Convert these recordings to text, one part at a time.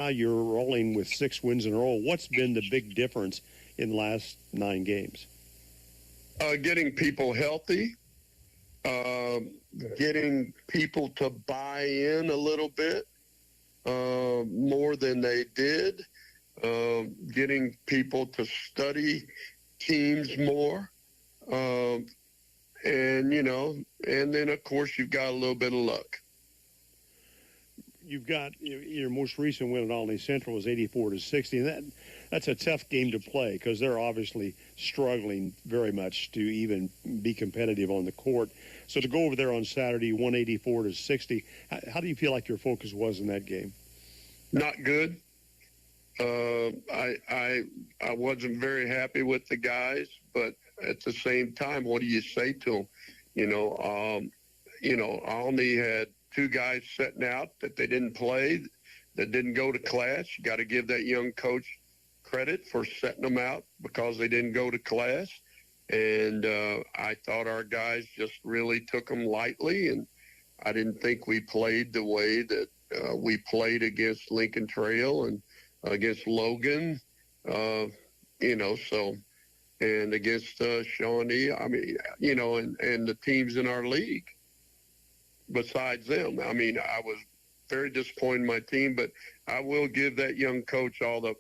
you're rolling with 6 wins in a row. What's been the big difference in the last 9 games? Getting people healthy, getting people to buy in a little bit more than they did, getting people to study teams more, and then, of course, you've got a little bit of luck. You've got your most recent win at Albany Central was 84-60, and that's a tough game to play because they're obviously struggling very much to even be competitive on the court. So to go over there on Saturday, 184-60, how do you feel like your focus was in that game? Not good. I wasn't very happy with the guys, but at the same time, what do you say to them? Albany had 2 guys sitting out that they didn't play, that didn't go to class. You got to give that young coach credit for setting them out because they didn't go to class. And I thought our guys just really took them lightly, and I didn't think we played the way that we played against Lincoln Trail and against Logan, and against Shawnee. I mean, and the teams in our league. Besides them, I mean, I was very disappointed in my team, but I will give that young coach all the,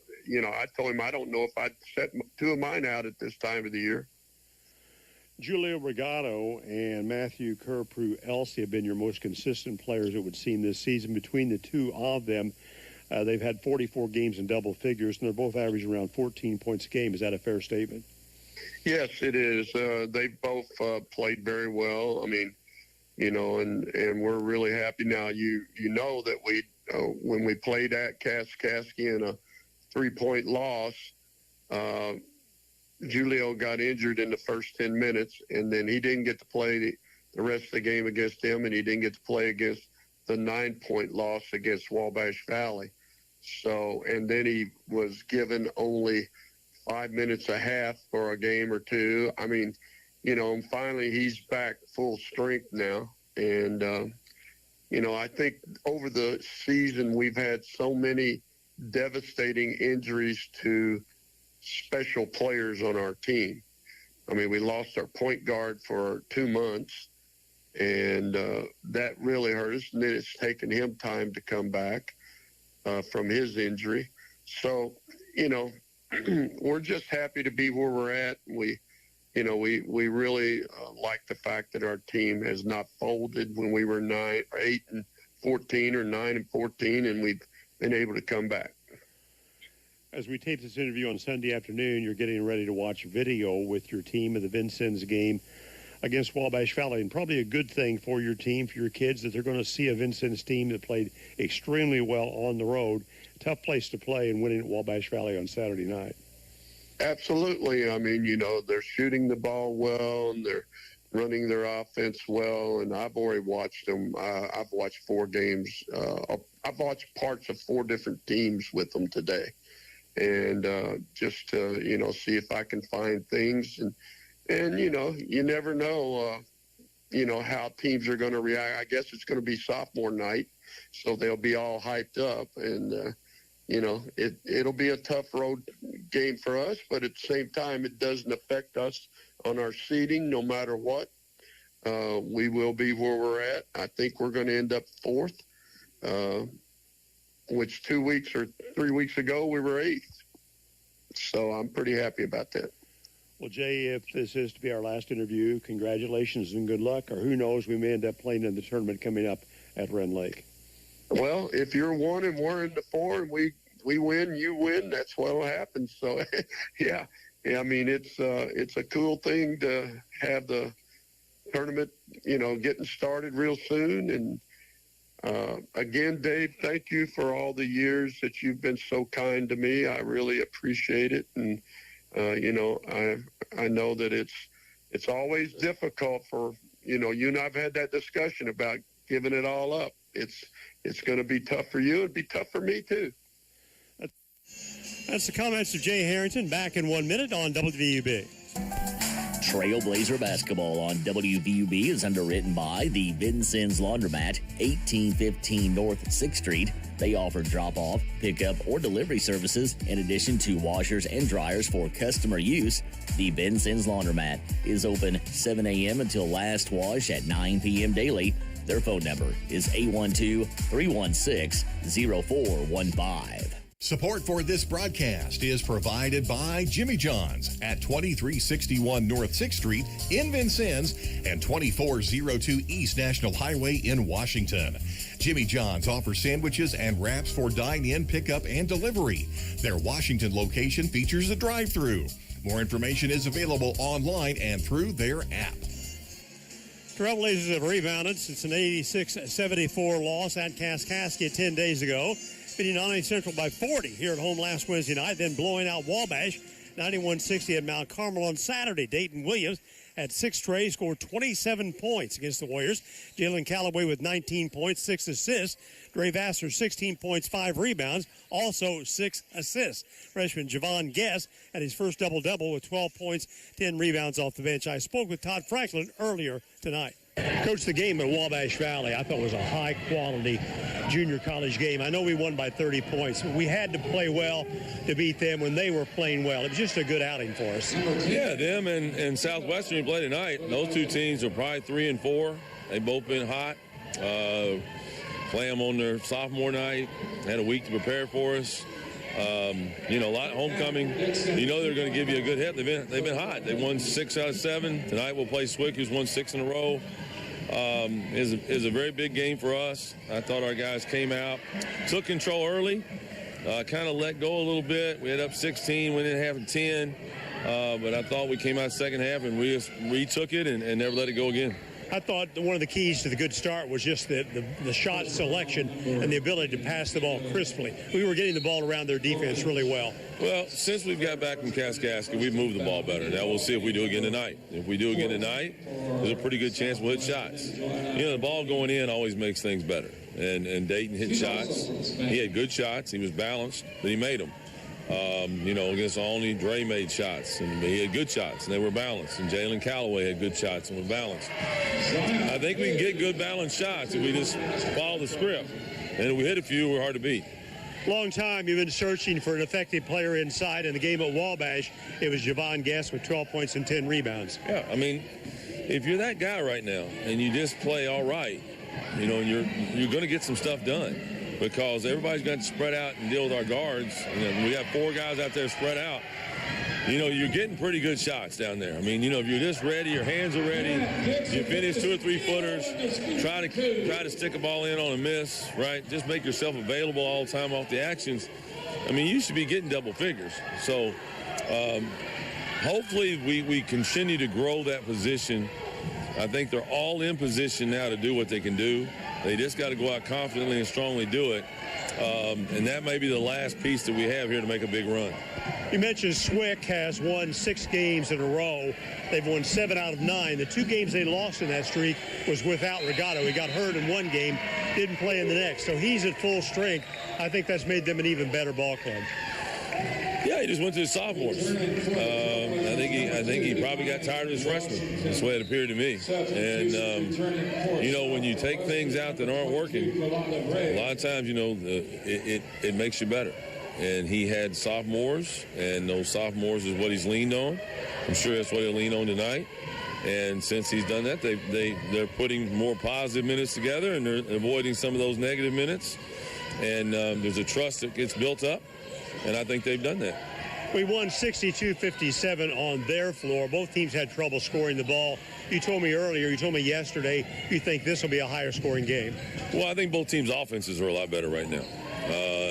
I told him I don't know if I'd set 2 of mine out at this time of the year. Julio Brigado and Matthew Kerpru-Elsie have been your most consistent players, it would seem, this season. Between the 2 of them, they've had 44 games in double figures, and they're both averaging around 14 points a game. Is that a fair statement? Yes, it is. They've both played very well. I mean, and we're really happy now. You know that we when we played at Kaskaskia in a 3-point loss, Julio got injured in the first 10 minutes, and then he didn't get to play the rest of the game against them, and he didn't get to play against the 9-point loss against Wabash Valley. So, and then he was given only 5 minutes a half for a game or 2. I mean, and finally he's back full strength now. And, I think over the season we've had so many devastating injuries to special players on our team. I mean, we lost our point guard for 2 months, and that really hurt us. And then it's taken him time to come back from his injury. So, we're just happy to be where we're at. We really like the fact that our team has not folded when we were 8-14 or 9-14, and we've been able to come back. As we tape this interview on Sunday afternoon, you're getting ready to watch video with your team of the Vincennes game against Wabash Valley, and probably a good thing for your team, for your kids, that they're going to see a Vincennes team that played extremely well on the road. Tough place to play, and winning at Wabash Valley on Saturday night. Absolutely. I mean, they're shooting the ball well, and they're running their offense well, and I've already watched them. I've watched 4 games. I've watched parts of 4 different teams with them today, and just to, see if I can find things. And you never know, how teams are going to react. I guess it's going to be sophomore night, so they'll be all hyped up, and it'll be a tough road game for us, but at the same time, it doesn't affect us on our seeding no matter what. We will be where we're at. I think we're going to end up 4th, which 2 weeks or 3 weeks ago, we were 8th. So I'm pretty happy about that. Well, Jay, if this is to be our last interview, congratulations and good luck, or who knows, we may end up playing in the tournament coming up at Ren Lake. Well, if you're 1 and we're in the 4 and we win, you win, that's what'll happen. So, yeah, I mean, it's a cool thing to have the tournament, getting started real soon. And again, Dave, thank you for all the years that you've been so kind to me. I really appreciate it. And, I know that it's always difficult for, you and I've had that discussion about giving it all up. It's going to be tough for you. It'd be tough for me, too. That's the comments of Jay Harrington. Back in 1 minute on WVUB. Trailblazer basketball on WVUB is underwritten by the Vincennes Laundromat, 1815 North 6th Street. They offer drop-off, pickup, or delivery services in addition to washers and dryers for customer use. The Vincennes Laundromat is open 7 a.m. until last wash at 9 p.m. daily. Their phone number is 812-316-0415. Support for this broadcast is provided by Jimmy John's at 2361 North 6th Street in Vincennes and 2402 East National Highway in Washington. Jimmy John's offers sandwiches and wraps for dine-in, pickup, and delivery. Their Washington location features a drive-thru. More information is available online and through their app. Trailblazers have rebounded since an 86-74 loss at Kaskaskia 10 days ago. Beating Noname Central by 40 here at home last Wednesday night, then blowing out Wabash 91-60 at Mount Carmel on Saturday. Dayton Williams had 6 trays, scored 27 points against the Warriors. Jalen Callaway with 19 points, 6 assists. Dre Vassar, 16 points, 5 rebounds, also 6 assists. Freshman Javon Guess had his first double-double with 12 points, 10 rebounds off the bench. I spoke with Todd Franklin earlier tonight. Coach, the game at Wabash Valley I thought was a high-quality junior college game. I know we won by 30 points. We had to play well to beat them when they were playing well. It was just a good outing for us. Yeah, them and Southwestern you play tonight. Those two teams are probably 3 and 4. They've both been hot. Play them on their sophomore night. Had a week to prepare for us. A lot of homecoming. You know they're going to give you a good hit. They've been hot. They won 6 out of 7. Tonight we'll play Swick, who's won 6 in a row. Is a very big game for us. I thought our guys came out, took control early, kind of let go a little bit. We had up 16, went in half and 10, but I thought we came out second half and we just retook it and never let it go again. I thought one of the keys to the good start was just the shot selection and the ability to pass the ball crisply. We were getting the ball around their defense really well. Well, since we've got back from Kaskaskia, we've moved the ball better. Now we'll see if we do again tonight. If we do again tonight, there's a pretty good chance we'll hit shots. The ball going in always makes things better. And Dayton hit shots. He had good shots. He was balanced, but he made them. Against Olney, Dre made shots, and he had good shots, and they were balanced. And Jalen Callaway had good shots and was balanced. I think we can get good balanced shots if we just follow the script. And if we hit a few, we're hard to beat. Long time you've been searching for an effective player inside. In the game at Wabash, it was Javon Guess with 12 points and 10 rebounds. Yeah, if you're that guy right now and you just play all right, you're going to get some stuff done. Because everybody's got to spread out and deal with our guards. We got 4 guys out there spread out. You're getting pretty good shots down there. If you're just ready, your hands are ready, you finish 2 or 3 footers, try to stick a ball in on a miss, right? Just make yourself available all the time off the actions. You should be getting double figures. So hopefully we continue to grow that position. I think they're all in position now to do what they can do. They just got to go out confidently and strongly do it. And that may be the last piece that we have here to make a big run. You mentioned Swick has won 6 games in a row. They've won 7 out of 9. The 2 games they lost in that streak was without Regato. He got hurt in one game, didn't play in the next. So he's at full strength. I think that's made them an even better ball club. Yeah, he just went to the sophomores. I think he probably got tired of his freshmen. That's the way it appeared to me. And, when you take things out that aren't working, a lot of times, it makes you better. And he had sophomores, and those sophomores is what he's leaned on. I'm sure that's what he'll lean on tonight. And since he's done that, they're putting more positive minutes together, and they're avoiding some of those negative minutes. And there's a trust that gets built up. And I think they've done that. We won 62-57 on their floor. Both teams had trouble scoring the ball. You told me yesterday, you think this will be a higher scoring game. Well, I think both teams' offenses are a lot better right now.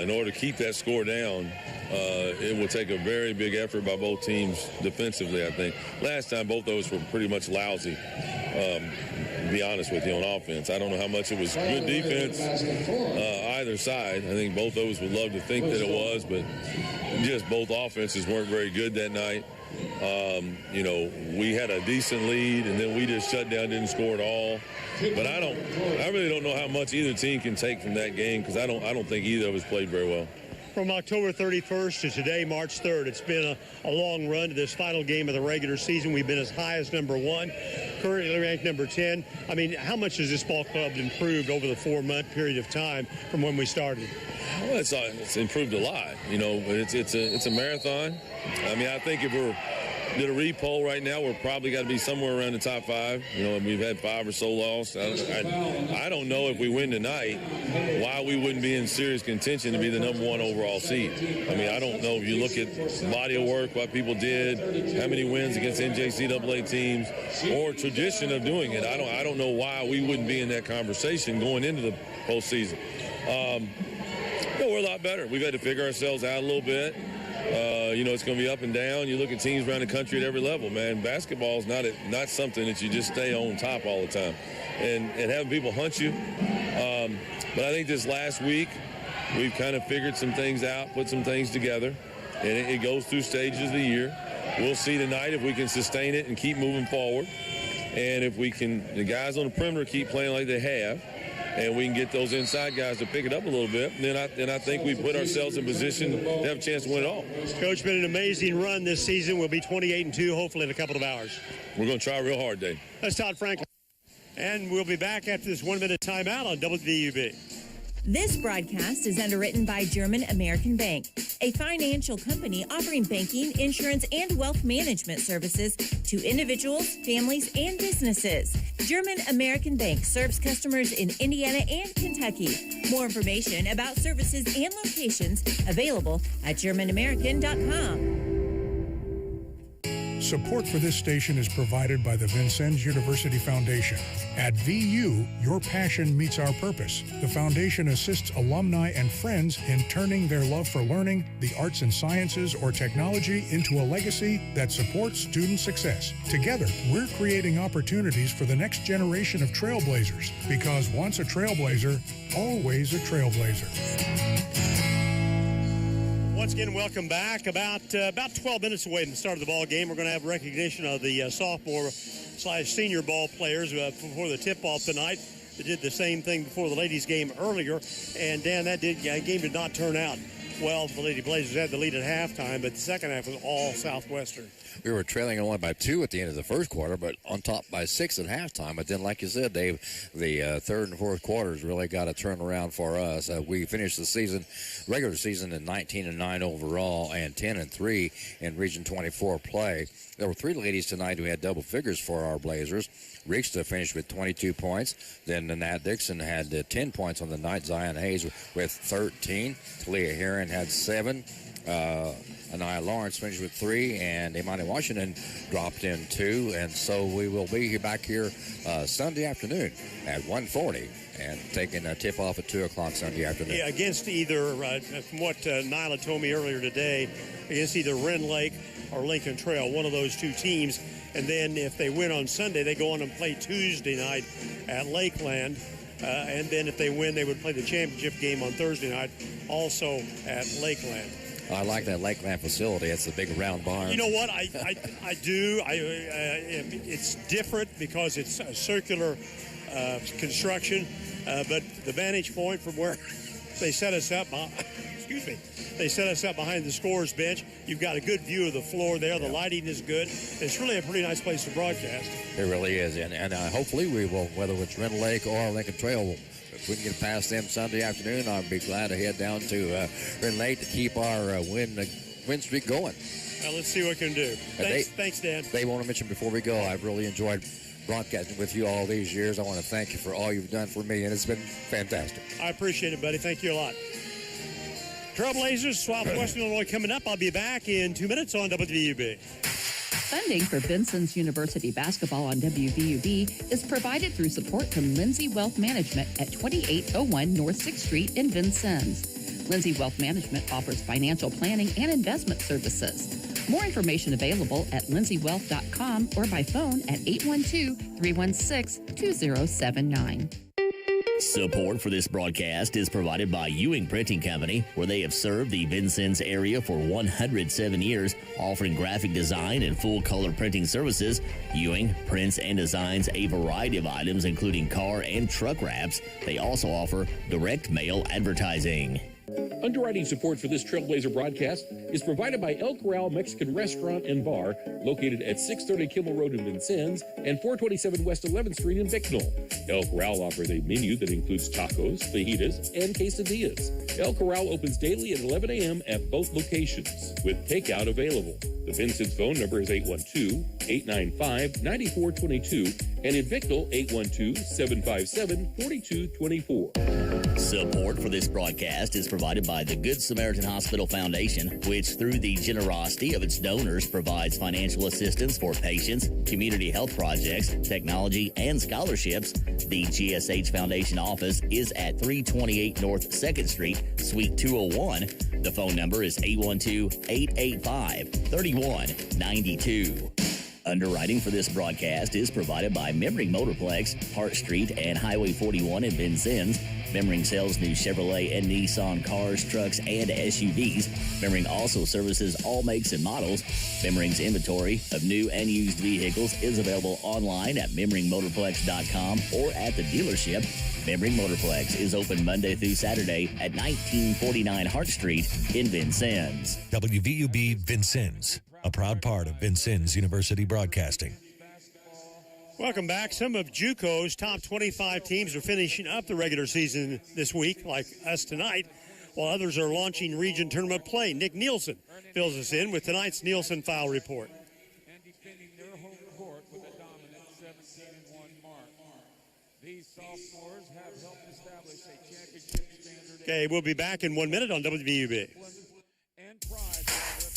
In order to keep that score down, it will take a very big effort by both teams defensively, I think. Last time, both those were pretty much lousy, to be honest with you, on offense. I don't know how much it was good defense either side. I think both those would love to think that it was, but just both offenses weren't very good that night. We had a decent lead, and then we just shut down, didn't score at all. But I really don't know how much either team can take from that game because I don't think either of us played very well. From October 31st to today, March 3rd, it's been a long run to this final game of the regular season. We've been as high as number 1, currently ranked number 10. I mean, how much has this ball club improved over the 4-month period of time from when we started? Well, it's improved a lot. You know, it's a marathon. I mean, I think if we're did a repoll right now, we're probably got to be somewhere around the top 5. You know, we've had 5 or so lost. I don't know if we win tonight why we wouldn't be in serious contention to be the number 1 overall seed. I mean, I don't know if you look at body of work, what people did, how many wins against NJCAA teams, or tradition of doing it. I don't know why we wouldn't be in that conversation going into the postseason. We're a lot better. We've had to figure ourselves out a little bit. You know, it's going to be up and down. You look at teams around the country at every level, man. Basketball is not something that you just stay on top all the time. And having people hunt you. But I think this last week, we've kind of figured some things out, put some things together. And it goes through stages of the year. We'll see tonight if we can sustain it and keep moving forward. And if we can, the guys on the perimeter keep playing like they have, and we can get those inside guys to pick it up a little bit, then I think we put ourselves in position to have a chance to win it all. Coach, been an amazing run this season. We'll be 28-2, hopefully in a couple of hours. We're going to try real hard, Dave. That's Todd Franklin. And we'll be back after this 1-minute timeout on WVUB. This broadcast is underwritten by German American Bank, a financial company offering banking, insurance, and wealth management services to individuals, families, and businesses. German American Bank serves customers in Indiana and Kentucky. More information about services and locations available at GermanAmerican.com. Support for this station is provided by the Vincennes University Foundation. At VU, your passion meets our purpose. The foundation assists alumni and friends in turning their love for learning, the arts and sciences, or technology into a legacy that supports student success. Together, we're creating opportunities for the next generation of trailblazers, because once a trailblazer, always a trailblazer. Once again, welcome back. About 12 minutes away from the start of the ball game, we're going to have recognition of the sophomore/senior ball players before the tip-off tonight. They did the same thing before the ladies' game earlier, and Dan, that game did not turn out well. The Lady Blazers had the lead at halftime, but the second half was all Southwestern. We were trailing only by 2 at the end of the first quarter, but on top by 6 at halftime. But then, like you said, Dave, the third and fourth quarters really got a turnaround for us. We finished the regular season at 19-9 overall and 10-3 in Region 24 play. There were 3 ladies tonight who had double figures for our Blazers. Richter finished with 22 points. Then Nat Dixon had 10 points on the night. Zion Hayes with 13. Talia Heron had 7. Anaya Lawrence finished with 3, and Imani Washington dropped in 2. And so we will be back here Sunday afternoon at 1:40 and taking a tip-off at 2 o'clock Sunday afternoon. Yeah, against either, from what Nyla told me earlier today, against either Wren Lake or Lincoln Trail, one of those 2 teams. And then if they win on Sunday, they go on and play Tuesday night at Lakeland. And then if they win, they would play the championship game on Thursday night, also at Lakeland. I like that Lakeland facility. It's a big round barn. You know what? I do. It's different because it's a circular construction, but the vantage point from where they set us up, they set us up behind the scorer's bench. You've got a good view of the floor there. The lighting is good. It's really a pretty nice place to broadcast. It really is, and hopefully we will, whether it's Wren Lake or Lincoln Trail, if we can get past them Sunday afternoon, I'll be glad to head down to Wren Lake to keep our win streak going. Well, let's see what we can do. Thanks, Dan. They want to mention before we go, I've really enjoyed broadcasting with you all these years. I want to thank you for all you've done for me, and it's been fantastic. I appreciate it, buddy. Thank you a lot. Trailblazers, Southwestern Illinois coming up. I'll be back in 2 minutes on WVUB. Funding for Vincennes University basketball on WVUB is provided through support from Lindsay Wealth Management at 2801 North 6th Street in Vincennes. Lindsay Wealth Management offers financial planning and investment services. More information available at lindsaywealth.com or by phone at 812-316-2079. Support for this broadcast is provided by Ewing Printing Company, where they have served the Vincennes area for 107 years, offering graphic design and full-color printing services. Ewing prints and designs a variety of items, including car and truck wraps. They also offer direct mail advertising. Underwriting support for this Trailblazer broadcast is provided by El Corral Mexican Restaurant and Bar, located at 630 Kimmel Road in Vincennes and 427 West 11th Street in Bicknell. El Corral offers a menu that includes tacos, fajitas, and quesadillas. El Corral opens daily at 11 a.m. at both locations, with takeout available. The Vincennes phone number is 812-895-9422, and in Bicknell, 812-757-4224. Support for this broadcast is provided by the Good Samaritan Hospital Foundation, which through the generosity of its donors provides financial assistance for patients, community health projects, technology, and scholarships. The GSH Foundation office is at 328 North 2nd Street, Suite 201. The phone number is 812-885-3192. Underwriting for this broadcast is provided by Memring Motorplex, Hart Street, and Highway 41 in Vincennes. Memring sells new Chevrolet and Nissan cars, trucks, and SUVs. Memring also services all makes and models. Memring's inventory of new and used vehicles is available online at memringmotorplex.com or at the dealership. Memring Motorplex is open Monday through Saturday at 1949 Hart Street in Vincennes. WVUB Vincennes, a proud part of Vincennes University Broadcasting. Welcome back. Some of JUCO's top 25 teams are finishing up the regular season this week, like us tonight, while others are launching region tournament play. Nick Nielsen fills us in with tonight's Nielsen Foul Report. And defending their home court with a dominant 17-1 mark. These sophomores have helped establish a championship standard. Okay, we'll be back in 1 minute on WVUB.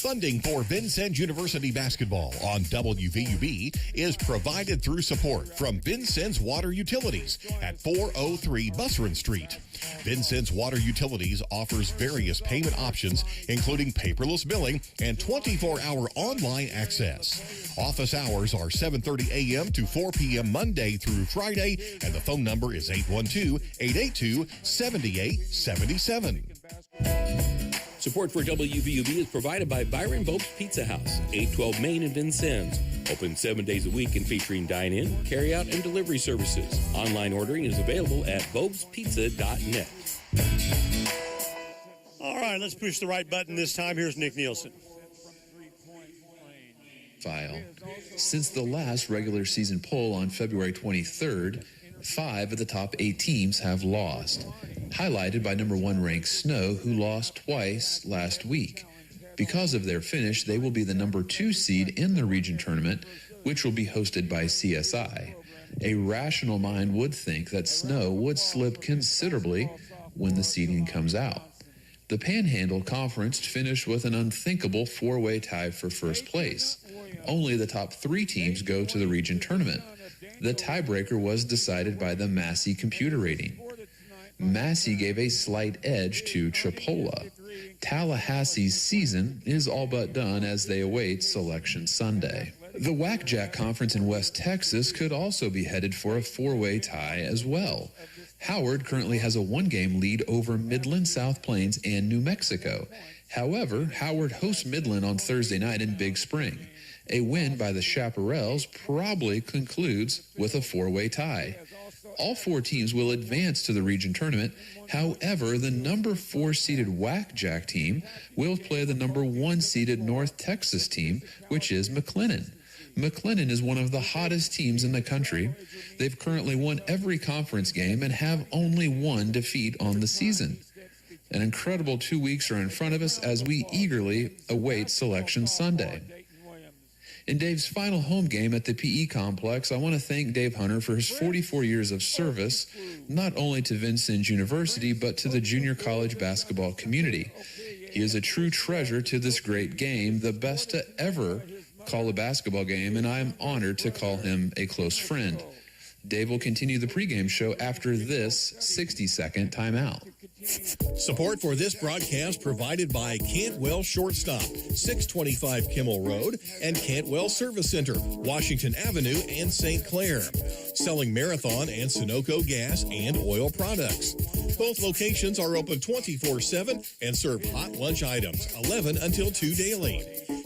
Funding for Vincennes University basketball on WVUB is provided through support from Vincennes Water Utilities at 403 Busserin Street. Vincennes Water Utilities offers various payment options, including paperless billing and 24-hour online access. Office hours are 7:30 a.m. to 4 p.m. Monday through Friday, and the phone number is 812-882-7877. Support for WVUB is provided by Byron Bopes Pizza House, 812 Main in Vincennes. Open 7 days a week and featuring dine-in, carry-out, and delivery services. Online ordering is available at bopespizza.net. All right, let's push the right button this time. Here's Nick Nielsen. File. Since the last regular season poll on February 23rd, 5 of the top 8 teams have lost, highlighted by number 1 ranked Snow, who lost twice last week. Because of their finish, they will be the number 2 seed in the region tournament, which will be hosted by CSI. A rational mind would think that Snow would slip considerably when the seeding comes out. The Panhandle Conference finished with an unthinkable 4-way tie for first place. Only the top 3 teams go to the region tournament. The tiebreaker was decided by the Massey computer rating. Massey gave a slight edge to Chipola. Tallahassee's season is all but done as they await Selection Sunday. The Whack-Jack Conference in West Texas could also be headed for a 4-way tie as well. Howard currently has a 1-game lead over Midland, South Plains, and New Mexico. However, Howard hosts Midland on Thursday night in Big Spring. A win by the Chaparrals probably concludes with a 4-way tie. All 4 teams will advance to the region tournament. However, the number 4 seeded Whack-Jack team will play the number 1 seeded North Texas team, which is McLennan. McLennan is one of the hottest teams in the country. They've currently won every conference game and have only 1 defeat on the season. An incredible 2 weeks are in front of us as we eagerly await Selection Sunday. In Dave's final home game at the PE complex, I want to thank Dave Hunter for his 44 years of service, not only to Vincennes University, but to the junior college basketball community. He is a true treasure to this great game, the best to ever call a basketball game, and I am honored to call him a close friend. Dave will continue the pregame show after this 60-second timeout. Support for this broadcast provided by Cantwell Shortstop, 625 Kimmel Road, and Cantwell Service Center, Washington Avenue and St. Clair. Selling Marathon and Sunoco gas and oil products. Both locations are open 24/7 and serve hot lunch items, 11 until 2 daily.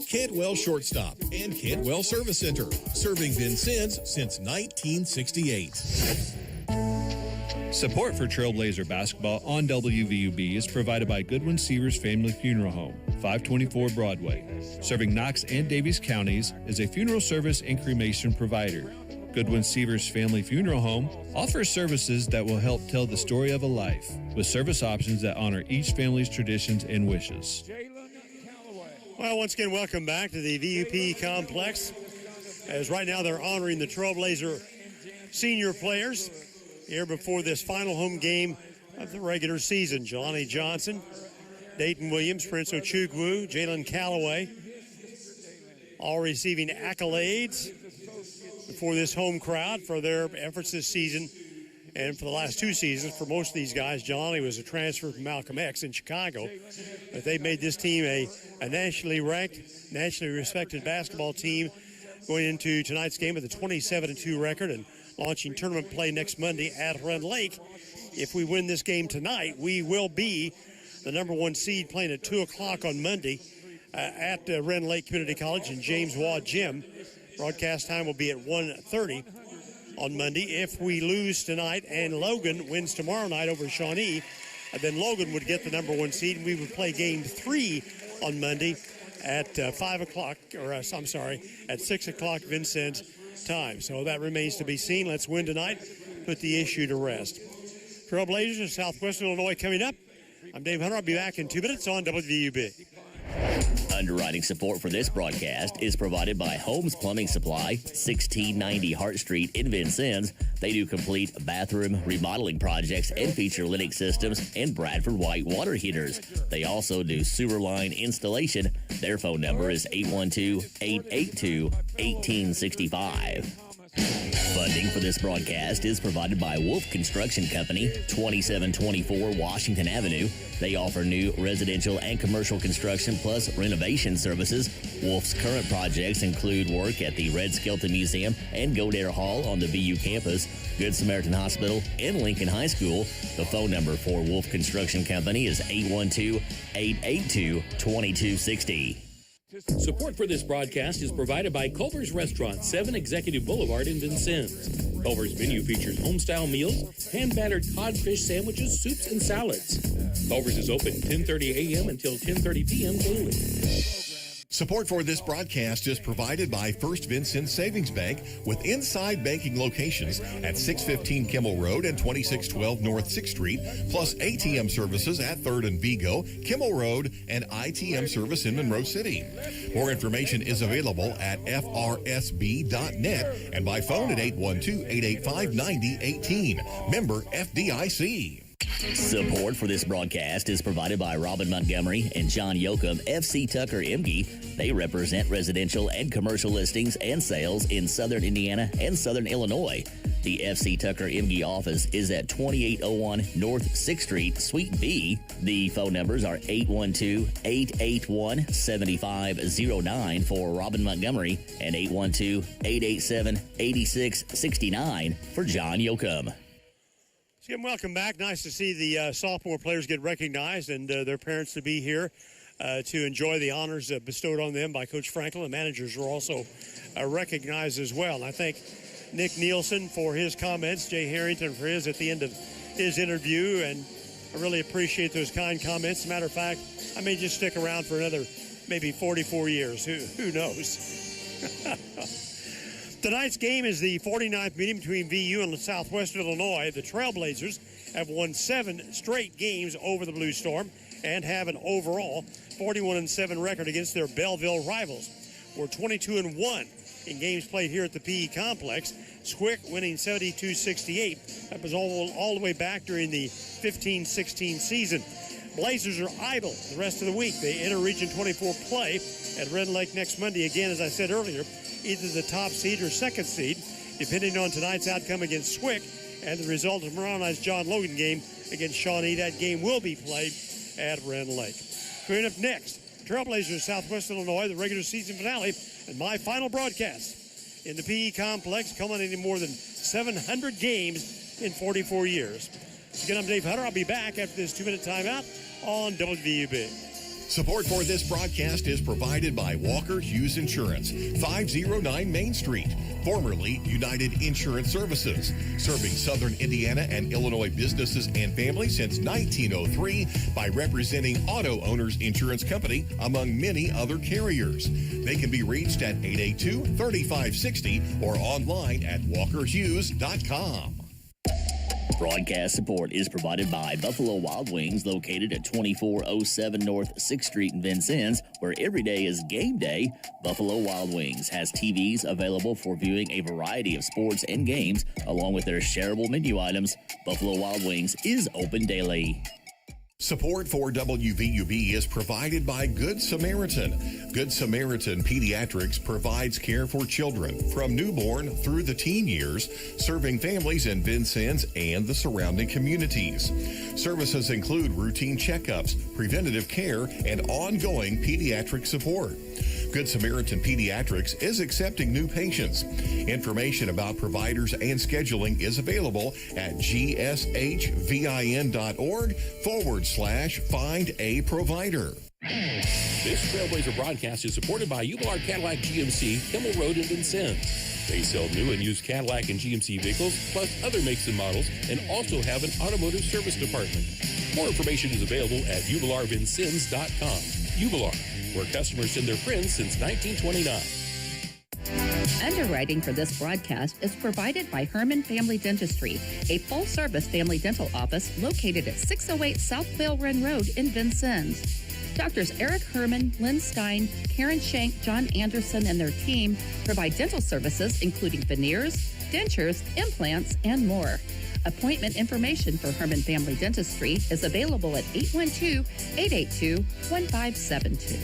Cantwell Shortstop and Cantwell Service Center, serving Vincennes since 1968. Support for Trailblazer basketball on WVUB is provided by Goodwin Seavers Family Funeral Home, 524 Broadway. Serving Knox and Davies counties is a funeral service and cremation provider. Goodwin Seavers Family Funeral Home offers services that will help tell the story of a life, with service options that honor each family's traditions and wishes. Well, once again, welcome back to the VUP complex. As right now they're honoring the Trailblazer senior players here before this final home game of the regular season. Jelani Johnson, Dayton Williams, Prince Ochukwu, Jalen Calloway, all receiving accolades before this home crowd for their efforts this season and for the last two seasons. For most of these guys, Jelani was a transfer from Malcolm X in Chicago, but they made this team a nationally ranked, nationally respected basketball team going into tonight's game with a 27-2 record and launching tournament play next Monday at Rend Lake. If we win this game tonight, we will be the number one seed playing at 2 o'clock on Monday at Rend Lake Community College in James Waugh Gym. Broadcast time will be at 1:30 on Monday. If we lose tonight and Logan wins tomorrow night over Shawnee, then Logan would get the number one seed, and we would play game 3 on Monday at 5 o'clock, or at 6 o'clock Vincennes time. So that remains to be seen. Let's win tonight, put the issue to rest. Trailblazers, Southwestern Illinois coming up. I'm Dave Hunter. I'll be back in 2 minutes on WVUB. Underwriting support for this broadcast is provided by Holmes Plumbing Supply, 1690 Hart Street in Vincennes. They do complete bathroom remodeling projects and feature Lennox systems and Bradford White water heaters. They also do sewer line installation. Their phone number is 812-882-1865. Funding for this broadcast is provided by Wolf Construction Company, 2724 Washington Avenue. They offer new residential and commercial construction plus renovation services. Wolf's current projects include work at the Red Skelton Museum and Godare Hall on the VU campus, Good Samaritan Hospital, and Lincoln High School. The phone number for Wolf Construction Company is 812-882-2260. Support for this broadcast is provided by Culver's Restaurant, 7 Executive Boulevard in Vincennes. Culver's menu features homestyle meals, hand-battered codfish sandwiches, soups, and salads. Culver's is open 10:30 a.m. until 10:30 p.m. daily. Support for this broadcast is provided by First Vincennes Savings Bank with inside banking locations at 615 Kimmel Road and 2612 North 6th Street, plus ATM services at 3rd and Vigo, Kimmel Road, and ITM service in Monroe City. More information is available at frsb.net and by phone at 812-885-9018. Member FDIC. Support for this broadcast is provided by Robin Montgomery and John Yoakum, FC Tucker Emge. They represent residential and commercial listings and sales in Southern Indiana and Southern Illinois. The FC Tucker Emge office is at 2801 North 6th Street, Suite B. The phone numbers are 812-881-7509 for Robin Montgomery and 812-887-8669 for John Yoakum. Jim, welcome back. Nice to see the sophomore players get recognized and their parents to be here to enjoy the honors bestowed on them by Coach Franklin. The managers were also recognized as well. And I thank Nick Nielsen for his comments, Jay Harrington for his at the end of his interview, and I really appreciate those kind comments. As a matter of fact, I may just stick around for another maybe 44 years. Who knows? Tonight's game is the 49th meeting between VU and Southwestern Illinois. The Trailblazers have won 7 straight games over the Blue Storm and have an overall 41-7 record against their Belleville rivals. We're 22-1 in games played here at the PE Complex. Squick winning 72-68. That was all the way back during the 15-16 season. Blazers are idle the rest of the week. They enter Region 24 play at Red Lake next Monday. Again, as I said earlier, either the top seed or second seed, depending on tonight's outcome against Swick and the result of tomorrow night's John Logan game against Shawnee. That game will be played at Red Lake. Coming up next, Trailblazers, Southwestern Illinois, the regular season finale, and my final broadcast in the PE Complex, culminating more than 700 games in 44 years. Again, I'm Dave Hunter. I'll be back after this 2-minute timeout on WVUB. Support for this broadcast is provided by Walker Hughes Insurance, 509 Main Street, formerly United Insurance Services, serving Southern Indiana and Illinois businesses and families since 1903 by representing Auto Owners Insurance Company, among many other carriers. They can be reached at 882-3560 or online at walkerhughes.com. Broadcast support is provided by Buffalo Wild Wings, located at 2407 North 6th Street in Vincennes, where every day is game day. Buffalo Wild Wings has TVs available for viewing a variety of sports and games, along with their shareable menu items. Buffalo Wild Wings is open daily. Support for WVUB is provided by Good Samaritan. Good Samaritan Pediatrics provides care for children from newborn through the teen years, serving families in Vincennes and the surrounding communities. Services include routine checkups, preventative care, and ongoing pediatric support. Good Samaritan Pediatrics is accepting new patients. Information about providers and scheduling is available at gshvin.org/find a provider. This Trailblazer broadcast is supported by Uvalde Cadillac GMC, Kimmel Road in Vincennes. They sell new and used Cadillac and GMC vehicles, plus other makes and models, and also have an automotive service department. More information is available at uvalarvincennes.com. Uvalar, where customers send their friends since 1929. Underwriting for this broadcast is provided by Herman Family Dentistry, a full-service family dental office located at 608 South Vail Run Road in Vincennes. Doctors Eric Herman, Lynn Stein, Karen Shank, John Anderson, and their team provide dental services including veneers, dentures, implants, and more. Appointment information for Herman Family Dentistry is available at 812-882-1572.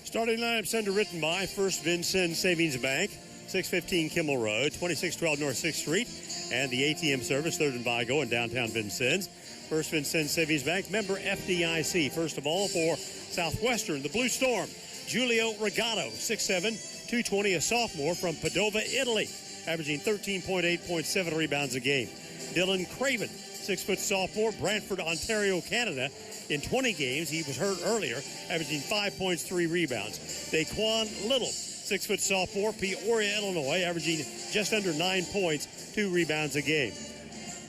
Starting lineups underwritten by First Vincennes Savings Bank, 615 Kimmel Road, 2612 North 6th Street, and the ATM service, 3rd and Vigo in downtown Vincennes. First Vincennes Savings Bank, member FDIC. First of all, for Southwestern, the Blue Storm, Giulio Regato, 6'7", 220, a sophomore from Padova, Italy, averaging 13.8.7 rebounds a game. Dylan Craven, 6-foot sophomore, Brantford, Ontario, Canada. In 20 games, he was hurt earlier, averaging 5 points, 3 rebounds. Daquan Little, 6-foot sophomore, Peoria, Illinois, averaging just under 9 points, 2 rebounds a game.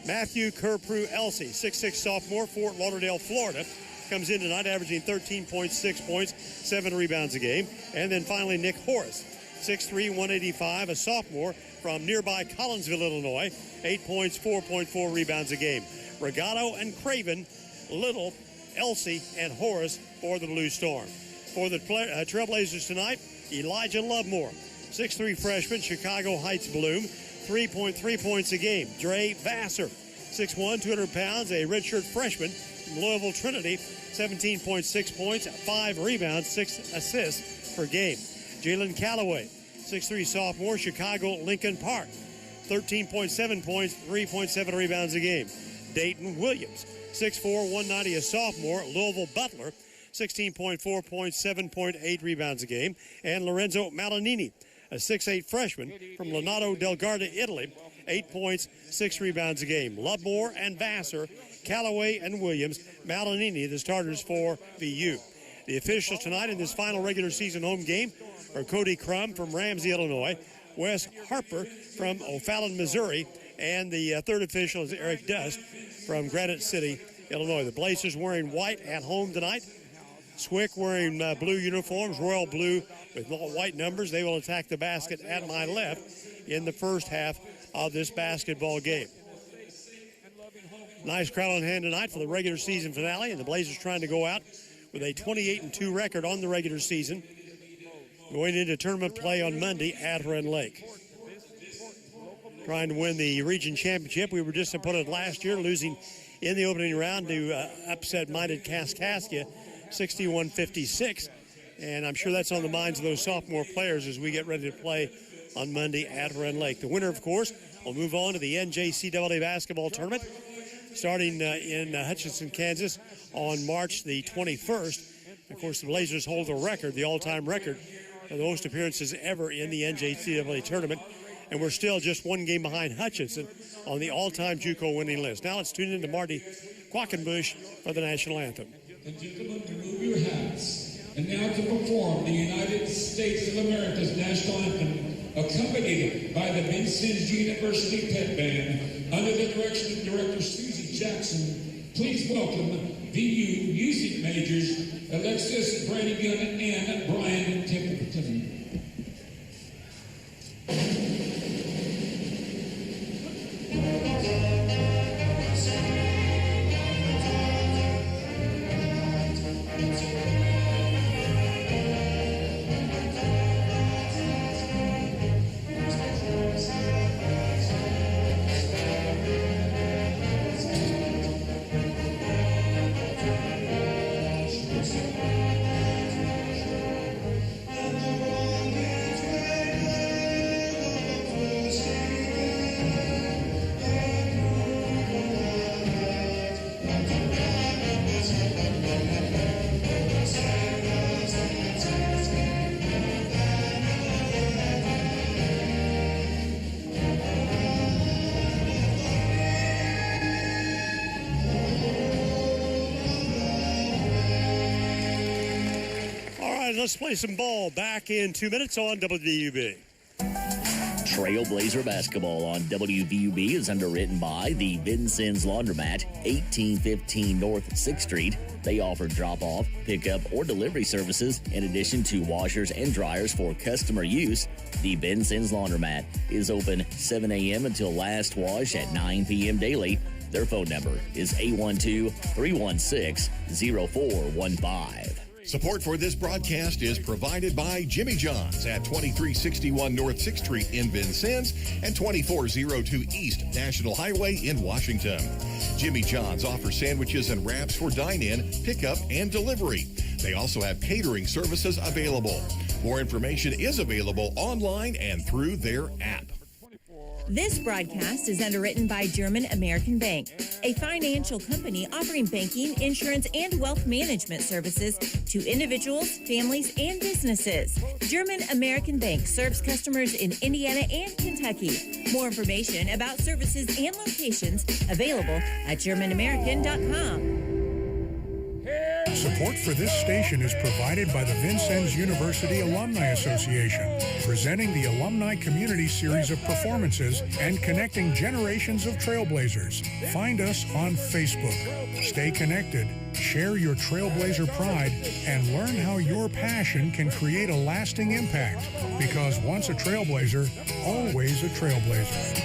Matthew Kerpru-Elsey, 6'6", sophomore, Fort Lauderdale, Florida, comes in tonight averaging 13.6 points, 7 rebounds a game. And then finally, Nick Horace, 6'3", 185, a sophomore from nearby Collinsville, Illinois, 8 points, 4.4 rebounds a game. Regato and Craven, Little, Elsey, and Horace for the Blue Storm. For the Trailblazers tonight, Elijah Lovemore, 6'3", freshman, Chicago Heights Bloom, 3.3 points a game. Dre Vassar, 6'1", 200 pounds, a redshirt freshman from Louisville Trinity, 17.6 points, 5 rebounds, 6 assists per game. Jalen Calloway, 6'3", sophomore, Chicago Lincoln Park, 13.7 points, 3.7 rebounds a game. Dayton Williams, 6'4", 190, a sophomore, Louisville Butler, 16.4 points, 7.8 rebounds a game. And Lorenzo Malanini, a 6'8" freshman from Lonato del Garda, Italy, 8 points, 6 rebounds a game. Lovemore and Vassar, Callaway and Williams, Malanini, the starters for VU. The officials tonight in this final regular season home game are Cody Crum from Ramsey, Illinois, Wes Harper from O'Fallon, Missouri, and the third official is Eric Dust from Granite City, Illinois. The Blazers wearing white at home tonight. Swick wearing blue uniforms, royal blue with white numbers. They will attack the basket at my left in the first half of this basketball game. Nice crowd on hand tonight for the regular season finale, and the Blazers trying to go out with a 28-2 record on the regular season, going into tournament play on Monday at Rend Lake. Trying to win the region championship. We were disappointed last year, losing in the opening round to upset-minded Kaskaskia, 61-56. And I'm sure that's on the minds of those sophomore players as we get ready to play on Monday at Rend Lake. The winner, of course, will move on to the NJCAA basketball tournament starting in Hutchinson, Kansas on March the 21st. Of course, the Blazers hold the record, the all-time record, for the most appearances ever in the NJCAA tournament. And we're still just one game behind Hutchinson on the all-time JUCO winning list. Now let's tune in to Marty Quackenbush for the national anthem. and gentlemen, remove your hats. And now to perform the United States of America's national anthem, accompanied by the Vincennes University Pet Band, under the direction of Director Susie Jackson. Please welcome VU music majors Alexis Brannigan and Brian Templeton. Let's play some ball back in 2 minutes on WVUB. Trailblazer basketball on WVUB is underwritten by the Vincennes Laundromat, 1815 North 6th Street. They offer drop-off, pickup, or delivery services in addition to washers and dryers for customer use. The Vincennes Laundromat is open 7 a.m. until last wash at 9 p.m. daily. Their phone number is 812-316-0415. Support for this broadcast is provided by Jimmy John's at 2361 North 6th Street in Vincennes and 2402 East National Highway in Washington. Jimmy John's offers sandwiches and wraps for dine-in, pickup, and delivery. They also have catering services available. More information is available online and through their app. This broadcast is underwritten by German American Bank, a financial company offering banking, insurance, and wealth management services to individuals, families, and businesses. German American Bank serves customers in Indiana and Kentucky. More information about services and locations available at GermanAmerican.com. Support for this station is provided by the Vincennes University Alumni Association, presenting the Alumni Community Series of performances and connecting generations of trailblazers. Find us on Facebook. Stay connected, share your trailblazer pride, and learn how your passion can create a lasting impact. Because once a trailblazer, always a trailblazer.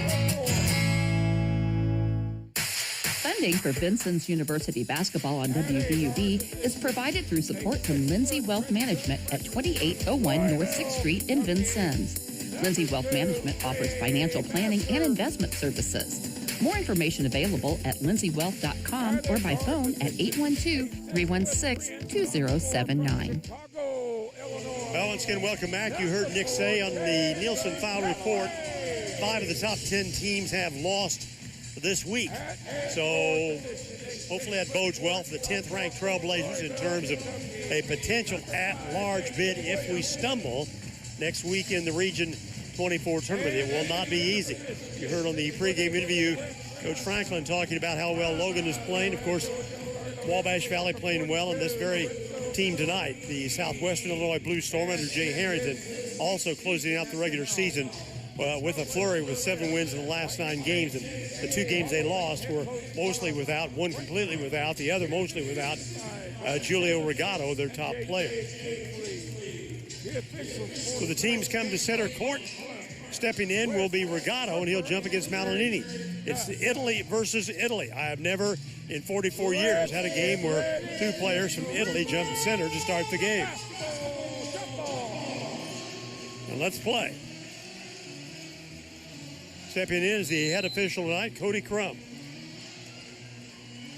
Funding for Vincennes University basketball on WVUB is provided through support from Lindsay Wealth Management at 2801 North 6th Street in Vincennes. Lindsay Wealth Management offers financial planning and investment services. More information available at lindsaywealth.com or by phone at 812-316-2079. Well, once again, welcome back. You heard Nick say on the Nielsen Foul Report, 5 of the top 10 teams have lost this week. So hopefully that bodes well for the 10th ranked Trailblazers in terms of a potential at-large bid if we stumble next week in the Region 24 tournament. It will not be easy. You heard on the pregame interview Coach Franklin talking about how well Logan is playing. Of course, Wabash Valley playing well, and this very team tonight, the Southwestern Illinois Blue Storm under Jay Harrington, also closing out the regular season with a flurry with 7 wins in the last 9 games. And the 2 games they lost were mostly without, one completely without, the other mostly without Julio Regato, their top player. So the teams come to center court. Stepping in will be Regato, and he'll jump against Malinini. It's Italy versus Italy. I have never in 44 years had a game where 2 players from Italy jump center to start the game. And let's play. Stepping in is the head official tonight, Cody Crum.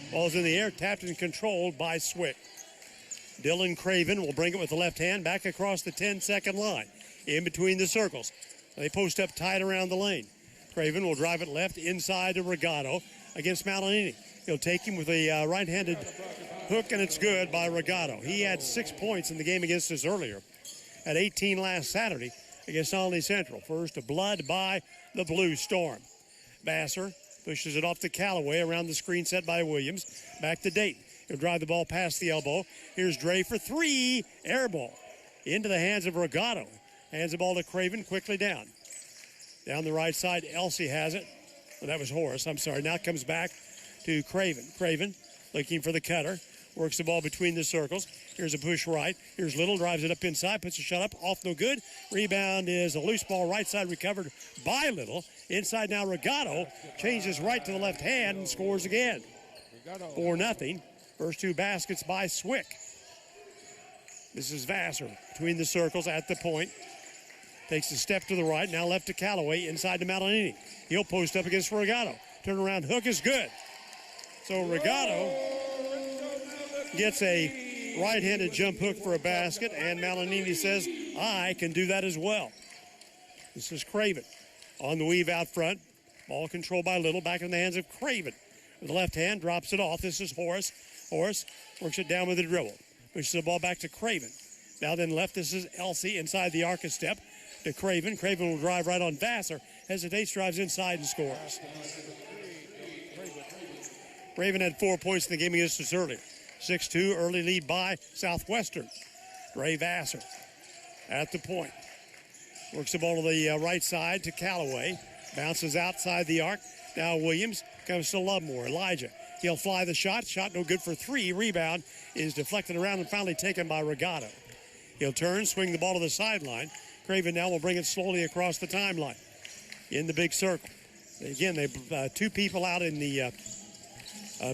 Ball's in the air, tapped and controlled by Swick. Dylan Craven will bring it with the left hand back across the 10-second line, in between the circles. They post up tight around the lane. Craven will drive it left inside to Regato against Malinini. He'll take him with a right-handed hook, and it's good by Regato. He had 6 points in the game against us earlier. At 18 last Saturday against Olney Central. First, a blood by the Blue Storm. Vassar pushes it off to Callaway around the screen set by Williams. Back to Dayton. He'll drive the ball past the elbow. Here's Dre for three. Air ball into the hands of Regato. Hands the ball to Craven, quickly down. Down the right side, Elsie has it. Well, that was Horace, I'm sorry. Now it comes back to Craven. Craven looking for the cutter. Works the ball between the circles. Here's a push right. Here's Little, drives it up inside, puts a shot up, off no good. Rebound is a loose ball, right side recovered by Little. Inside now Regato changes right to the left hand and scores again. 4-0. First two baskets by Swick. This is Vassar between the circles at the point. Takes a step to the right, now left to Callaway, inside to Malanini. He'll post up against Regato. Turnaround hook is good. So Regato gets a right-handed jump hook for a basket, and Malanini says, I can do that as well. This is Craven on the weave out front. Ball controlled by Little, back in the hands of Craven. With the left hand, drops it off. This is Horace. Horace works it down with a dribble. Pushes the ball back to Craven. Now then left, this is Elsie inside the arc a step to Craven. Craven will drive right on Vassar. Hesitates, drives inside and scores. Raven had 4 points in the game against us earlier. 6-2, early lead by Southwestern. Ray Vassar at the point. Works the ball to the right side to Callaway. Bounces outside the arc. Now Williams comes to Lovemore. Elijah, he'll fly the shot. Shot no good for three. Rebound is deflected around and finally taken by Regato. He'll turn, swing the ball to the sideline. Craven now will bring it slowly across the timeline in the big circle. Again, they two people out in the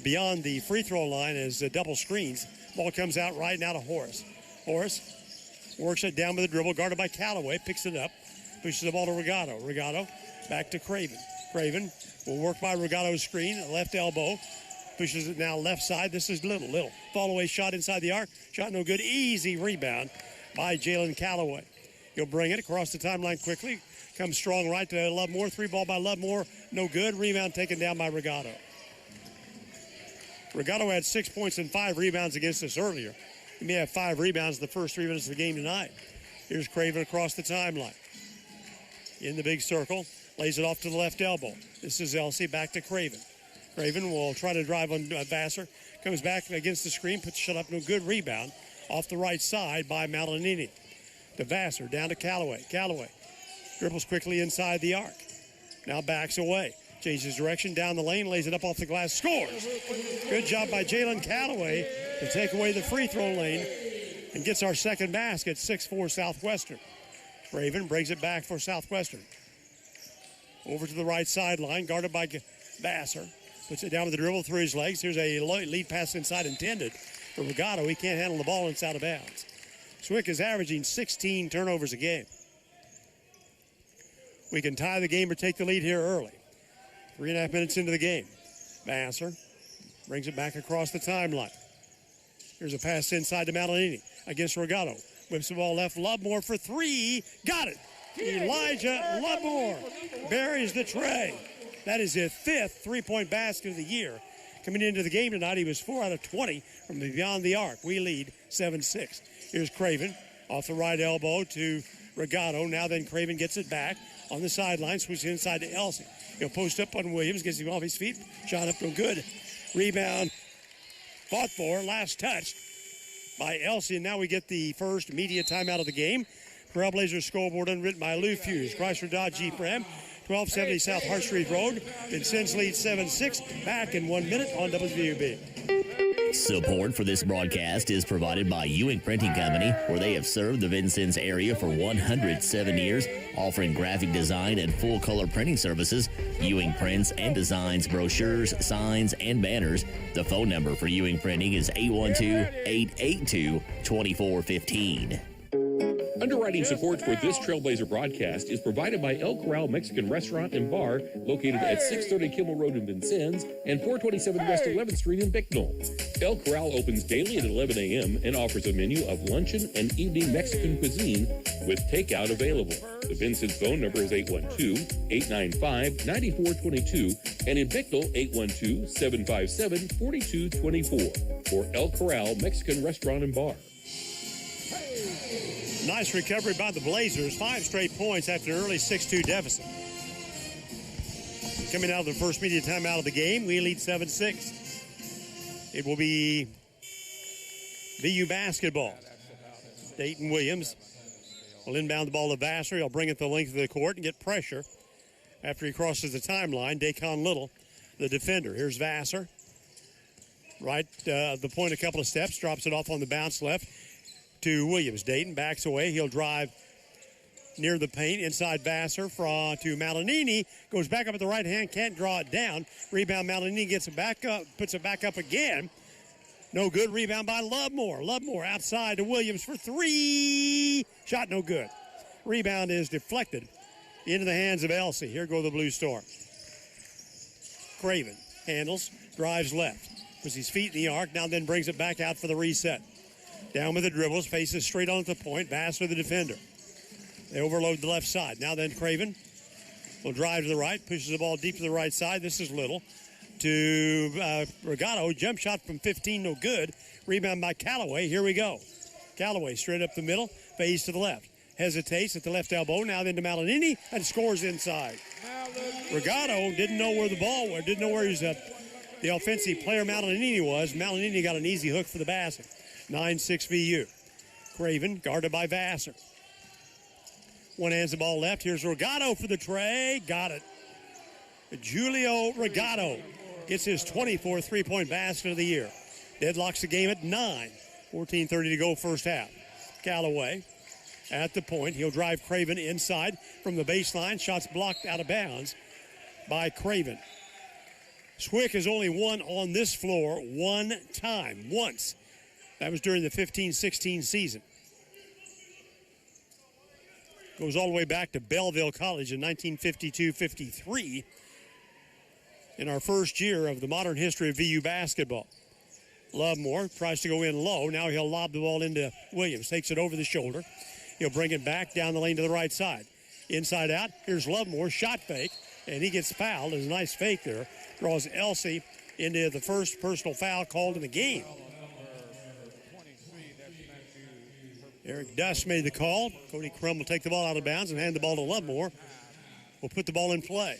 beyond the free throw line as double screens. Ball comes out right now to Horace. Horace works it down with the dribble, guarded by Callaway, picks it up, pushes the ball to Regato. Regato back to Craven. Craven will work by Regato's screen, left elbow, pushes it now left side. This is Little. Little fall away shot inside the arc. Shot no good. Easy rebound by Jalen Callaway. He'll bring it across the timeline quickly. Comes strong right to Lovemore. Three ball by Lovemore. No good. Rebound taken down by Regato. Regato had 6 points and 5 rebounds against us earlier. He may have 5 rebounds in the first 3 minutes of the game tonight. Here's Craven across the timeline. In the big circle. Lays it off to the left elbow. This is Elsie back to Craven. Craven will try to drive on Vassar. Comes back against the screen. Puts shut up. No good. Rebound off the right side by Malanini. To Vassar. Down to Callaway. Callaway dribbles quickly inside the arc. Now backs away. Changes direction down the lane. Lays it up off the glass. Scores. Good job by Jalen Callaway to take away the free throw lane and gets our second basket. 6-4 Southwestern. Craven brings it back for Southwestern. Over to the right sideline, guarded by Vassar. Puts it down with the dribble through his legs. Here's a lead pass inside intended for Regato. He can't handle the ball and it's out of bounds. Swick is averaging 16 turnovers a game. We can tie the game or take the lead here early. 3.5 minutes into the game. Vassar brings it back across the timeline. Here's a pass inside to Malanini against Regato. Whips the ball left. Lovemore for three. Got it. Elijah Lovemore buries the tray. That is his 5th three-point basket of the year. Coming into the game tonight, he was 4 out of 20 from beyond the arc. We lead 7-6. Here's Craven off the right elbow to Regato. Now then Craven gets it back on the sideline. Switches inside to Elsie. He'll post up on Williams. Gets him off his feet. Shot up no good. Rebound fought for. Last touch by Elsie. And now we get the first media timeout of the game. Trailblazers scoreboard unwritten by Lou Fuse. Chrysler Dodge Jeep Ram. 1270 South Hart Street Road. Vincennes leads 7-6. Back in 1 minute on WVUB. Support for this broadcast is provided by Ewing Printing Company, where they have served the Vincennes area for 107 years, offering graphic design and full-color printing services. Ewing prints and designs brochures, signs, and banners. The phone number for Ewing Printing is 812-882-2415. Underwriting support for this Trailblazer broadcast is provided by El Corral Mexican Restaurant and Bar, located at 630 Kimmel Road in Vincennes and 427 West 11th Street in Bicknell. El Corral opens daily at 11 a.m. and offers a menu of luncheon and evening Mexican cuisine with takeout available. The Vincennes phone number is 812-895-9422 and in Bicknell, 812-757-4224 for El Corral Mexican Restaurant and Bar. Nice recovery by the Blazers. 5 straight points after an early 6-2 deficit. Coming out of the first media timeout of the game, we lead 7-6. It will be VU basketball. Dayton Williams will inbound the ball to Vassar. He'll bring it the length of the court and get pressure after he crosses the timeline. Dacon Little, the defender. Here's Vassar. Right, the point a couple of steps, drops it off on the bounce left to Williams. Dayton backs away. He'll drive near the paint, inside Vassar to Malinini. Goes back up at the right hand, can't draw it down. Rebound, Malinini gets it back up, puts it back up again. No good. Rebound by Lovemore. Lovemore outside to Williams for three. Shot no good. Rebound is deflected into the hands of Elsey. Here go the Blue Storm. Craven handles, drives left. Puts his feet in the arc, now then brings it back out for the reset. Down with the dribbles, faces straight on to the point. Vassar the defender. They overload the left side. Now then Craven will drive to the right, pushes the ball deep to the right side. This is Little to Regato. Jump shot from 15, no good. Rebound by Callaway. Here we go. Callaway straight up the middle, fades to the left. Hesitates at the left elbow, now then to Malinini, and scores inside. Regato didn't know where the ball was, didn't know where the offensive player Malinini was. Malinini got an easy hook for the basket. 9-6 VU. Craven guarded by Vassar. One hands the ball left. Here's Regato for the tray. Got it. Julio Regato gets his 24th three-point basket of the year. Deadlocks the game at 9. 14:30 to go first half. Callaway at the point. He'll drive Craven inside from the baseline. Shots blocked out of bounds by Craven. Swick has only won on this floor one time, once. That was during the 15-16 season. Goes all the way back to Belleville College in 1952-53 in our first year of the modern history of VU basketball. Lovemore tries to go in low. Now he'll lob the ball into Williams. Takes it over the shoulder. He'll bring it back down the lane to the right side. Inside out, here's Lovemore, shot fake, and he gets fouled. There's a nice fake there. Draws Elsey into the first personal foul called in the game. Eric Duss made the call. Cody Crum will take the ball out of bounds and hand the ball to Lovemore. Will put the ball in play.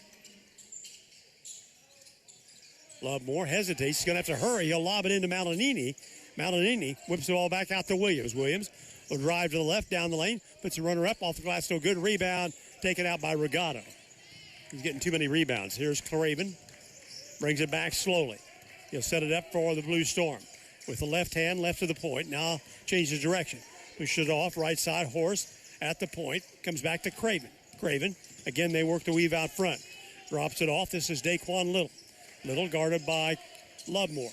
Lovemore hesitates. He's going to have to hurry. He'll lob it into Malinini. Malinini whips the ball back out to Williams. Williams will drive to the left down the lane. Puts the runner up off the glass. No good. Rebound taken out by Regato. He's getting too many rebounds. Here's Craven. Brings it back slowly. He'll set it up for the Blue Storm. With the left hand, left to the point. Now changes direction. Pushes it off. Right side, Horst at the point. Comes back to Craven. Craven. Again, they work the weave out front. Drops it off. This is Daquan Little. Little guarded by Lovemore.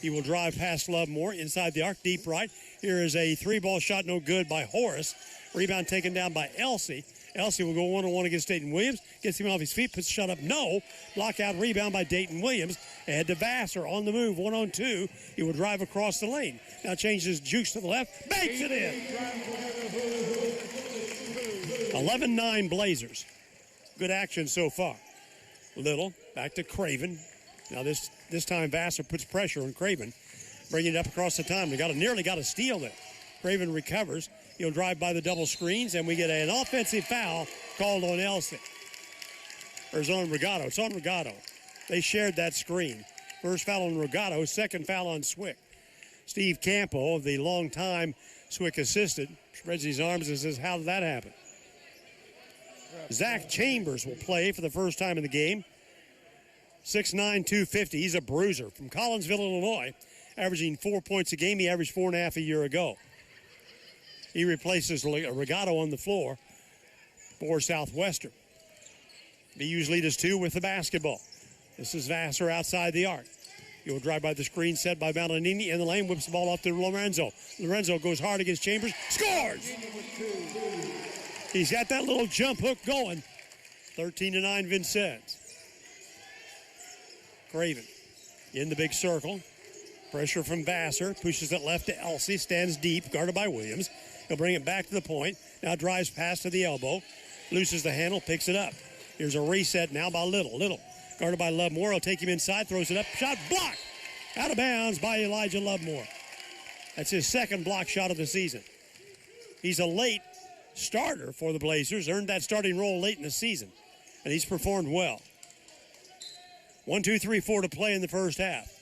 He will drive past Lovemore inside the arc, deep right. Here is a three-ball shot, no good by Horace. Rebound taken down by Elsey. Elsey will go one-on-one against Dayton Williams. Gets him off his feet, puts the shot up, no. Lockout rebound by Dayton Williams. Ahead to Vassar on the move, 1-on-2. He will drive across the lane. Now changes jukes to the left, banks it in. 11-9 Blazers. Good action so far. Little, back to Craven. Now this time Vassar puts pressure on Craven. Bringing it up across the time. They nearly got a steal there. Craven recovers. He'll drive by the double screens, and we get an offensive foul called on Elsey. Or it's on Regato. It's on Regato. They shared that screen. First foul on Regato, second foul on Swick. Steve Campo, the longtime Swick assistant, spreads his arms and says, how did that happen? Zach Chambers will play for the first time in the game. 6'9", 250. He's a bruiser from Collinsville, Illinois, averaging 4 points a game. He averaged 4.5 a year ago. He replaces Regato on the floor for Southwestern. VU's lead is 2 with the basketball. This is Vassar outside the arc. He will drive by the screen set by Malinini in the lane, whips the ball off to Lorenzo. Lorenzo goes hard against Chambers, scores! He's got that little jump hook going. 13-9 Vincennes. Craven in the big circle. Pressure from Vassar. Pushes it left to Elsey. Stands deep, guarded by Williams. He'll bring it back to the point. Now drives past to the elbow. Looses the handle, picks it up. Here's a reset now by Little. Little guarded by Lovemore. He'll take him inside, throws it up. Shot blocked. Out of bounds by Elijah Lovemore. That's his second block shot of the season. He's a late starter for the Blazers. Earned that starting role late in the season. And he's performed well. 1, 2, 3, 4 to play in the first half.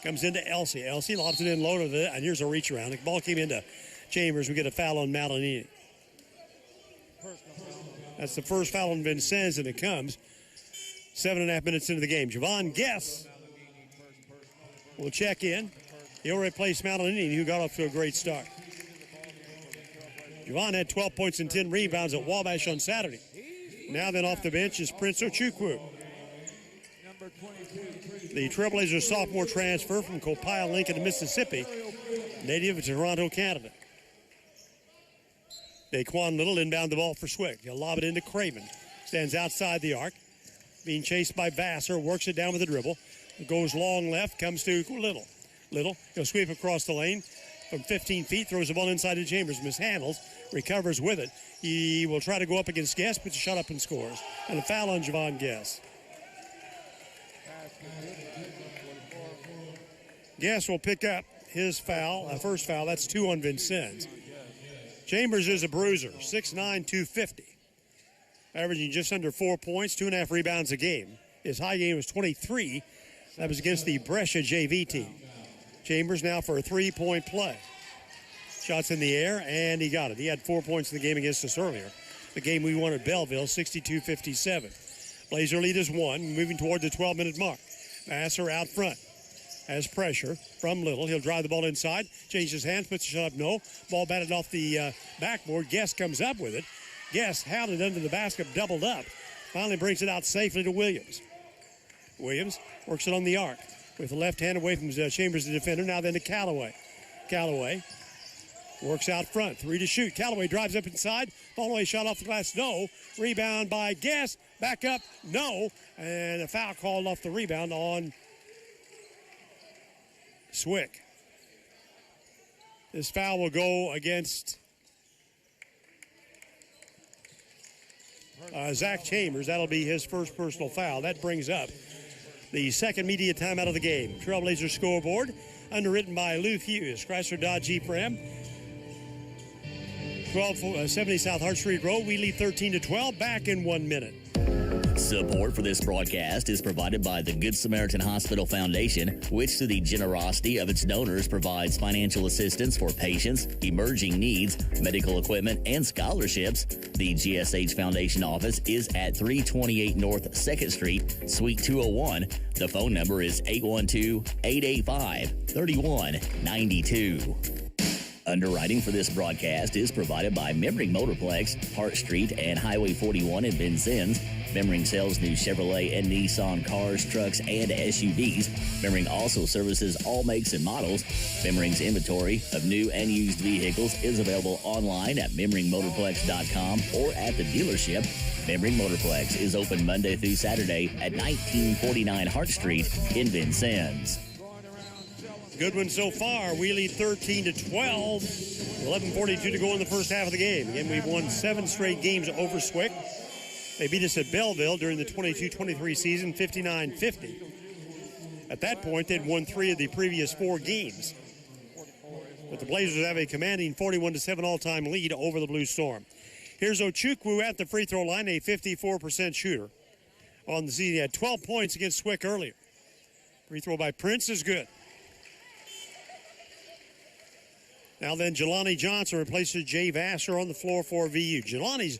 Comes into Elsie. Elsie lobs it in low to the, and here's a reach around. The ball came into Chambers. We get a foul on Malinini. That's the first foul on Vincennes, and it comes 7.5 minutes into the game. Javon Guess will check in. He'll replace Malinini, who got off to a great start. Javon had 12 points and 10 rebounds at Wabash on Saturday. Now then off the bench is Prince Ochukwu. The Trailblazers sophomore transfer from Copiah Lincoln, Mississippi, native of Toronto, Canada. Daquan Little inbound the ball for Swick. He'll lob it into Craven. Stands outside the arc. Being chased by Vassar. Works it down with a dribble. Goes long left. Comes to Little. Little. He'll sweep across the lane from 15 feet. Throws the ball inside to Chambers. Mishandles. Recovers with it. He will try to go up against Guess. Puts a shot up and scores. And a foul on Javon Guess. Guess will pick up his foul. First foul. That's 2 on Vincennes. Chambers is a bruiser, 6'9", 250. Averaging just under 4 points, 2.5 rebounds a game. His high game was 23. That was against the Brescia JV team. Chambers now for a three-point play. Shots in the air, and he got it. He had 4 points in the game against us earlier. The game we won at Belleville, 62-57. Blazer lead is 1, moving toward the 12-minute mark. Vassar out front. Has pressure from Little. He'll drive the ball inside. Changes hands, puts the shot up. No. Ball batted off the backboard. Guess comes up with it. Guess hounded under the basket, doubled up. Finally brings it out safely to Williams. Williams works it on the arc with the left hand away from Chambers, the defender. Now then to Callaway. Callaway works out front. 3 to shoot. Callaway drives up inside. Ball away, shot off the glass. No. Rebound by Guess. Back up. No. And a foul called off the rebound on Swick. This foul will go against Zach Chambers. That'll be his first personal foul. That brings up the second media timeout of the game. Trailblazers scoreboard, underwritten by Lou Hughes, Chrysler Dodge Jeep Ram. 1270 South Hart Street Road. We lead 13-12. Back in 1 minute. Support for this broadcast is provided by the Good Samaritan Hospital Foundation, which through the generosity of its donors provides financial assistance for patients, emerging needs, medical equipment, and scholarships. The GSH Foundation office is at 328 North 2nd Street, Suite 201. The phone number is 812-885-3192. Underwriting for this broadcast is provided by Memring Motorplex, Hart Street, and Highway 41 in Vincennes. Memring sells new Chevrolet and Nissan cars, trucks, and SUVs. Memring also services all makes and models. Memring's inventory of new and used vehicles is available online at memringmotorplex.com or at the dealership. Memring Motorplex is open Monday through Saturday at 1949 Hart Street in Vincennes. Good one so far. We lead 13-12. 11:42 to go in the first half of the game. Again, we've won 7 straight games over Swick. They beat us at Belleville during the 22-23 season, 59-50. At that point, they'd won 3 of the previous 4 games. But the Blazers have a commanding 41-7 all-time lead over the Blue Storm. Here's Ochukwu at the free throw line, a 54% shooter. On the season, he had 12 points against Swick earlier. Free throw by Prince is good. Now then, Jelani Johnson replaces Jay Vassar on the floor for VU. Jelani's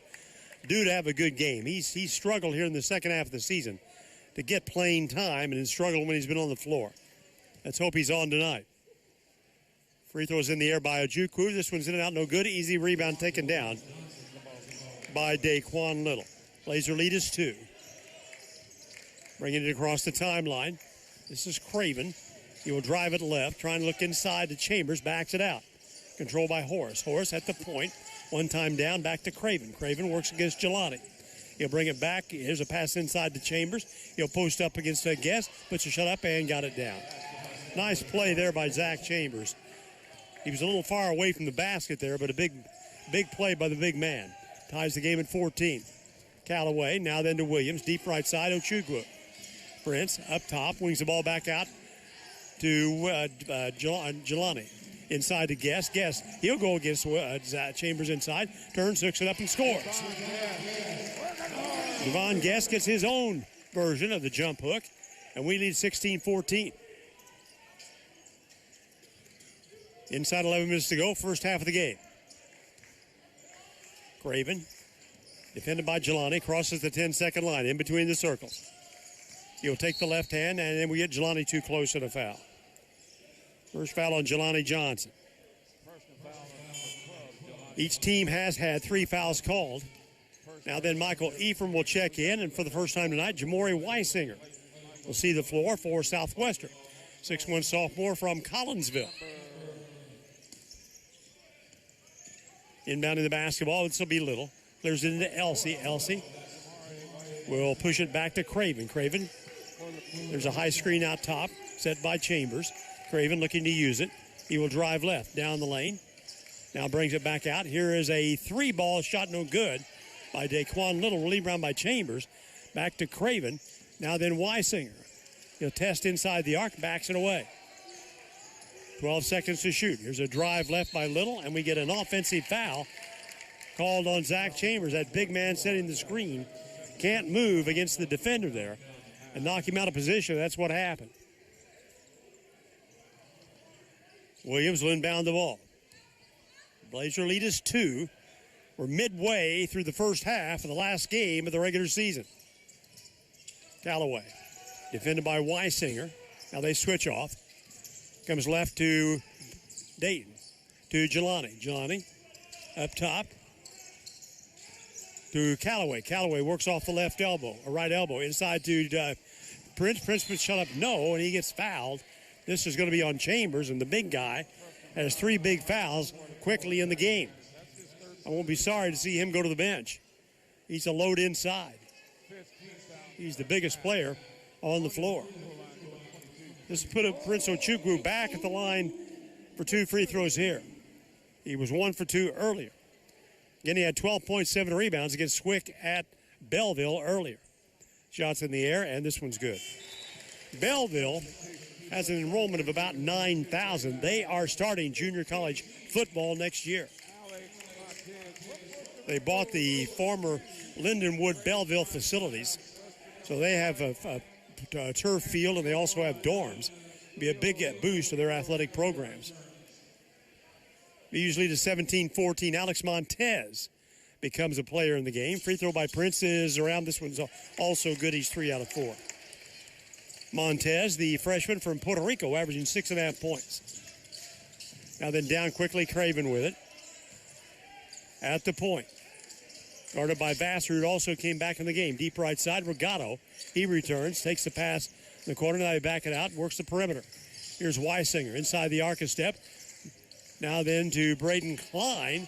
due to have a good game. He's struggled here in the second half of the season to get playing time and has struggled when he's been on the floor. Let's hope he's on tonight. Free throws in the air by Ojukwu. This one's in and out, no good. Easy rebound taken down by Daquan Little. Blazer lead is 2. Bringing it across the timeline. This is Craven. He will drive it left, trying to look inside to Chambers, backs it out. Controlled by Horace. Horace at the point. One time down, back to Craven. Craven works against Jelani. He'll bring it back. Here's a pass inside to Chambers. He'll post up against a Guest. Puts a shot up and got it down. Nice play there by Zach Chambers. He was a little far away from the basket there, but a big play by the big man. Ties the game at 14. Callaway now then to Williams. Deep right side, Ochukwu. Prince up top. Wings the ball back out to Jelani. Inside to Guest. Guest, he'll go against Chambers inside. Turns, hooks it up, and scores. Javon Guest gets his own version of the jump hook, and we lead 16-14. Inside 11 minutes to go, first half of the game. Craven, defended by Jelani, crosses the 10-second line in between the circles. He'll take the left hand, and then we get Jelani too close and a foul. First foul on Jelani Johnson. Each team has had 3 fouls called. Now then Michael Ephraim will check in, and for the first time tonight, Jamori Weisinger will see the floor for Southwestern. 6'1" sophomore from Collinsville. Inbounding the basketball, this will be Little. Clears it into Elsie. Elsie will push it back to Craven. Craven, there's a high screen out top set by Chambers. Craven looking to use it. He will drive left down the lane. Now brings it back out. Here is a 3-ball shot, no good, by Daquan Little. Rebound by Chambers. Back to Craven. Now then Weisinger. He'll test inside the arc, backs it away. 12 seconds to shoot. Here's a drive left by Little, and we get an offensive foul called on Zach Chambers. That big man setting the screen can't move against the defender there and knock him out of position. That's what happened. Williams will inbound the ball. Blazer lead is 2. We're midway through the first half of the last game of the regular season. Callaway, defended by Weisinger. Now they switch off. Comes left to Dayton, to Jelani. Jelani up top to Callaway. Callaway works off the left elbow, or right elbow, inside to Prince. Prince would shut up no, and he gets fouled. This is going to be on Chambers, and the big guy has 3 big fouls quickly in the game. I won't be sorry to see him go to the bench. He's a load inside. He's the biggest player on the floor. This put Prince Ochukwu back at the line for 2 free throws here. He was 1 for 2 earlier. Again, he had 12.7 rebounds against Swick at Belleville earlier. Shots in the air, and this one's good. Belleville has an enrollment of about 9,000. They are starting junior college football next year. They bought the former Lindenwood Belleville facilities, so they have a turf field, and they also have dorms. Be a big boost to their athletic programs. Usually to 17-14, Alex Montez becomes a player in the game. Free throw by Prince is around. This one's also good. He's 3 out of 4. Montez, the freshman from Puerto Rico, averaging 6.5 points. Now then down quickly, Craven with it. At the point. Guarded by Vassar, who also came back in the game. Deep right side, Regato. He returns, takes the pass in the corner. Now they back it out, works the perimeter. Here's Weisinger inside the arc a step. Now then to Braden Klein.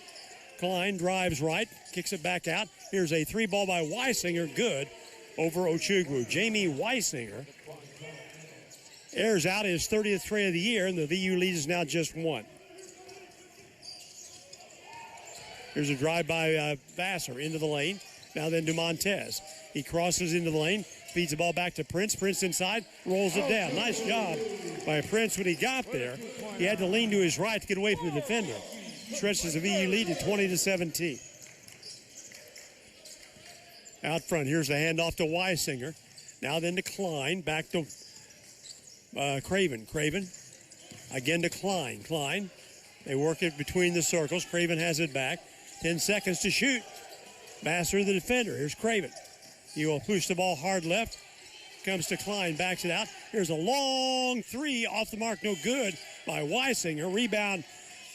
Klein drives right, kicks it back out. Here's a 3-ball by Weisinger, good, over Ochukwu. Jamie Weisinger airs out his 30th tray of the year, and the VU lead is now just 1. Here's a drive by Vassar into the lane. Now then to Montez. He crosses into the lane, feeds the ball back to Prince. Prince inside, rolls it down. Nice job by Prince when he got there. He had to lean to his right to get away from the defender. Stretches the VU lead to 20-17. Out front, here's the handoff to Weisinger. Now then to Klein, back to Craven. Craven again to Klein. Klein, they work it between the circles. Craven has it back. 10 seconds to shoot. Vassar, the defender. Here's Craven. He will push the ball hard left. Comes to Klein, backs it out. Here's a long 3 off the mark, no good by Weisinger. Rebound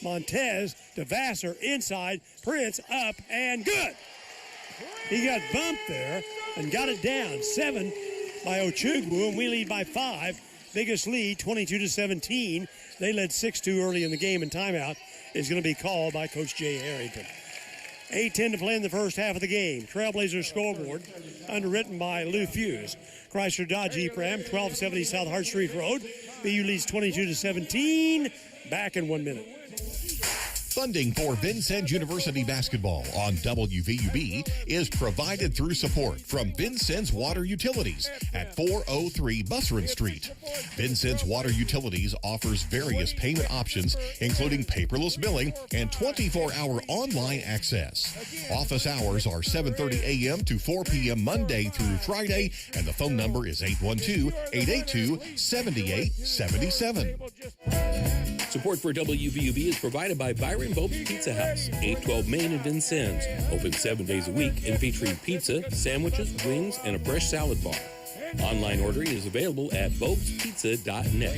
Montez to Vassar inside. Prince up and good. He got bumped there and got it down. 7 by Ochukwu, and we lead by 5. Biggest lead, 22-17. They led 6-2 early in the game, and timeout is going to be called by Coach Jay Harrington. 8:10 to play in the first half of the game. Trailblazers scoreboard, underwritten by Lou Fuse. Chrysler Dodge Jeep-Ram, 1270 South Hart Street Road. BU leads 22-17. Back in 1 minute. Funding for Vincennes University basketball on WVUB is provided through support from Vincennes Water Utilities at 403 Busserin Street. Vincennes Water Utilities offers various payment options, including paperless billing and 24-hour online access. Office hours are 7:30 a.m. to 4 p.m. Monday through Friday, and the phone number is 812-882-7877. Support for WVUB is provided by Byron Bopes Pizza House, 812 Main in Vincennes. Open 7 days a week and featuring pizza, sandwiches, wings, and a fresh salad bar. Online ordering is available at bopespizza.net.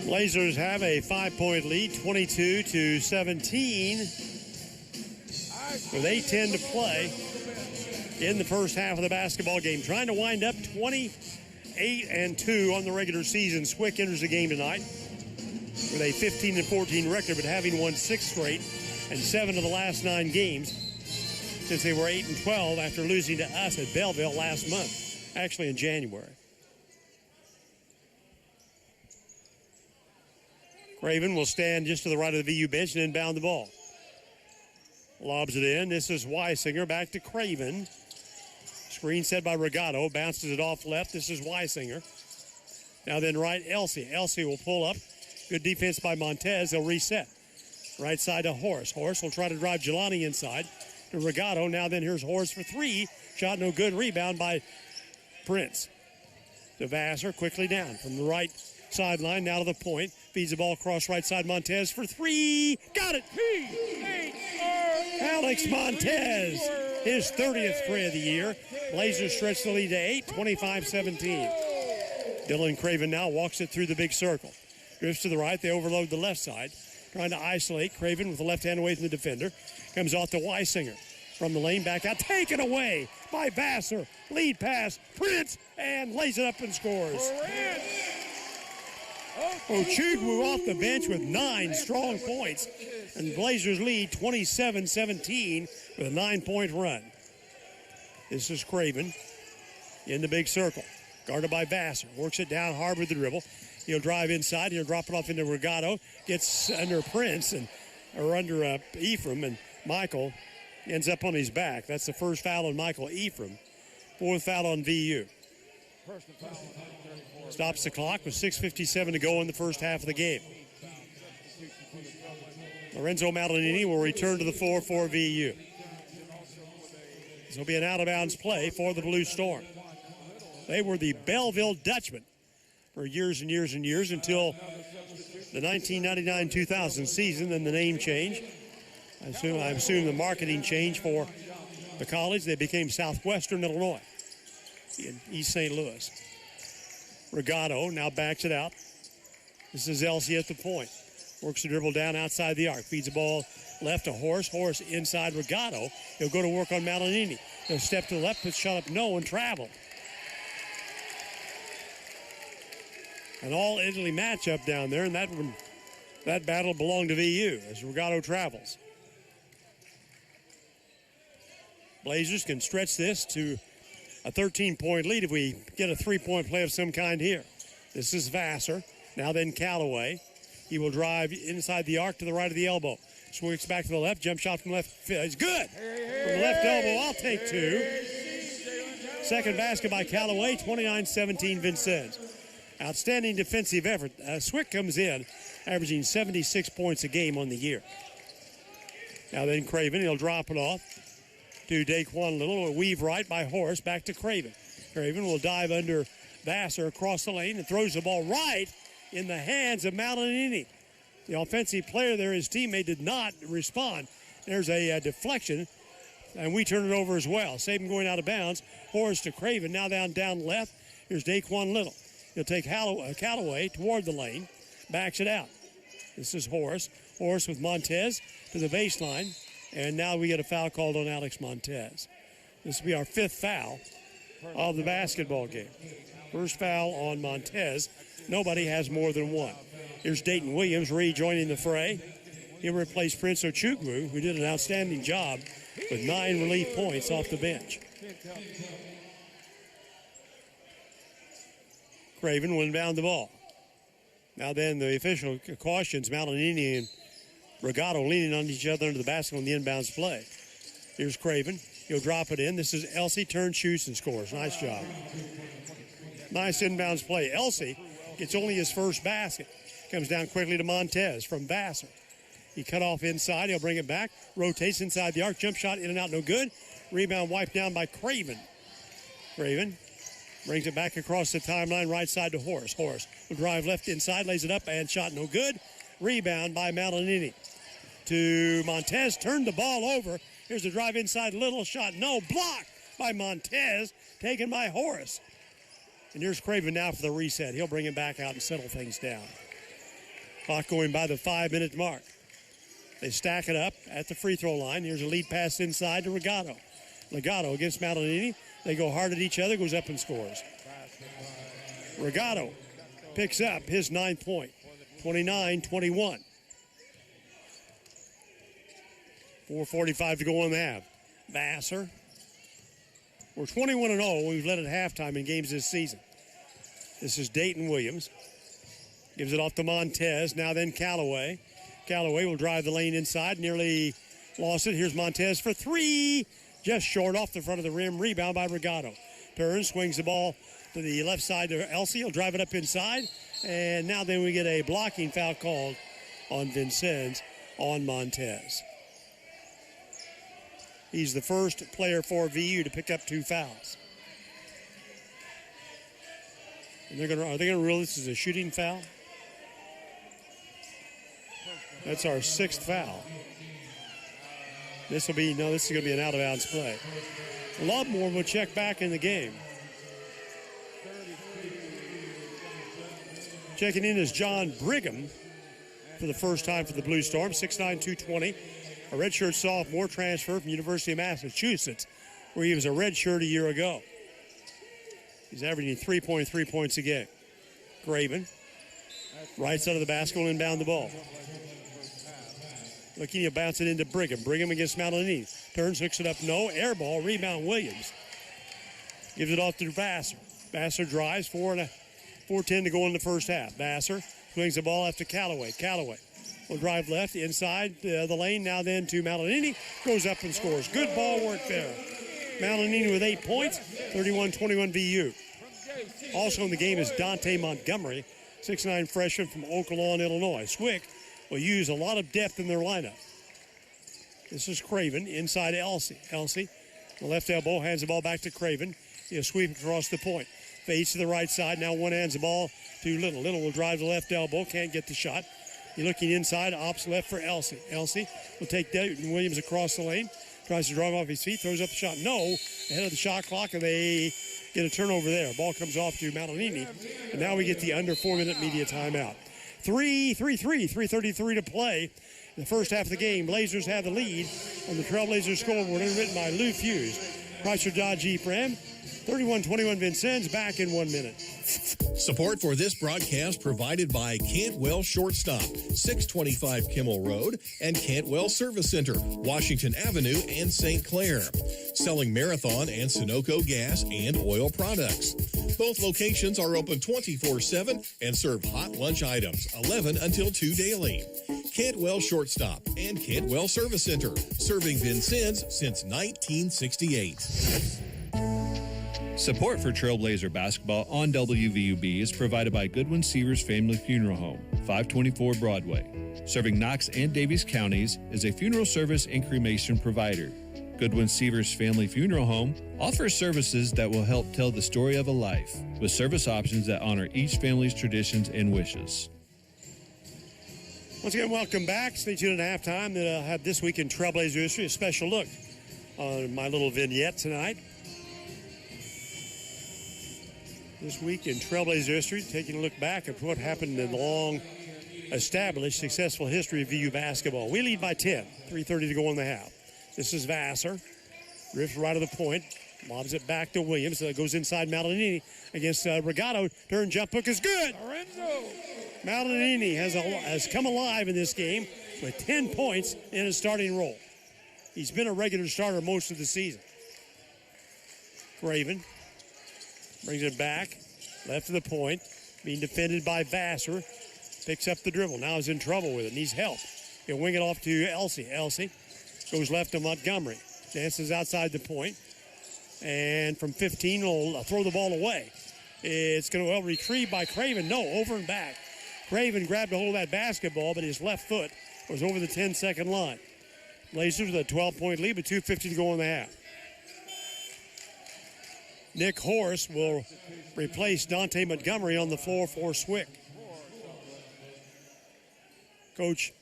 Blazers have a 5-point lead, 22-17, with 8:10 to play in the first half of the basketball game. Trying to wind up 28-2 on the regular season. Swick enters the game tonight with a 15-14 record, but having won 6 straight and 7 of the last 9 games since they were 8-12 after losing to us at Belleville last month, actually in January. Craven will stand just to the right of the VU bench and inbound the ball. Lobs it in. This is Weisinger back to Craven. Screen set by Regato. Bounces it off left. This is Weisinger. Now then right, Elsie. Elsie will pull up. Good defense by Montez. They'll reset. Right side to Horace. Horace will try to drive Jelani inside to Regato. Now then here's Horace for 3. Shot no good. Rebound by Prince. To Vassar. Quickly down from the right sideline. Now to the point. Feeds the ball across right side. Montez for 3. Got it. Alex Montez. His 30th three of the year. Blazers stretch the lead to 8, 25-17. Dylan Craven now walks it through the big circle. Drifts to the right. They overload the left side. Trying to isolate. Craven with the left hand away from the defender. Comes off to Weisinger. From the lane back out. Taken away by Vassar. Lead pass. Prince. And lays it up and scores. Ochugwu off the bench with 9 strong points. And Blazers lead 27-17 with a 9-point run. This is Craven in the big circle. Guarded by Vassar. Works it down hard with the dribble. He'll drive inside. He'll drop it off into Regato. Gets under Prince or under Ephraim. And Michael ends up on his back. That's the first foul on Michael Ephraim. 4th foul on VU. Stops the clock with 6:57 to go in the first half of the game. Lorenzo Malinini will return to the floor for VU. This will be an out-of-bounds play for the Blue Storm. They were the Belleville Dutchmen for years and years and years until the 1999-2000 season, then the name change. I assume the marketing change for the college. They became Southwestern Illinois in East St. Louis. Regato now backs it out. This is Elsie at the point. Works the dribble down outside the arc. Feeds the ball left to Horace. Horace inside Regato. He'll go to work on Malinini. He'll step to the left, puts shot up no, and travel. An all-Italy matchup down there, and that battle belonged to VU as Regato travels. Blazers can stretch this to a 13-point lead if we get a 3-point play of some kind here. This is Vassar. Now then Callaway. He will drive inside the arc to the right of the elbow. Swings back to the left. Jump shot from left. It's good. From the left elbow, I'll take 2. Second basket by Callaway, 29-17 Vincennes. Outstanding defensive effort. Swick comes in, averaging 76 points a game on the year. Now then Craven, he'll drop it off to Daquan Little. A weave right by Horace, back to Craven. Craven will dive under Vassar across the lane and throws the ball right in the hands of Malinini. The offensive player there, his teammate, did not respond. There's a deflection, and we turn it over as well. Saban going out of bounds. Horace to Craven, now down left. Here's Daquan Little. He'll take Callaway toward the lane, backs it out. This is Horace. Horace with Montez to the baseline, and now we get a foul called on Alex Montez. This will be our 5th foul of the basketball game. First foul on Montez. Nobody has more than 1. Here's Dayton Williams rejoining the fray. He'll replace Prince Ochugwu, who did an outstanding job with 9 relief points off the bench. Craven will inbound the ball. Now then the official cautions Malinini and Regato leaning on each other under the basket on the inbounds play. Here's Craven. He'll drop it in. This is Elsie, turns, shoots, and scores. Nice job. Nice inbounds play. Elsie gets only his first basket. Comes down quickly to Montez from Vassar. He cut off inside. He'll bring it back. Rotates inside the arc. Jump shot in and out, no good. Rebound wiped down by Craven. Craven Brings it back across the timeline, right side to Horace. Horace will drive left inside, lays it up, and shot no good. Rebound by Malinini. To Montez, turned the ball over. Here's the drive inside, Little, shot no. Blocked by Montez, taken by Horace. And here's Craven now for the reset. He'll bring him back out and settle things down. Clock going by the 5-minute mark. They stack it up at the free throw line. Here's a lead pass inside to Regato. Legato against Malinini. They go hard at each other, goes up and scores. Regato picks up his 9th point, 29-21. 4:45 to go in the half. Vassar. We're 21-0. We've led at halftime in games this season. This is Dayton Williams. Gives it off to Montez. Now then Callaway. Callaway will drive the lane inside. Nearly lost it. Here's Montez for three. Just short off the front of the rim. Rebound by Regato. Turns, swings the ball to the left side to Elsie. He'll drive it up inside. And now then we get a blocking foul called on Vincennes on Montez. He's the first player for VU to pick up 2 fouls. And are they gonna rule this as a shooting foul? That's our 6th foul. This is gonna be an out of bounds play. Lovemoor will check back in the game. Checking in is John Brigham for the first time for the Blue Storm, 6'9", 220. A redshirt sophomore transfer from University of Massachusetts, where he was a redshirt a year ago. He's averaging 3.3 points a game. Craven, right side of the basket, will inbound the ball. Looking to bounce it into Brigham. Brigham against Malinini. Turns, hooks it up, no. Air ball, rebound Williams. Gives it off to Vassar. Vassar drives, 4:10 to go in the first half. Vassar swings the ball after Callaway. Callaway will drive left inside the lane. Now then to Malinini. Goes up and scores. Good ball work there. Malinini with 8 points. 31-21 VU. Also in the game is Dante Montgomery, 6'9" freshman from Oak Lawn, Illinois. Swick will use a lot of depth in their lineup. This is Craven inside Elsie. Elsie, the left elbow, hands the ball back to Craven. He'll sweep across the point. Fades to the right side. Now one hands the ball to Little. Little will drive the left elbow. Can't get the shot. He's looking inside. Ops left for Elsie. Elsie will take Dayton Williams across the lane. Tries to drive off his feet. Throws up the shot. No. Ahead of the shot clock, and they get a turnover there. Ball comes off to Malinini. And now we get the under 4-minute media timeout. 3:33 to play. In the first half of the game, Blazers have the lead on the Trailblazers scoreboard, written by Lou Fuse. Chrysler Dodge Jeep Ram. 31-21 Vincennes, back in 1 minute. Support for this broadcast provided by Cantwell Shortstop, 625 Kimmel Road, and Cantwell Service Center, Washington Avenue and St. Clair. Selling Marathon and Sunoco gas and oil products. Both locations are open 24/7 and serve hot lunch items, 11 until 2 daily. Cantwell Shortstop and Cantwell Service Center, serving Vincennes since 1968. Support for Trailblazer basketball on WVUB is provided by Goodwin Seavers Family Funeral Home, 524 Broadway. Serving Knox and Davies counties is a funeral service and cremation provider. Goodwin Seavers Family Funeral Home offers services that will help tell the story of a life, with service options that honor each family's traditions and wishes. Once again, welcome back. Stay tuned at halftime. I'll have This Week in Trailblazer History, a special look on my little vignette tonight. This Week in Trailblazer History, taking a look back at what happened in the long-established, successful history of VU basketball. We lead by 10, 3:30 to go in the half. This is Vassar. Drifts right of the point. Lobs it back to Williams. Goes inside Malinini against Regato. Turn jump hook is good. Malinini has come alive in this game with 10 points in his starting role. He's been a regular starter most of the season. Craven brings it back. Left of the point. Being defended by Vassar. Picks up the dribble. Now he's in trouble with it. Needs help. He'll wing it off to Elsie. Elsie goes left to Montgomery. Dances outside the point. And from 15 will throw the ball away. It's going to retrieved by Craven. No, over and back. Craven grabbed a hold of that basketball, but his left foot was over the 10-second line. Blazers with a 12-point lead, but 2:50 to go in the half. Nick Horace will replace Dante Montgomery on the floor for Swick. Coach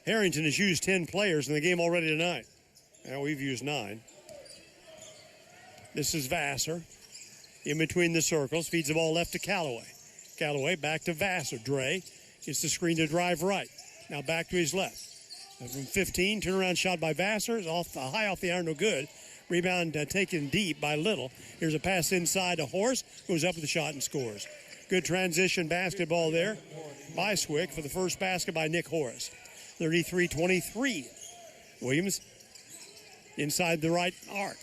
Harrington has used 10 players in the game already tonight. Now we've used 9. This is Vassar. In between the circles, feeds the ball left to Callaway. Callaway back to Vassar. Dre gets the screen to drive right. Now back to his left. From 15, turnaround shot by Vassar. Is high off the iron, no good. Rebound taken deep by Little. Here's a pass inside to Horse. Goes up with the shot and scores. Good transition basketball there by Swick for the first basket by Nick Horace. 33-23. Williams inside the right arc.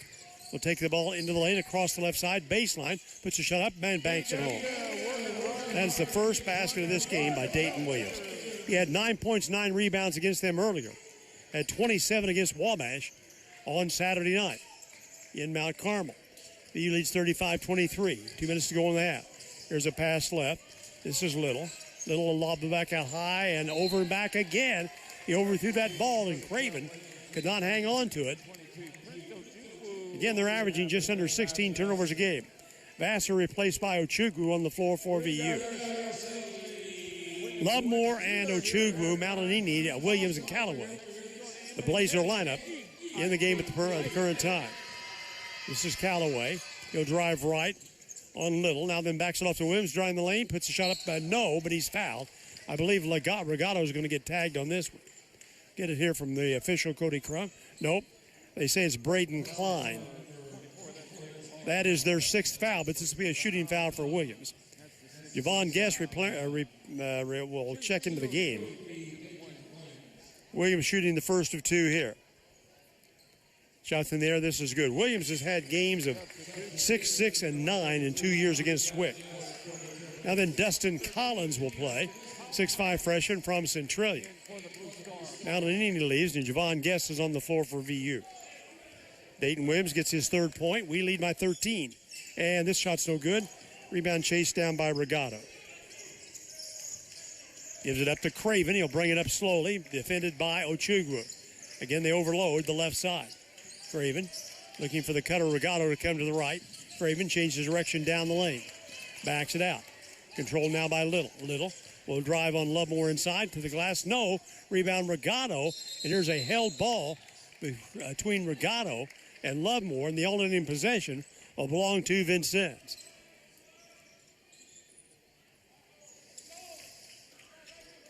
Will take the ball into the lane across the left side. Baseline. Puts a shot up and banks it home. That's the first basket of this game by Dayton Williams. He had 9 points, 9 rebounds against them earlier. Had 27 against Wabash on Saturday night in Mount Carmel. The leads 35-23. 2 minutes to go in the half. Here's a pass left. This is Little. Little will lob the back out high and over and back again. He overthrew that ball and Craven could not hang on to it. Again, they're averaging just under 16 turnovers a game. Vassar replaced by Ochugwu on the floor for VU. Lovemore and Ochugwu, Malinini, Williams, and Callaway. The Blazer lineup in the game at the current time. This is Callaway. He'll drive right on Little. Now then backs it off to Williams, driving the lane, puts a shot up. No, but he's fouled. I believe Regato is going to get tagged on this one. Get it here from the official, Cody Crump. Nope. They say it's Braden Klein. That is their 6th foul, but this will be a shooting foul for Williams. Javon Guest will check into the game. Williams shooting the first of 2 here. Shots in the air, this is good. Williams has had games of 6, 6, and 9 in 2 years against Swick. Now then Dustin Collins will play. 6'5" freshman from Centralia. Malinini leaves, and Javon Guest is on the floor for VU. Dayton Williams gets his 3rd point. We lead by 13. And this shot's no good. Rebound chased down by Regato. Gives it up to Craven. He'll bring it up slowly. Defended by Ochugwu. Again, they overload the left side. Craven looking for the cutter Regato to come to the right. Craven changes direction down the lane. Backs it out. Controlled now by Little. Little will drive on Lovemore inside to the glass. No. Rebound Regato. And here's a held ball between Regato and Lovemore, and the only in possession will belong to Vincennes.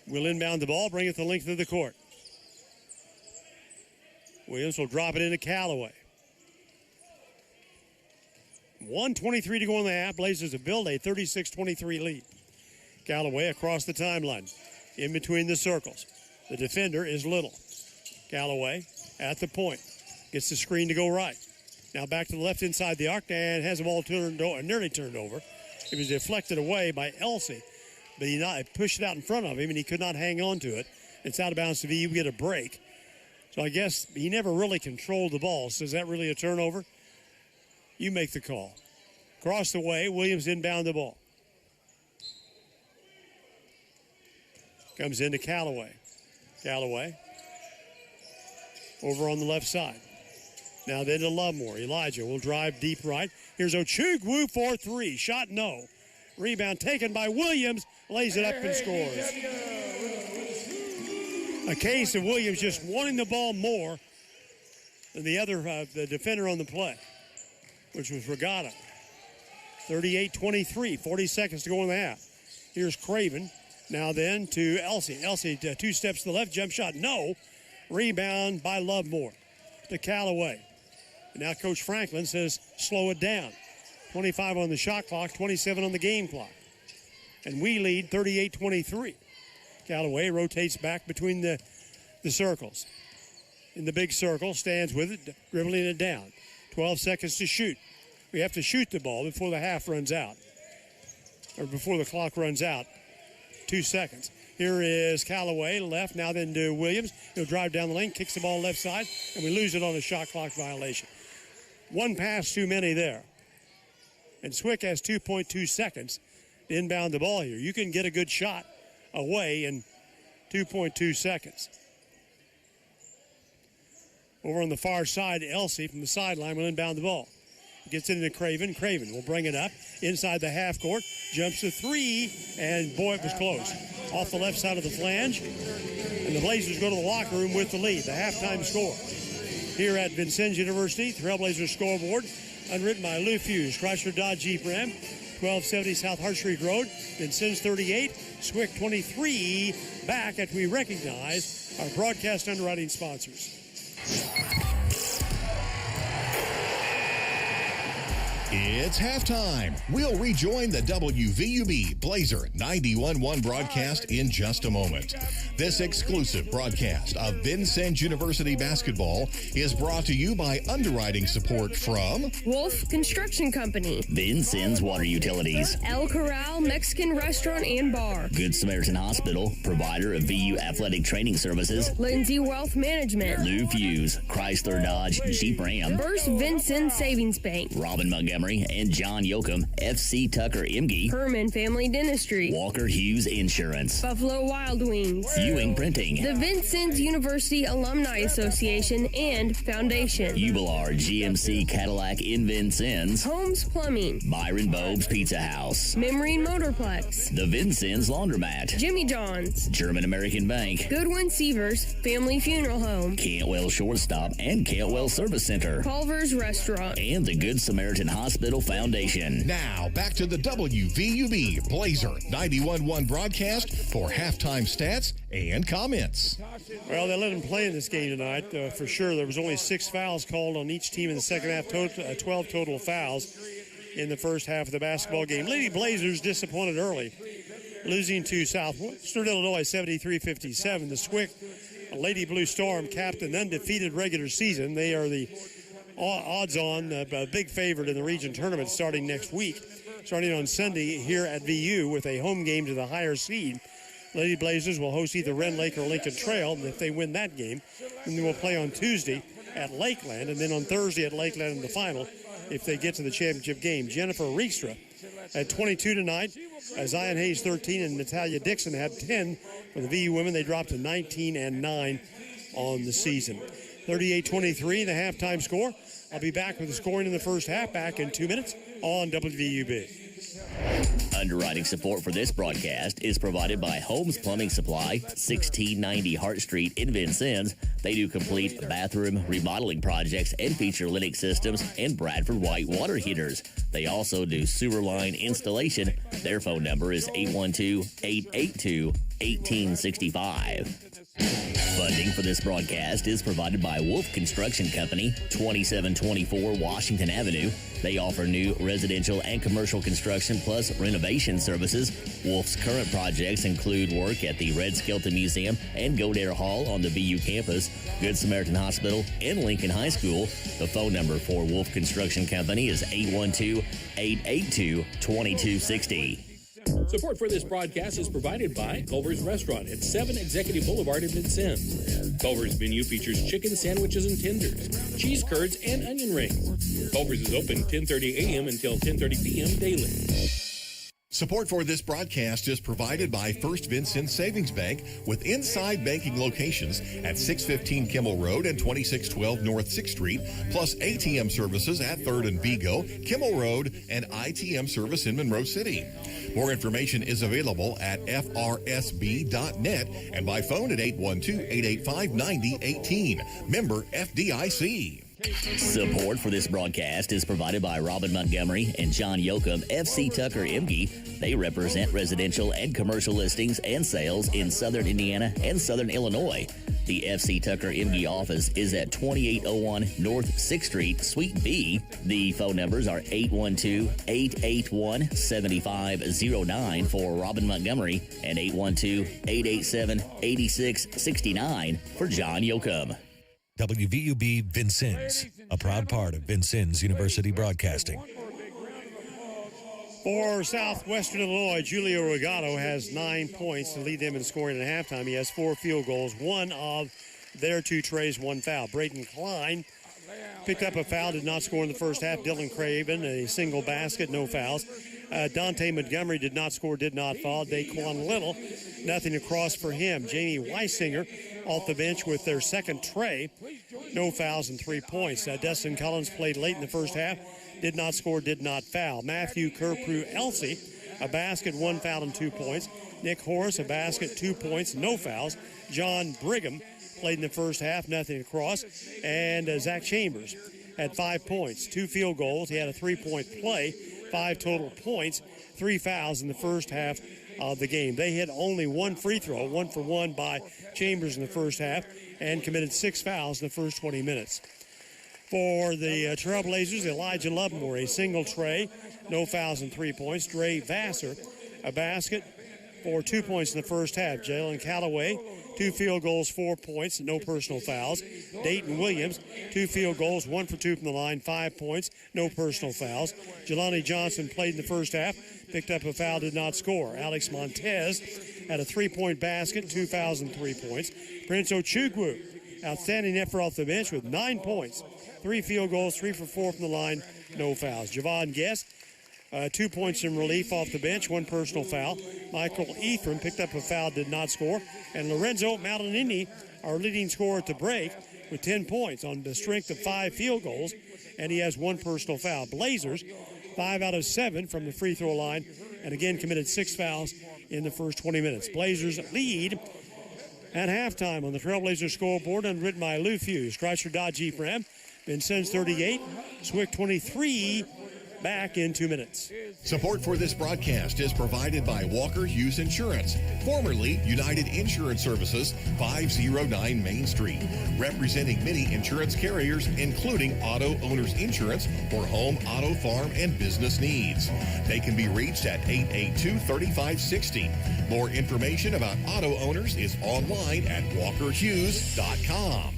Will inbound the ball, bring it the length of the court. Williams will drop it into Callaway. 1:23 to go in the half. Blazers have built a 36-23 lead. Callaway across the timeline, in between the circles. The defender is Little. Callaway at the point. Gets the screen to go right. Now back to the left inside the arc and has the ball nearly turned over. It was deflected away by Elsey, but he pushed it out in front of him and he could not hang on to it. It's out of bounds to VU. Get a break. So I guess he never really controlled the ball. So is that really a turnover? You make the call. Across the way, Williams inbound the ball. Comes into Callaway. Callaway over on the left side. Now then to Lovemore. Elijah will drive deep right. Here's Ochugwu for 3. Shot no. Rebound taken by Williams. Lays it up and scores. A case of Williams just wanting the ball more than the defender on the play, which was Regato. 38-23. 40 seconds to go in the half. Here's Craven. Now then to Elsey. Elsey 2 steps to the left. Jump shot no. Rebound by Lovemore to Callaway. Now Coach Franklin says slow it down. 25 on the shot clock, 27 on the game clock. And we lead 38-23. Callaway rotates back between the circles. In the big circle, stands with it, dribbling it down. 12 seconds to shoot. We have to shoot the ball before the half runs out. Or before the clock runs out. 2 seconds. Here is Callaway, left, now then to Williams. He'll drive down the lane, kicks the ball left side, and we lose it on a shot clock violation. 1 pass too many there. And Swick has 2.2 seconds to inbound the ball here. You can get a good shot away in 2.2 seconds. Over on the far side, Elsey from the sideline will inbound the ball. Gets it into Craven. Craven will bring it up inside the half court. Jumps to three, and boy, it was close. Off the left side of the flange. And the Blazers go to the locker room with the lead. The halftime score here at Vincennes University. Trailblazers scoreboard, unwritten by Lou Fuse, Chrysler Dodge Jeep Ram, 1270 South Hart Street Road. Vincennes 38, Swick 23. Back as we recognize our broadcast underwriting sponsors. It's halftime. We'll rejoin the WVUB Blazer 91.1 broadcast in just a moment. This exclusive broadcast of Vincennes University basketball is brought to you by underwriting support from Wolf Construction Company, Vincennes Water Utilities, El Corral Mexican Restaurant and Bar, Good Samaritan Hospital, provider of VU Athletic Training Services, Lindsay Wealth Management, Lou Fuse, Chrysler Dodge Jeep Ram, First Vincennes Savings Bank, Robin Montgomery and John Yoakum, FC Tucker Imge, Herman Family Dentistry, Walker Hughes Insurance, Buffalo Wild Wings, Ewing Printing, the Vincennes University Alumni Association and Foundation, Ubilar GMC Cadillac in Vincennes, Holmes Plumbing, Byron Bob's Pizza House, Memory Motorplex, the Vincennes Laundromat, Jimmy John's, German American Bank, Goodwin Seavers Family Funeral Home, Cantwell Shortstop and Cantwell Service Center, Culver's Restaurant, and the Good Samaritan Hospital Foundation. Now, back to the WVUB Blazer 91.1 broadcast for halftime stats and comments. Well, they let him play in this game tonight, for sure. There was only 6 fouls called on each team in the second half, 12 total fouls in the first half of the basketball game. Lady Blazers disappointed early, losing to Southwestern Illinois 73-57. The Swick Lady Blue Storm capped an undefeated regular season. They are the odds-on big favorite in the region tournament starting next week, starting on Sunday here at VU with a home game to the higher seed. Lady Blazers will host either Ren Lake or Lincoln Trail, and if they win that game, then they will play on Tuesday at Lakeland, and then on Thursday at Lakeland in the final if they get to the championship game. Jennifer Reekstra at 22 tonight, Zion Hayes 13, and Natalia Dixon had 10 for the VU women. They dropped to 19-9 on the season. 38-23, the halftime score. I'll be back with the scoring in the first half, back in 2 minutes on WVUB. Underwriting support for this broadcast is provided by Holmes Plumbing Supply, 1690 Hart Street in Vincennes. They do complete bathroom remodeling projects and feature Lennox systems and Bradford white water heaters. They also do sewer line installation. Their phone number is 812-882-1865. Funding for this broadcast is provided by Wolf Construction Company, 2724 Washington Avenue. They offer new residential and commercial construction plus renovation services. Wolf's current projects include work at the Red Skelton Museum and Godare Hall on the VU campus, Good Samaritan Hospital, and Lincoln High School. The phone number for Wolf Construction Company is 812-882-2260. Support for this broadcast is provided by Culver's Restaurant at 7 Executive Boulevard in Vincennes. Culver's menu features chicken sandwiches and tenders, cheese curds, and onion rings. Culver's is open 10:30 a.m. until 10:30 p.m. daily. Support for this broadcast is provided by First Vincennes Savings Bank with inside banking locations at 615 Kimmel Road and 2612 North 6th Street, plus ATM services at 3rd and Vigo, Kimmel Road, and ITM service in Monroe City. More information is available at frsb.net and by phone at 812-885-9018. Member FDIC. Support for this broadcast is provided by Robin Montgomery and John Yoakum, FC Tucker Imge. They represent residential and commercial listings and sales in Southern Indiana and Southern Illinois. The FC Tucker Imge office is at 2801 North 6th Street, Suite B. The phone numbers are 812-881-7509 for Robin Montgomery and 812-887-8669 for John Yoakum. WVUB Vincennes, a proud part of Vincennes University Broadcasting. For Southwestern Illinois, Julio Regato has 9 points to lead them in scoring at halftime. He has 4 field goals, 1 of their 2 trays, 1 foul. Braden Klein picked up a foul, did not score in the first half. Dylan Craven, a single basket, no fouls. Dante Montgomery did not score, did not foul. Daquan Little, nothing across for him. Jamie Weisinger off the bench with their second tray. No fouls and 3 points. Dustin Collins played late in the first half. Did not score, did not foul. Matthew Kerr-Prue-Elsey, a basket, 1 foul and 2 points. Nick Horace, a basket, 2 points, no fouls. John Brigham played in the first half, nothing across. And Zach Chambers had 5 points, 2 field goals. He had a 3-point play, 5 total points, 3 fouls in the first half of the game. They hit only 1 free throw, 1 for 1 by Chambers in the first half, and committed 6 fouls in the first 20 minutes. For the Trailblazers, Elijah Lovemore, a single tray, no fouls and 3 points. Dre Vassar, a basket for 2 points in the first half. Jalen Callaway, 2 field goals, 4 points, no personal fouls. Dayton Williams, 2 field goals, 1 for 2 from the line, 5 points, no personal fouls. Jelani Johnson played in the first half, picked up a foul, did not score. Alex Montez had a 3-point basket, 2 fouls and 3 points. Prince Ochugwu, outstanding effort off the bench with 9 points, 3 field goals, 3 for 4 from the line, no fouls. Javon Guest, 2 points in relief off the bench, 1 personal foul. Michael Ephraim picked up a foul, did not score. And Lorenzo Malinini, our leading scorer at the break, with 10 points on the strength of 5 field goals, and he has 1 personal foul. Blazers, 5 out of 7 from the free throw line, and again committed 6 fouls in the first 20 minutes. Blazers lead at halftime on the Trailblazers scoreboard, underwritten by Lou Fuse. Chrysler Dodge Jeep Ram, Vincennes 38, Swick 23. Back in 2 minutes. Support for this broadcast is provided by Walker Hughes Insurance, formerly United Insurance Services, 509 Main Street, representing many insurance carriers, including Auto Owners Insurance for home, auto, farm, and business needs. They can be reached at 882-3560. More information about auto owners is online at walkerhughes.com.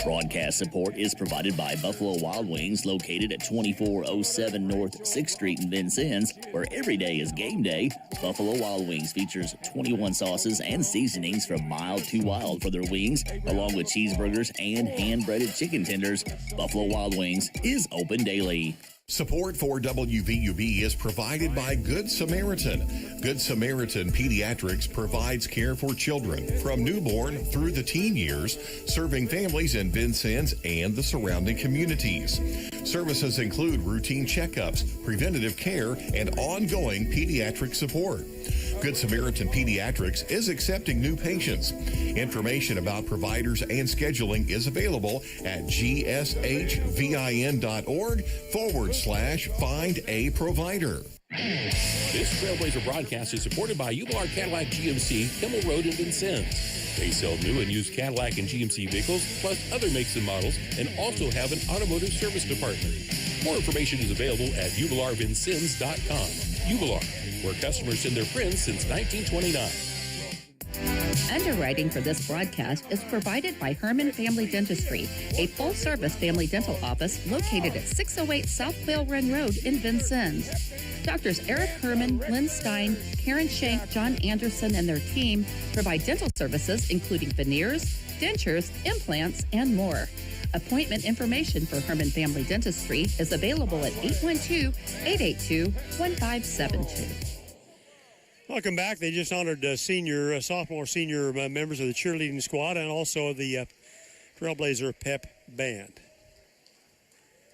Broadcast support is provided by Buffalo Wild Wings, located at 2407 North 6th Street in Vincennes, where every day is game day. Buffalo Wild Wings features 21 sauces and seasonings from mild to wild for their wings, along with cheeseburgers and hand-breaded chicken tenders. Buffalo Wild Wings is open daily. Support for WVUB is provided by Good Samaritan. Good Samaritan Pediatrics provides care for children from newborn through the teen years, serving families in Vincennes and the surrounding communities. Services include routine checkups, preventative care, and ongoing pediatric support. Good Samaritan Pediatrics is accepting new patients. Information about providers and scheduling is available at gshvin.org/find-a-provider. This Trailblazer broadcast is supported by Ular Cadillac GMC, Kimmel Road in Vincennes. They sell new and used Cadillac and GMC vehicles, plus other makes and models, and also have an automotive service department. More information is available at ularvincennes.com. Ular, where customers send their friends since 1929. Underwriting for this broadcast is provided by Herman Family Dentistry, a full-service family dental office located at 608 South Quail Run Road in Vincennes. Doctors Eric Herman, Lynn Stein, Karen Shank, John Anderson, and their team provide dental services including veneers, dentures, implants, and more. Appointment information for Herman Family Dentistry is available at 812-882-1572. Welcome back. They just honored sophomore, senior members of the cheerleading squad and also the Trailblazer Pep Band.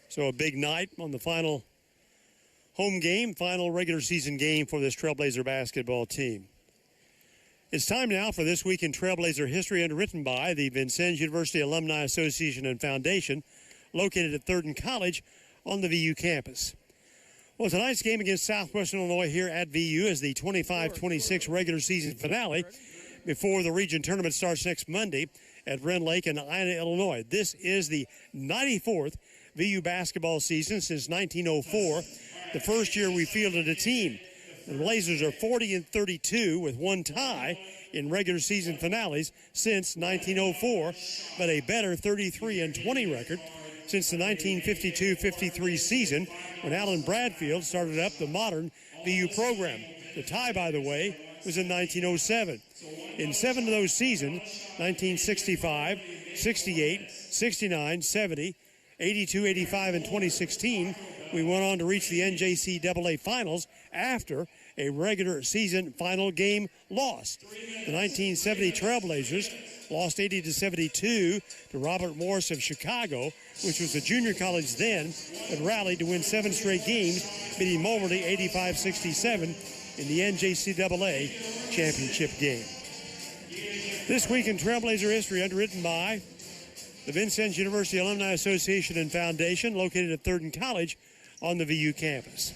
So a big night on the final home game, final regular season game for this Trailblazer basketball team. It's time now for This Week in Trailblazer History, underwritten by the Vincennes University Alumni Association and Foundation, located at 3rd and College on the VU campus. Well, tonight's game against Southwestern Illinois here at VU is the 25-26 regular season finale before the region tournament starts next Monday at Wren Lake in Ina, Illinois. This is the 94th VU basketball season since 1904, the first year we fielded a team. The Blazers are 40-32 with one tie in regular season finales since 1904, but a better 33-20 record since the 1952-53 season when Alan Bradfield started up the modern VU program. The tie, by the way, was in 1907. In 7 of those seasons, 1965, 68, 69, 70, 82, 85, and 2016, we went on to reach the NJCAA Finals after a regular season final game loss. The 1970 Trailblazers lost 80-72 to Robert Morris of Chicago, which was a junior college then, but rallied to win 7 straight games, beating Moberly 85-67 in the NJCAA championship game. This week in Trailblazer history, underwritten by the Vincennes University Alumni Association and Foundation, located at 3rd and College on the VU campus.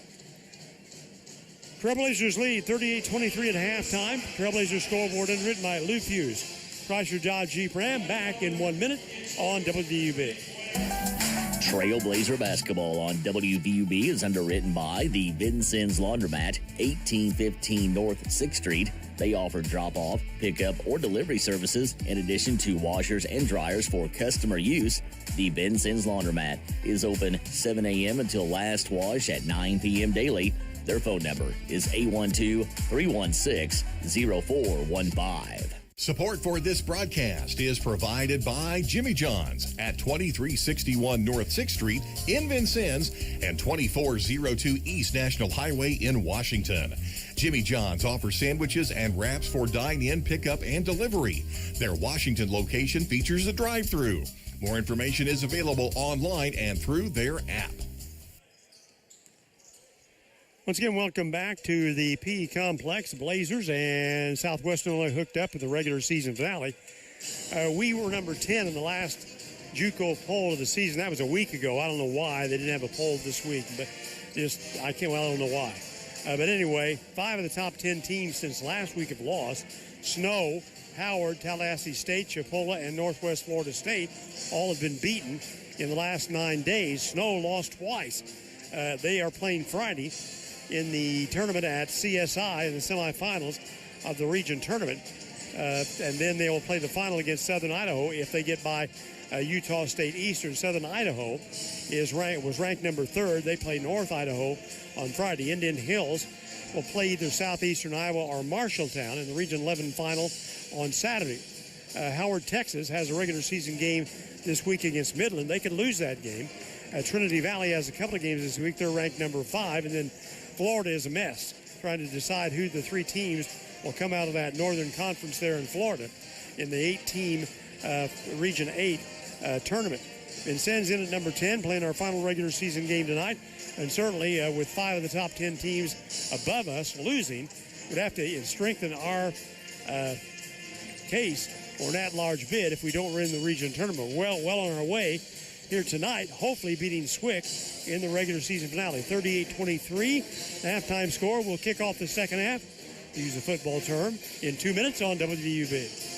Trailblazers lead 38-23 at halftime. Trailblazers scoreboard underwritten by Lou Fuse. Chrysler Dodge Jeep Ram back in 1 minute on WVUB. Trailblazer basketball on WVUB is underwritten by the Vincennes Laundromat, 1815 North 6th Street. They offer drop-off, pickup, or delivery services in addition to washers and dryers for customer use. The Vincennes Laundromat is open 7 a.m. until last wash at 9 p.m. daily. Their phone number is 812-316-0415. Support for this broadcast is provided by Jimmy John's at 2361 North 6th Street in Vincennes and 2402 East National Highway in Washington. Jimmy John's offers sandwiches and wraps for dine-in, pickup, and delivery. Their Washington location features a drive-thru. More information is available online and through their app. Once again, welcome back to the PE Complex. Blazers and Southwestern only hooked up with the regular season finale. We were number 10 in the last JUCO poll of the season. That was a week ago. I don't know why they didn't have a poll this week, but I don't know why. But anyway, 5 of the top 10 teams since last week have lost. Snow, Howard, Tallahassee State, Chipola, and Northwest Florida State all have been beaten in the last 9 days. Snow lost twice. They are playing Friday in the tournament at CSI in the semifinals of the region tournament. And then they will play the final against Southern Idaho if they get by Utah State Eastern. Southern Idaho was ranked number 3rd. They play North Idaho on Friday. Indian Hills will play either Southeastern Iowa or Marshalltown in the Region 11 final on Saturday. Howard, Texas has a regular season game this week against Midland. They could lose that game. Trinity Valley has a couple of games this week. They're ranked number 5. And then Florida is a mess, trying to decide who the 3 teams will come out of that Northern Conference there in Florida in the 8-team Region 8 tournament. Vincennes in at number 10, playing our final regular season game tonight. And certainly with 5 of the top 10 teams above us losing, we'd have to strengthen our case for an at-large bid if we don't win the region tournament. Well on our way here tonight, hopefully beating Swick in the regular season finale. 38-23, halftime score. We'll kick off the second half, to use a football term, in 2 minutes on WVUB.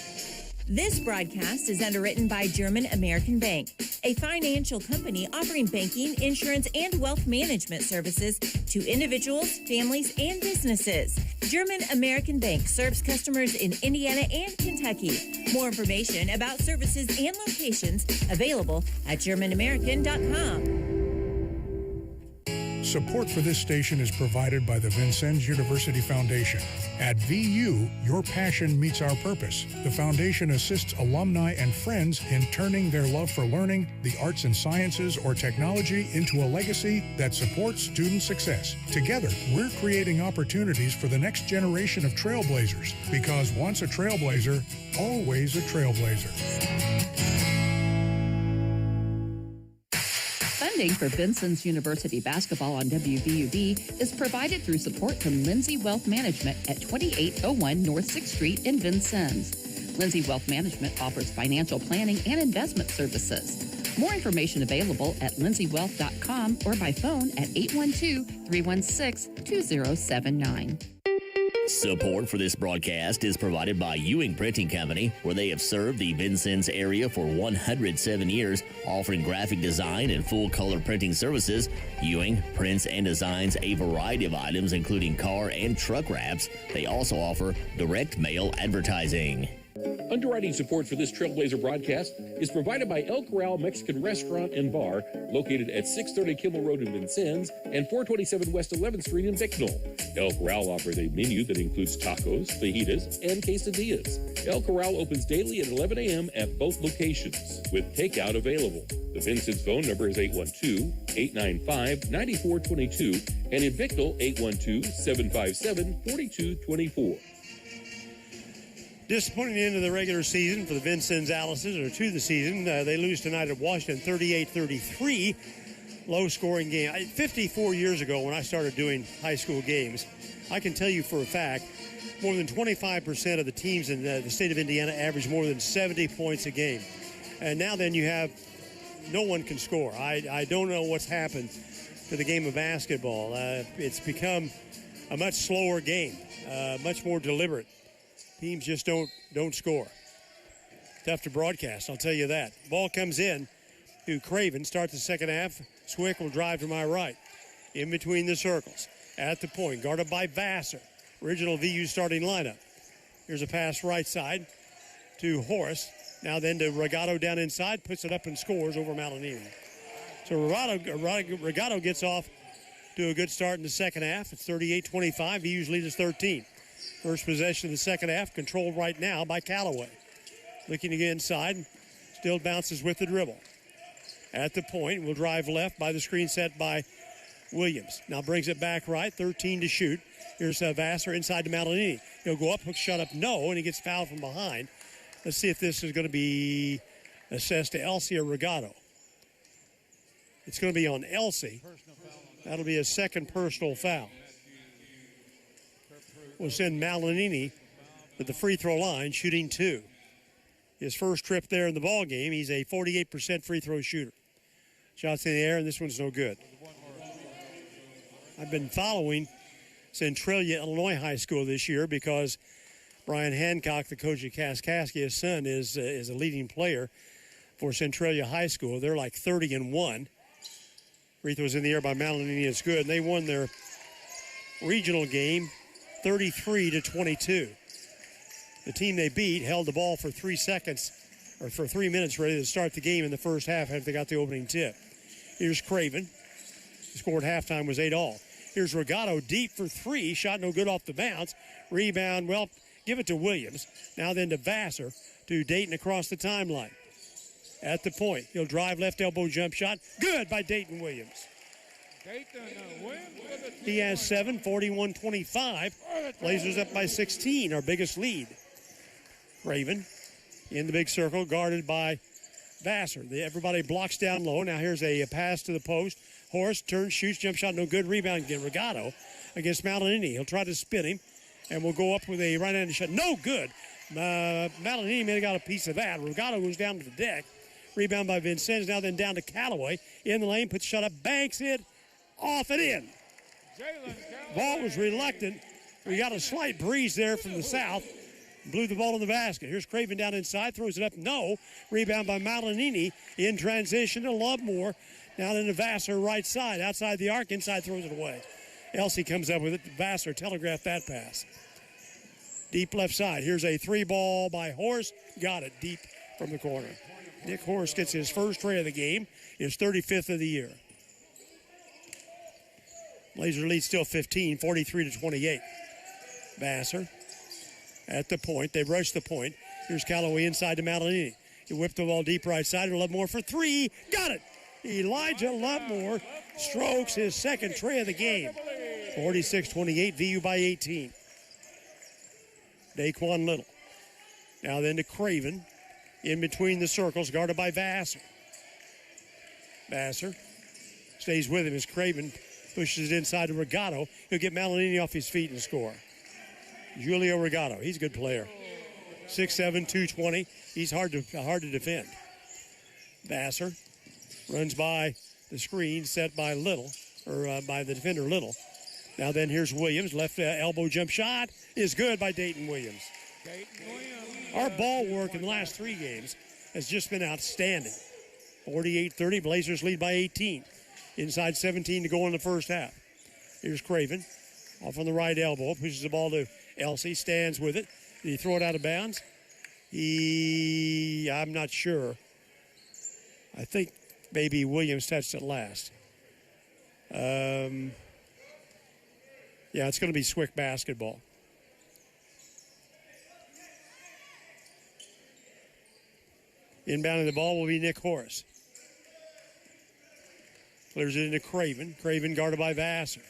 This broadcast is underwritten by German American Bank, a financial company offering banking, insurance, and wealth management services to individuals, families, and businesses. German American Bank serves customers in Indiana and Kentucky. More information about services and locations available at GermanAmerican.com. Support for this station is provided by the Vincennes University Foundation. At VU, your passion meets our purpose. The foundation assists alumni and friends in turning their love for learning, the arts and sciences, or technology into a legacy that supports student success. Together, we're creating opportunities for the next generation of trailblazers, because once a trailblazer, always a trailblazer. Funding for Vincennes University basketball on WVUB is provided through support from Lindsay Wealth Management at 2801 North 6th Street in Vincennes. Lindsay Wealth Management offers financial planning and investment services. More information available at lindsaywealth.com or by phone at 812-316-2079. Support for this broadcast is provided by Ewing Printing Company, where they have served the Vincennes area for 107 years, offering graphic design and full-color printing services. Ewing prints and designs a variety of items, including car and truck wraps. They also offer direct mail advertising. Underwriting support for this Trailblazer broadcast is provided by El Corral Mexican Restaurant and Bar, located at 630 Kimmel Road in Vincennes and 427 West 11th Street in Bicknell. El Corral offers a menu that includes tacos, fajitas, and quesadillas. El Corral opens daily at 11 a.m. at both locations, with takeout available. The Vincennes phone number is 812-895-9422, and in Bicknell, 812-757-4224. Disappointing end of the regular season for the Vincennes Alices, or to the season. They lose tonight at Washington 38-33. Low-scoring game. 54 years ago when I started doing high school games, I can tell you for a fact, more than 25% of the teams in the state of Indiana average more than 70 points a game. And now then you have no one can score. I don't know what's happened to the game of basketball. It's become a much slower game, much more deliberate. Teams just don't score. Tough to broadcast, I'll tell you that. Ball comes in to Craven. Start the second half. Swick will drive to my right. In between the circles. At the point, guarded by Vassar. Original VU starting lineup. Here's a pass right side to Horace. Now then to Regato down inside. Puts it up and scores over Malinini. So Regato gets off to a good start in the second half. It's 38-25. VU's lead is 13. First possession of the second half, controlled right now by Callaway. Looking to get inside, still bounces with the dribble. At the point, will drive left by the screen set by Williams. Now brings it back right, 13 to shoot. Here's Vassar inside to Malinini. He'll go up, hook shot up, no, and he gets fouled from behind. Let's see if this is going to be assessed to Elsie or Regato. It's going to be on Elsie. That'll be a second personal foul. Will send Malinini to the free throw line, shooting 2. His first trip there in the ball game, he's a 48% free throw shooter. Shots in the air, and this one's no good. I've been following Centralia, Illinois High School this year because Brian Hancock, the coach at Kaskaskia, his son, is a leading player for Centralia High School. They're like 30-1. Free throws in the air by Malinini is good, and they won their regional game 33-22. The team they beat held the ball for 3 seconds, or for 3 minutes, ready to start the game in the first half after they got the opening tip. Here's Craven. The score at halftime was 8-all. Here's Regato deep for 3. Shot no good off the bounce. Rebound, well, give it to Williams. Now then to Vassar, to Dayton across the timeline. At the point, he'll drive left elbow jump shot. Good by Dayton Williams. He has 7, 41-25. Blazers up by 16, our biggest lead. Craven in the big circle, guarded by Vassar. Everybody blocks down low. Now here's a pass to the post. Horace turns, shoots, jump shot, no good. Rebound again. Regato against Malinini. He'll try to spin him, and we'll go up with a right-handed shot. No good. Malinini may have got a piece of that. Regato goes down to the deck. Rebound by Vincennes. Now then down to Callaway. In the lane, puts shot up, banks it, off and in. Ball was reluctant. We got a slight breeze there from the south. Blew the ball in the basket. Here's Craven down inside, throws it up, no. Rebound by Malinini in transition to Lovemore. Now then to Vassar right side, outside the arc, inside throws it away. Elsie comes up with it. Vassar telegraphed that pass. Deep left side. Here's a 3-ball by Horst. Got it deep from the corner. Nick Horst gets his first tray of the game, his 35th of the year. Blazer lead still 15, 43-28. Vassar at the point. They've rushed the point. Here's Callaway inside to Malinini. He whipped the ball deep right side. Lovemore for 3. Got it. Elijah Lovemore strokes his second tray of the game. 46-28, VU by 18. Daquan Little. Now then to Craven. In between the circles, guarded by Vassar. Vassar stays with him as Craven pushes it inside to Regato. He'll get Malinini off his feet and score. Julio Regato, he's a good player. 6'7", 220. He's hard to defend. Vassar runs by the screen set by Little, or by the defender Little. Now then here's Williams. Left elbow jump shot is good by Dayton Williams. Our ball work in the last 3 games has just been outstanding. 48-30, Blazers lead by 18. Inside 17 to go in the first half. Here's Craven. Off on the right elbow. Pushes the ball to Elsie. Stands with it. Did he throw it out of bounds? I'm not sure. I think maybe Williams touched it last. Yeah, it's going to be Swick basketball. Inbounding the ball will be Nick Horace. Clears it into Craven. Craven guarded by Vassar.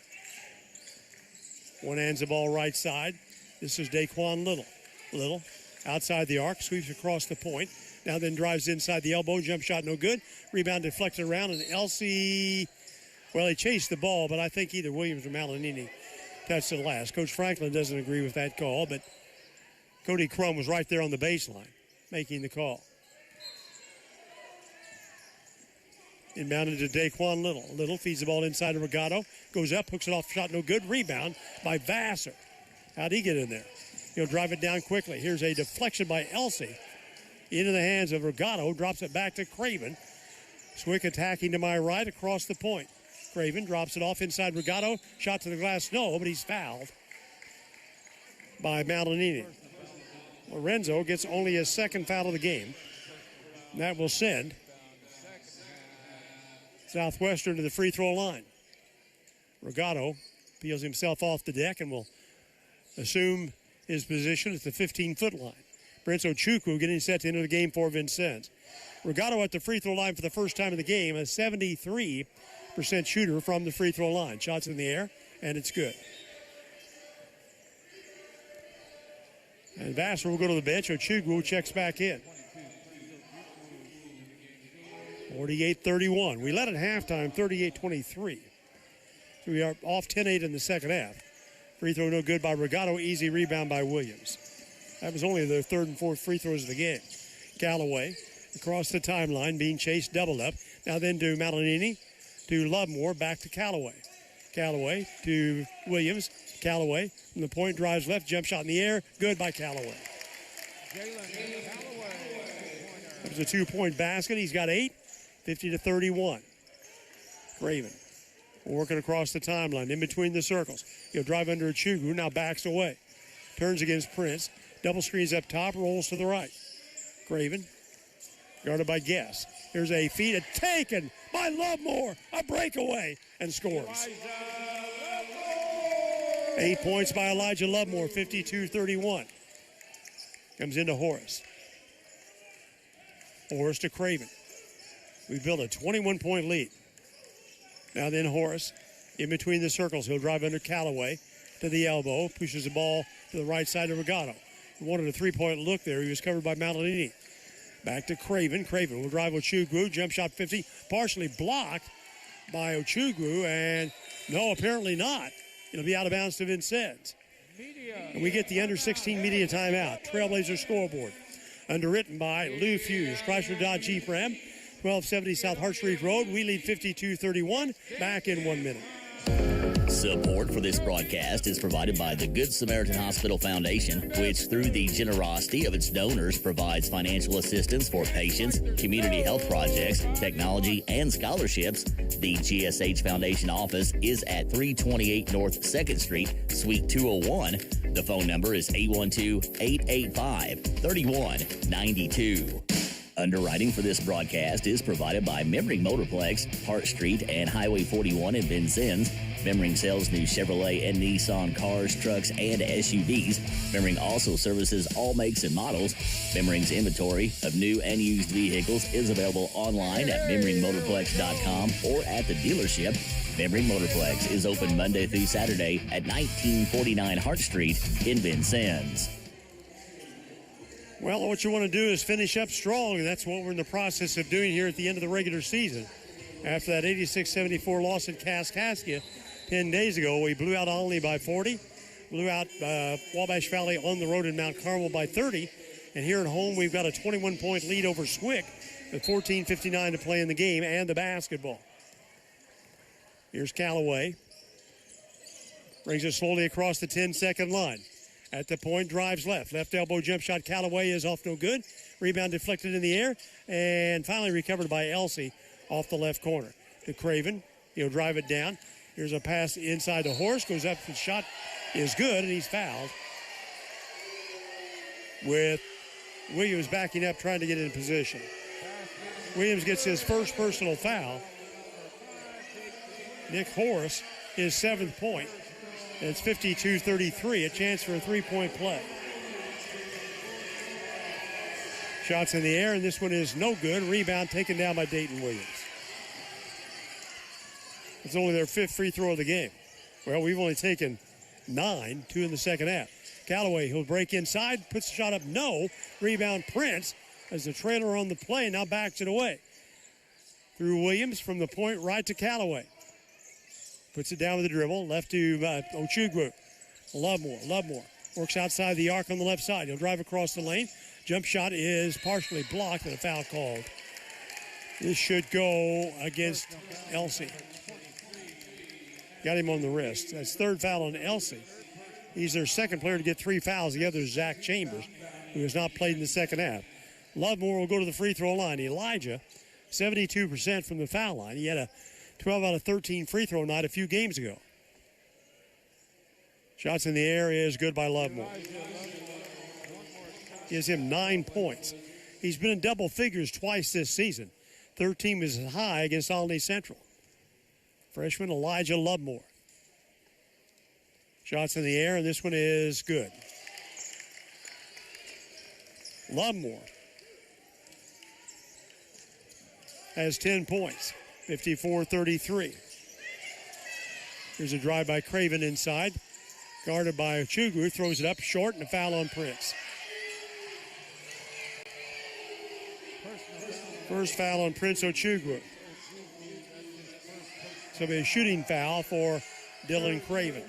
One hands the ball right side. This is Daquan Little. Little outside the arc, sweeps across the point. Now then drives inside the elbow. Jump shot no good. Rebound deflected around, and Elsie, well, he chased the ball, but I think either Williams or Malinini touched it last. Coach Franklin doesn't agree with that call, but Cody Crum was right there on the baseline making the call. Inbounded to Daquan Little. Little feeds the ball inside of Regato. Goes up, hooks it off, shot no good. Rebound by Vassar. How'd he get in there? He'll drive it down quickly. Here's a deflection by Elsie. Into the hands of Regato. Drops it back to Craven. Swick attacking to my right across the point. Craven drops it off inside Regato. Shot to the glass, no, but he's fouled by Malinini. Lorenzo gets only his second foul of the game. And that will send Southwestern to the free throw line. Regato peels himself off the deck and will assume his position at the 15-foot line. Prince Ochukwu getting set to enter the game for Vincennes. Regato at the free throw line for the first time in the game, a 73% shooter from the free throw line. Shots in the air, and it's good. And Vassar will go to the bench. Ochukwu checks back in. 48-31. We led at halftime, 38-23. So we are off 10-8 in the second half. Free throw no good by Regato. Easy rebound by Williams. That was only their third and fourth free throws of the game. Callaway across the timeline, being chased, doubled up. Now then to Malinini, to Lovemore, back to Callaway. Callaway to Williams. Callaway from the point, drives left, jump shot in the air. Good by Callaway. It was a two-point basket. He's got 8, 50-31. Craven working across the timeline, in between the circles. He'll drive under Ochukwu, now backs away. Turns against Prince. Double screens up top, rolls to the right. Craven, guarded by Guess. Here's a feed, taken by Lovemore. A breakaway, and scores. 8 points by Elijah Lovemore, 52-31. Comes into Horace. Horace to Craven. We built a 21-point lead. Now then Horace, in between the circles. He'll drive under Callaway to the elbow, pushes the ball to the right side of Regato. He wanted a three-point look there. He was covered by Malinini. Back to Craven. Craven will drive Ochukwu. Jump shot 50. Partially blocked by Ochukwu. And no, apparently not. It'll be out of bounds to Vincennes. And we get the under-16 media timeout. Trailblazer scoreboard. Underwritten by Lou Fuse. Chrysler Dodge Jeep Ram. 1270 South Hart Street Road. We lead 52-31. Back in 1 minute. Support for this broadcast is provided by the Good Samaritan Hospital Foundation, which through the generosity of its donors provides financial assistance for patients, community health projects, technology, and scholarships. The GSH Foundation office is at 328 North 2nd Street, Suite 201. The phone number is 812-885-3192. Underwriting for this broadcast is provided by Memring Motorplex, Hart Street, and Highway 41 in Vincennes. Memring sells new Chevrolet and Nissan cars, trucks, and SUVs. Memring also services all makes and models. Memring's inventory of new and used vehicles is available online at memringmotorplex.com or at the dealership. Memring Motorplex is open Monday through Saturday at 1949 Hart Street in Vincennes. Well, what you want to do is finish up strong, and that's what we're in the process of doing here at the end of the regular season. After that 86-74 loss in Kaskaskia 10 days ago, we blew out Olney by 40, blew out Wabash Valley on the road in Mount Carmel by 30, and here at home we've got a 21-point lead over Swick with 14:59 to play in the game and the basketball. Here's Callaway. Brings it slowly across the 10-second line. At the point, drives left. Left elbow jump shot. Callaway is off no good. Rebound deflected in the air. And finally recovered by Elsie off the left corner. To Craven. He'll drive it down. Here's a pass inside the Horse. Goes up. The shot is good, and he's fouled with Williams backing up, trying to get in position. Williams gets his first personal foul. Nick Horace, his 7th point. And it's 52-33, a chance for a three-point play. Shots in the air, and this one is no good. Rebound taken down by Dayton Williams. It's only their 5th free throw of the game. Well, we've only taken 9, 2 in the second half. Callaway, he'll break inside, puts the shot up, no. Rebound Prince as the trailer on the play now backs it away. Through Williams from the point right to Callaway. Puts it down with the dribble, left to Ochugwu. Lovemore works outside the arc on the left side. He'll drive across the lane. Jump shot is partially blocked and a foul called. This should go against Elsey. Got him on the wrist. That's 3rd foul on Elsey. He's their 2nd player to get 3 fouls. The other is Zach Chambers, who has not played in the second half. Lovemore will go to the free throw line. Elijah, 72% from the foul line. He had a 12 out of 13 free throw night a few games ago. Shots in the air is good by Lovemore. Gives him 9 points. He's been in double figures twice this season. 3rd team is high against Albany Central. Freshman Elijah Lovemore. Shots in the air, and this one is good. Lovemore has 10 points, 54-33. Here's a drive by Craven inside. Guarded by Ochugwu, throws it up short, and a foul on Prince. First foul on Prince Ochugwu. So it'll be a shooting foul for Dylan Craven.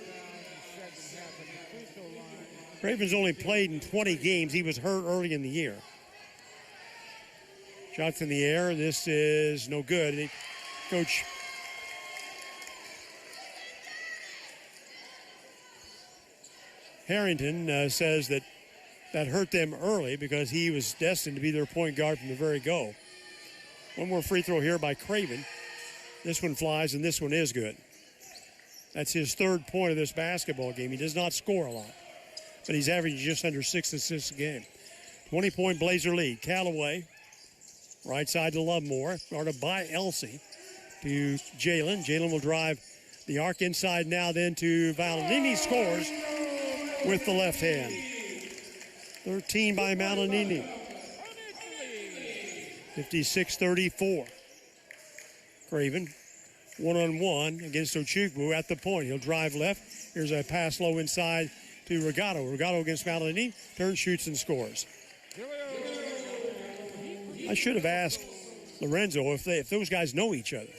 Craven's only played in 20 games. He was hurt early in the year. Shots in the air. This is no good. Coach Harrington says that hurt them early because he was destined to be their point guard from the very go. One more free throw here by Craven. This one flies, and this one is good. That's his 3rd point of this basketball game. He does not score a lot, but he's averaging just under 6 assists a game. 20-point Blazer lead. Callaway, right side to Lovemore, guarded by Elsey to Jalen. Jalen will drive the arc inside now, then to Valenini, scores with the left hand. 13 by Malinini. 56-34. Craven, one-on-one against Ochugwu at the point. He'll drive left. Here's a pass low inside to Regato. Regato against Malinini. Turns, shoots, and scores. I should have asked Lorenzo if those guys know each other.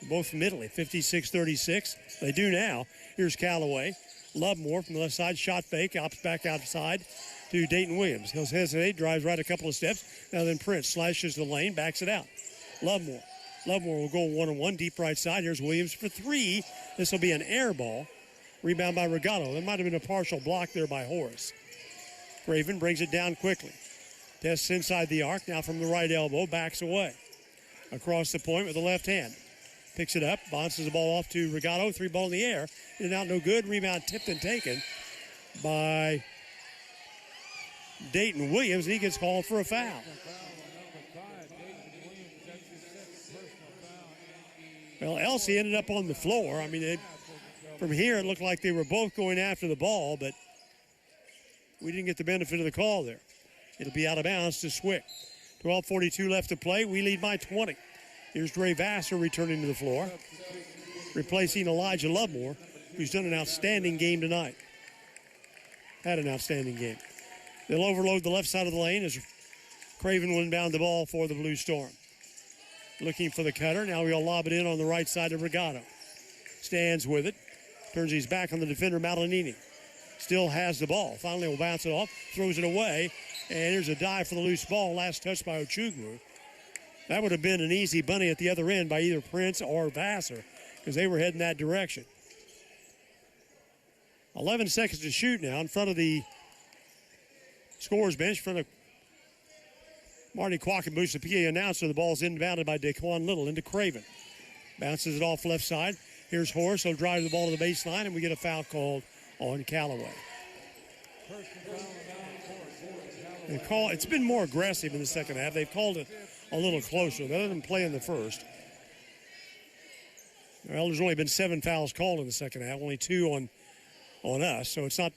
Both from Italy, 56-36. They do now. Here's Callaway. Lovemore from the left side, shot fake, ops back outside to Dayton Williams. He'll hesitate, drives right a couple of steps. Now then Prince slashes the lane, backs it out. Lovemore will go one-on-one, deep right side. Here's Williams for 3. This will be an air ball. Rebound by Regato. There might have been a partial block there by Horace. Craven brings it down quickly. Tests inside the arc, now from the right elbow, backs away. Across the point with the left hand. Picks it up, bounces the ball off to Regato. 3 ball in the air. In and out, no good. Rebound tipped and taken by Dayton Williams, and he gets called for a foul. Well, Elsey ended up on the floor. I mean, from here it looked like they were both going after the ball, but we didn't get the benefit of the call there. It'll be out of bounds to Swick. 12:42 left to play. We lead by 20. Here's Dre Vassar returning to the floor, replacing Elijah Lovemore, who's done an outstanding game tonight. Had an outstanding game. They'll overload the left side of the lane as Craven will inbound the ball for the Blue Storm. Looking for the cutter. Now he'll lob it in on the right side of Regato. Stands with it. Turns his back on the defender, Malinini. Still has the ball. Finally will bounce it off. Throws it away. And here's a dive for the loose ball. Last touch by Ochugwu. That would have been an easy bunny at the other end by either Prince or Vassar because they were heading that direction. 11 seconds to shoot now in front of the scorer's bench, in front of Marty Quackenbush, the PA announcer. The ball's inbounded by Daquan Little into Craven. Bounces it off left side. Here's Horace. He'll drive the ball to the baseline, and we get a foul called on Callaway. It's been more aggressive in the second half. They've called it a little closer. They let them play in the first. Well, there's only been 7 fouls called in the second half, only 2 on us, so it's not.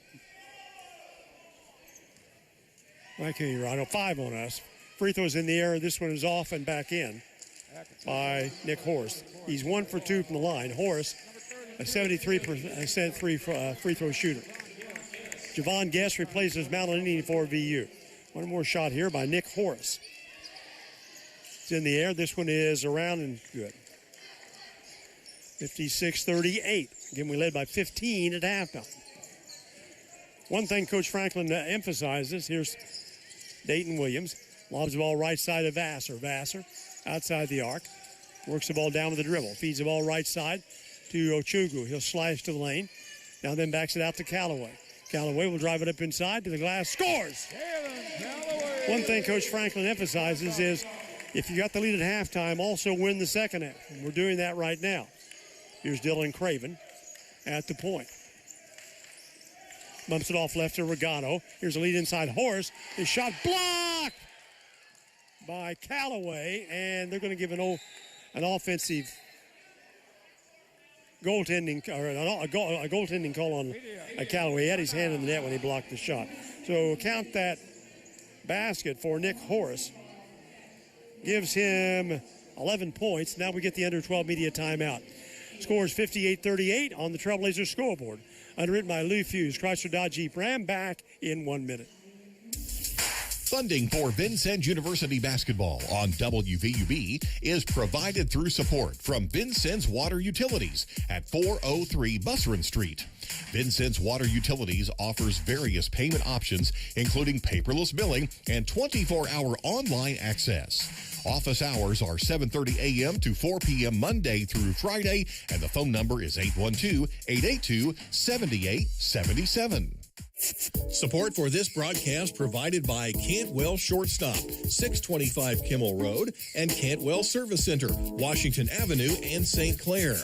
I can't hear. I know 5 on us. Free throws in the air. This one is off and back in by Nick Horst. He's 1 for 2 from the line. Horst, a 73% free throw shooter. Javon Guest replaces Mount for VU. One more shot here by Nick Horst. It's in the air. This one is around and good. 56-38. Again, we led by 15 at halftime. One thing Coach Franklin emphasizes, here's Dayton Williams. Lobs the ball right side of Vassar. Vassar outside the arc. Works the ball down with the dribble. Feeds the ball right side to Ochugu. He'll slice to the lane. Now then backs it out to Callaway. Callaway will drive it up inside to the glass. Scores! One thing Coach Franklin emphasizes is if you got the lead at halftime, also win the second half. And we're doing that right now. Here's Dylan Craven at the point. Bumps it off left to Regano. Here's a lead inside Horst. His shot blocked by Callaway, and they're going to give an offensive goaltending or a goaltending call on Callaway. He had his hand in the net when he blocked the shot. So count that basket for Nick Horst. Gives him 11 points. Now we get the under 12 media timeout. Scores 58-38 on the Trailblazers scoreboard. Underwritten by Lou Fuse, Chrysler Dodge Jeep Ram. Back in 1 minute. Funding for Vincennes University basketball on WVUB is provided through support from Vincennes Water Utilities at 403 Busserin Street. Vincennes Water Utilities offers various payment options, including paperless billing and 24-hour online access. Office hours are 7:30 a.m. to 4 p.m. Monday through Friday, and the phone number is 812-882-7877. Support for this broadcast provided by Cantwell Shortstop, 625 Kimmel Road, and Cantwell Service Center, Washington Avenue and St. Clair.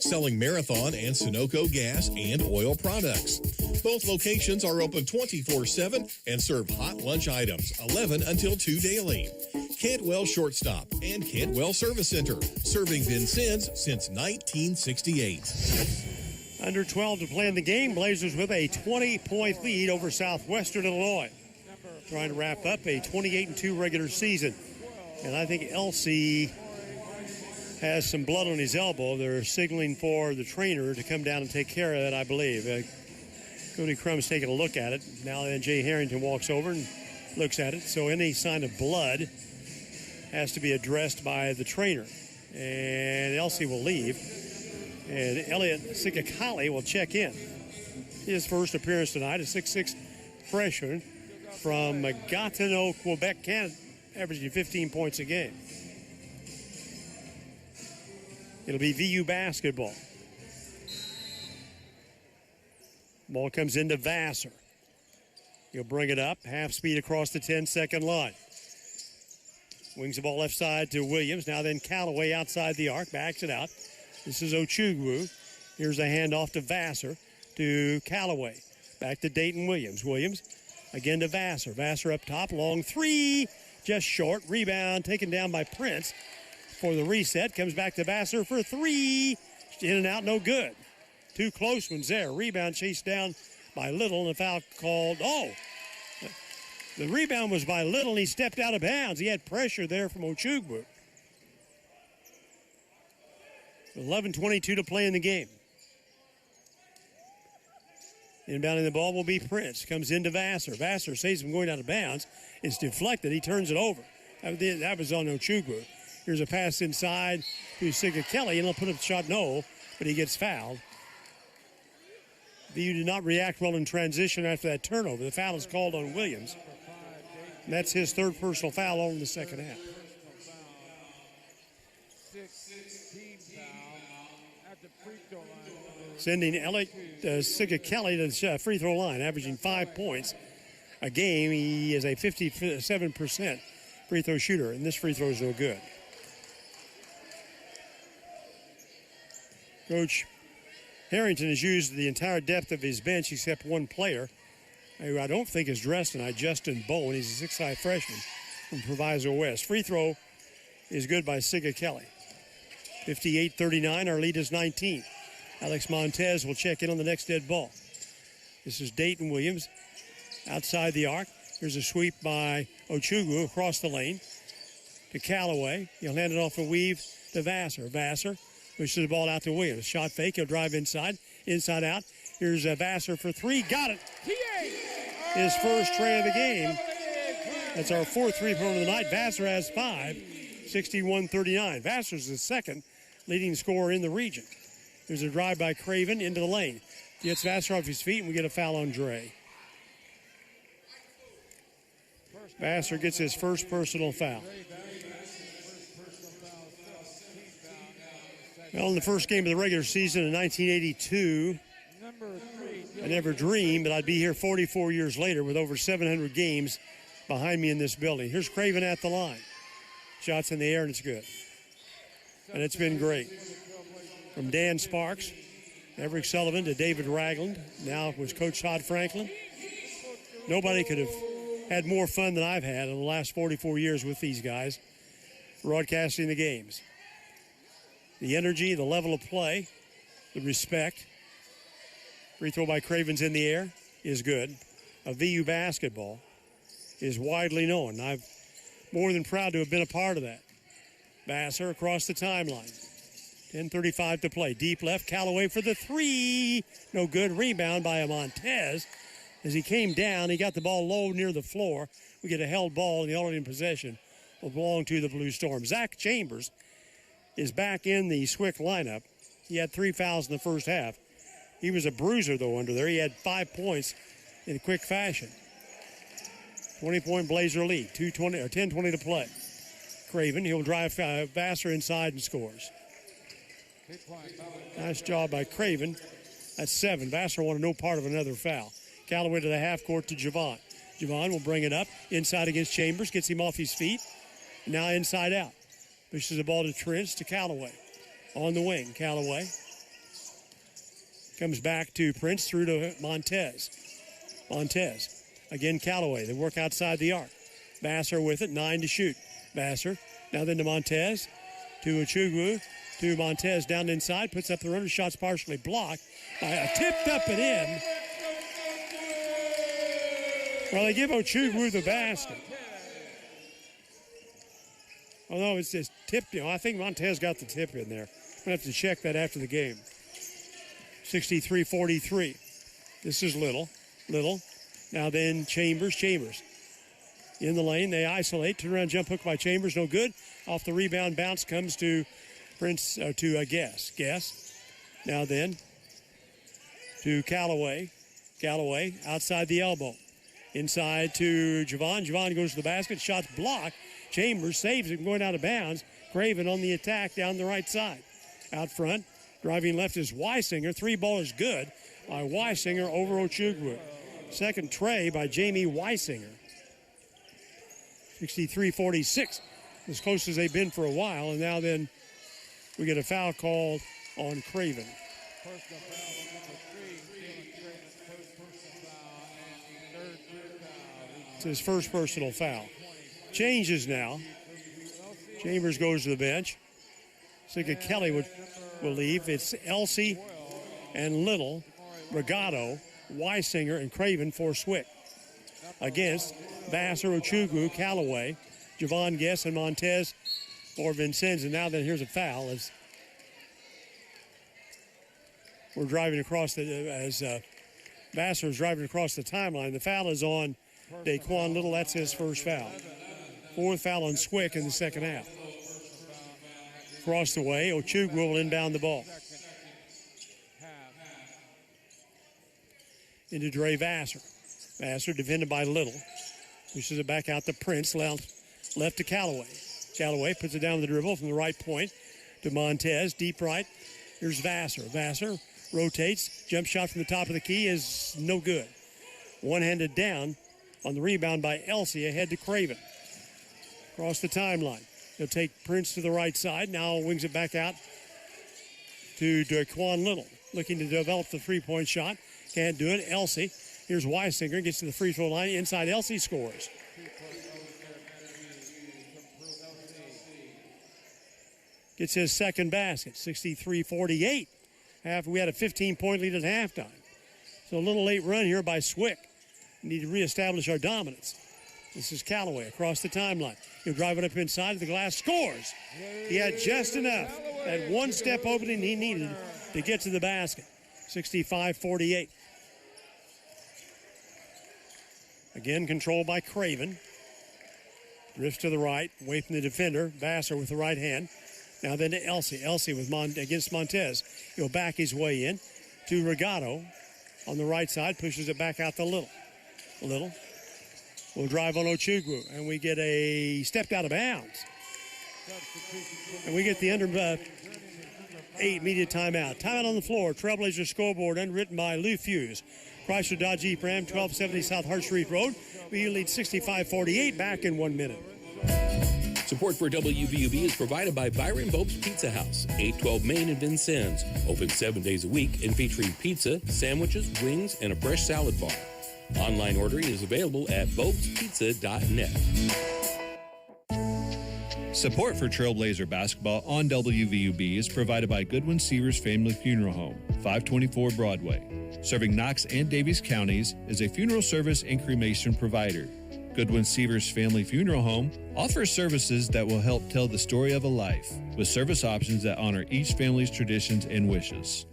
Selling Marathon and Sunoco gas and oil products. Both locations are open 24/7 and serve hot lunch items, 11 until 2 daily. Cantwell Shortstop and Cantwell Service Center, serving Vincennes since 1968. Under 12 to play in the game. Blazers with a 20-point lead over Southwestern Illinois. Trying to wrap up a 28-2 regular season. And I think Elsie has some blood on his elbow. They're signaling for the trainer to come down and take care of that, I believe. Cody Crumb's taking a look at it. Now then Jay Harrington walks over and looks at it. So any sign of blood has to be addressed by the trainer. And Elsie will leave. And Elliot Sikakali will check in. His first appearance tonight, a 6'6" freshman from Gatineau, Quebec, Canada, averaging 15 points a game. It'll be VU basketball. Ball comes into Vassar. He'll bring it up, half speed across the 10-second line. Wings the ball left side to Williams. Now then Callaway outside the arc, backs it out. This is Ochugu. Here's a handoff to Vassar to Callaway. Back to Dayton Williams. Williams again to Vassar. Vassar up top. Long three. Just short. Rebound taken down by Prince for the reset. Comes back to Vassar for three. In and out. No good. Two close ones there. Rebound chased down by Little and a foul called. Oh! The rebound was by Little and he stepped out of bounds. He had pressure there from Ochugu. 11:22 to play in the game. Inbounding the ball will be Prince. Comes into Vassar. Vassar saves him going out of bounds. It's deflected. He turns it over. That was on Ochugu. Here's a pass inside to Siga Kelly, and he'll put up the shot. No, but he gets fouled. VU did not react well in transition after that turnover. The foul is called on Williams. And that's his third personal foul over in the second half. Sending Elliot Siga Kelly to the free throw line, averaging 5 points a game. He is a 57% free throw shooter, and this free throw is no good. Coach Harrington has used the entire depth of his bench except one player, who I don't think is dressed tonight, Justin Bowen. He's a 6'5" freshman from Proviso West. Free throw is good by Siga Kelly. 58-39, our lead is 19. Alex Montez will check in on the next dead ball. This is Dayton Williams outside the arc. Here's a sweep by Ochugu across the lane to Callaway. He'll hand it off a weave to Vassar. Vassar pushes the ball out to Williams. Shot fake. He'll drive inside out. Here's Vassar for three. Got it. His first tray of the game. That's our fourth three-pointer of the night. Vassar has 5, 61-39. Vassar's the second leading scorer in the region. There's a drive by Craven into the lane. Gets Vassar off his feet, and we get a foul on Dre. Vassar gets his first personal foul. Well, in the first game of the regular season in 1982, I never dreamed that I'd be here 44 years later with over 700 games behind me in this building. Here's Craven at the line. Shots in the air, and it's good. And it's been great. From Dan Sparks, Everett Sullivan to David Ragland, now with Coach Todd Franklin. Nobody could have had more fun than I've had in the last 44 years with these guys, broadcasting the games. The energy, the level of play, the respect. Free throw by Craven's in the air is good. A VU basketball is widely known. I'm more than proud to have been a part of that. Vassar across the timeline. 10:35 to play. Deep left, Callaway for the three. No good. Rebound by Montez. As he came down, he got the ball low near the floor. We get a held ball, and the only in possession will belong to the Blue Storm. Zach Chambers is back in the Swick lineup. He had 3 fouls in the first half. He was a bruiser, though, under there. He had 5 points in quick fashion. 20-point Blazer lead. 10:20 to play. Craven, he'll drive Vassar inside and scores. Nice job by Craven. That's 7. Vassar wanted no part of another foul. Callaway to the half court to Javon. Javon will bring it up. Inside against Chambers. Gets him off his feet. Now inside out. Pushes the ball to Trentz to Callaway. On the wing, Callaway. Comes back to Prince through to Montez. Montez. Again, Callaway. They work outside the arc. Vassar with it. 9 to shoot. Vassar. Now then to Montez. To Ochugu. To Montez down inside. Puts up the runner. Shot's partially blocked. Tipped up and in. Well, they give Ochugu the basket. Although it's just tipped, I think Montez got the tip in there. I'm going to have to check that after the game. 63-43. This is Little. Now then Chambers. In the lane, they isolate. Turnaround jump hook by Chambers, no good. Off the rebound, bounce comes to Prince, to Guess. Now then to Callaway. Callaway outside the elbow. Inside to Javon. Javon goes to the basket. Shot's blocked. Chambers saves it going out of bounds. Craven on the attack down the right side. Out front, driving left is Weisinger. 3-ball is good by Weisinger over Ochugu. Second tray by Jamie Weisinger. 63-46. As close as they've been for a while. And now then we get a foul called on Craven. It's his first personal foul. Changes now. Chambers goes to the bench. Siga Kelly will leave. It's Elsey and Little, Regato, Weisinger, and Craven for Swick. Against Vassar, Ochugu, Callaway, Javon Guess, and Montez for Vincennes. And now then here's a foul as we're driving across Vassar's driving across the timeline. The foul is on Daquan Little. That's his first foul. Fourth foul on Swick in the second half. Across the way, Ochugu will inbound the ball. Into Dre Vassar. Vassar defended by Little. Pushes it back out to Prince. Left to Callaway. Callaway puts it down the dribble from the right point to Montez. Deep right. Here's Vassar. Vassar rotates. Jump shot from the top of the key is no good. One-handed down on the rebound by Elsey ahead to Craven. Across the timeline. He'll take Prince to the right side. Now wings it back out to Daquan Little. Looking to develop the three-point shot. Can't do it. Elsey Here's Weisinger, gets to the free throw line. Inside, Elsie scores. Gets his second basket, 63-48. We had a 15-point lead at halftime. So a little late run here by Swick. We need to reestablish our dominance. This is Callaway across the timeline. He'll drive it up inside of the glass, scores. He had just enough, that one-step opening he needed to get to the basket. 65-48. Again, controlled by Craven. Drifts to the right, away from the defender. Vassar with the right hand. Now then to Elsie. Elsie with against Montez. He'll back his way in to Regato on the right side. Pushes it back out to Little. Will drive on Ochugwu. And we get a stepped out of bounds. And we get the under 8 immediate timeout. Timeout on the floor. Trailblazer scoreboard underwritten by Lou Fuse. Chrysler Dodge Jeep Ram, 1270 South Hart Street Road. We lead 65-48, back in 1 minute. Support for WVUB is provided by Byron Bopes Pizza House, 812 Main in Vincennes. Open 7 days a week and featuring pizza, sandwiches, wings, and a fresh salad bar. Online ordering is available at bopespizza.net. Support for Trailblazer basketball on WVUB is provided by Goodwin Seavers Family Funeral Home, 524 Broadway. Serving Knox and Davies counties as a funeral service and cremation provider. Goodwin Seavers Family Funeral Home offers services that will help tell the story of a life, with service options that honor each family's traditions and wishes.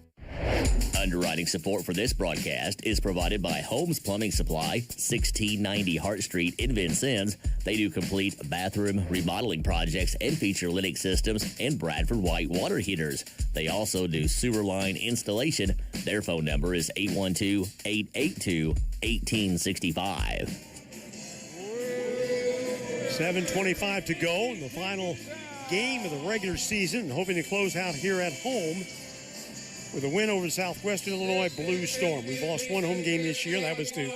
Underwriting support for this broadcast is provided by Holmes Plumbing Supply, 1690 Hart Street in Vincennes. They do complete bathroom remodeling projects and feature Lennox systems and Bradford White water heaters. They also do sewer line installation. Their phone number is 812-882-1865. 7:25 to go in the final game of the regular season, hoping to close out here at home with a win over Southwestern Illinois Blue Storm. We've lost one home game this year. That was to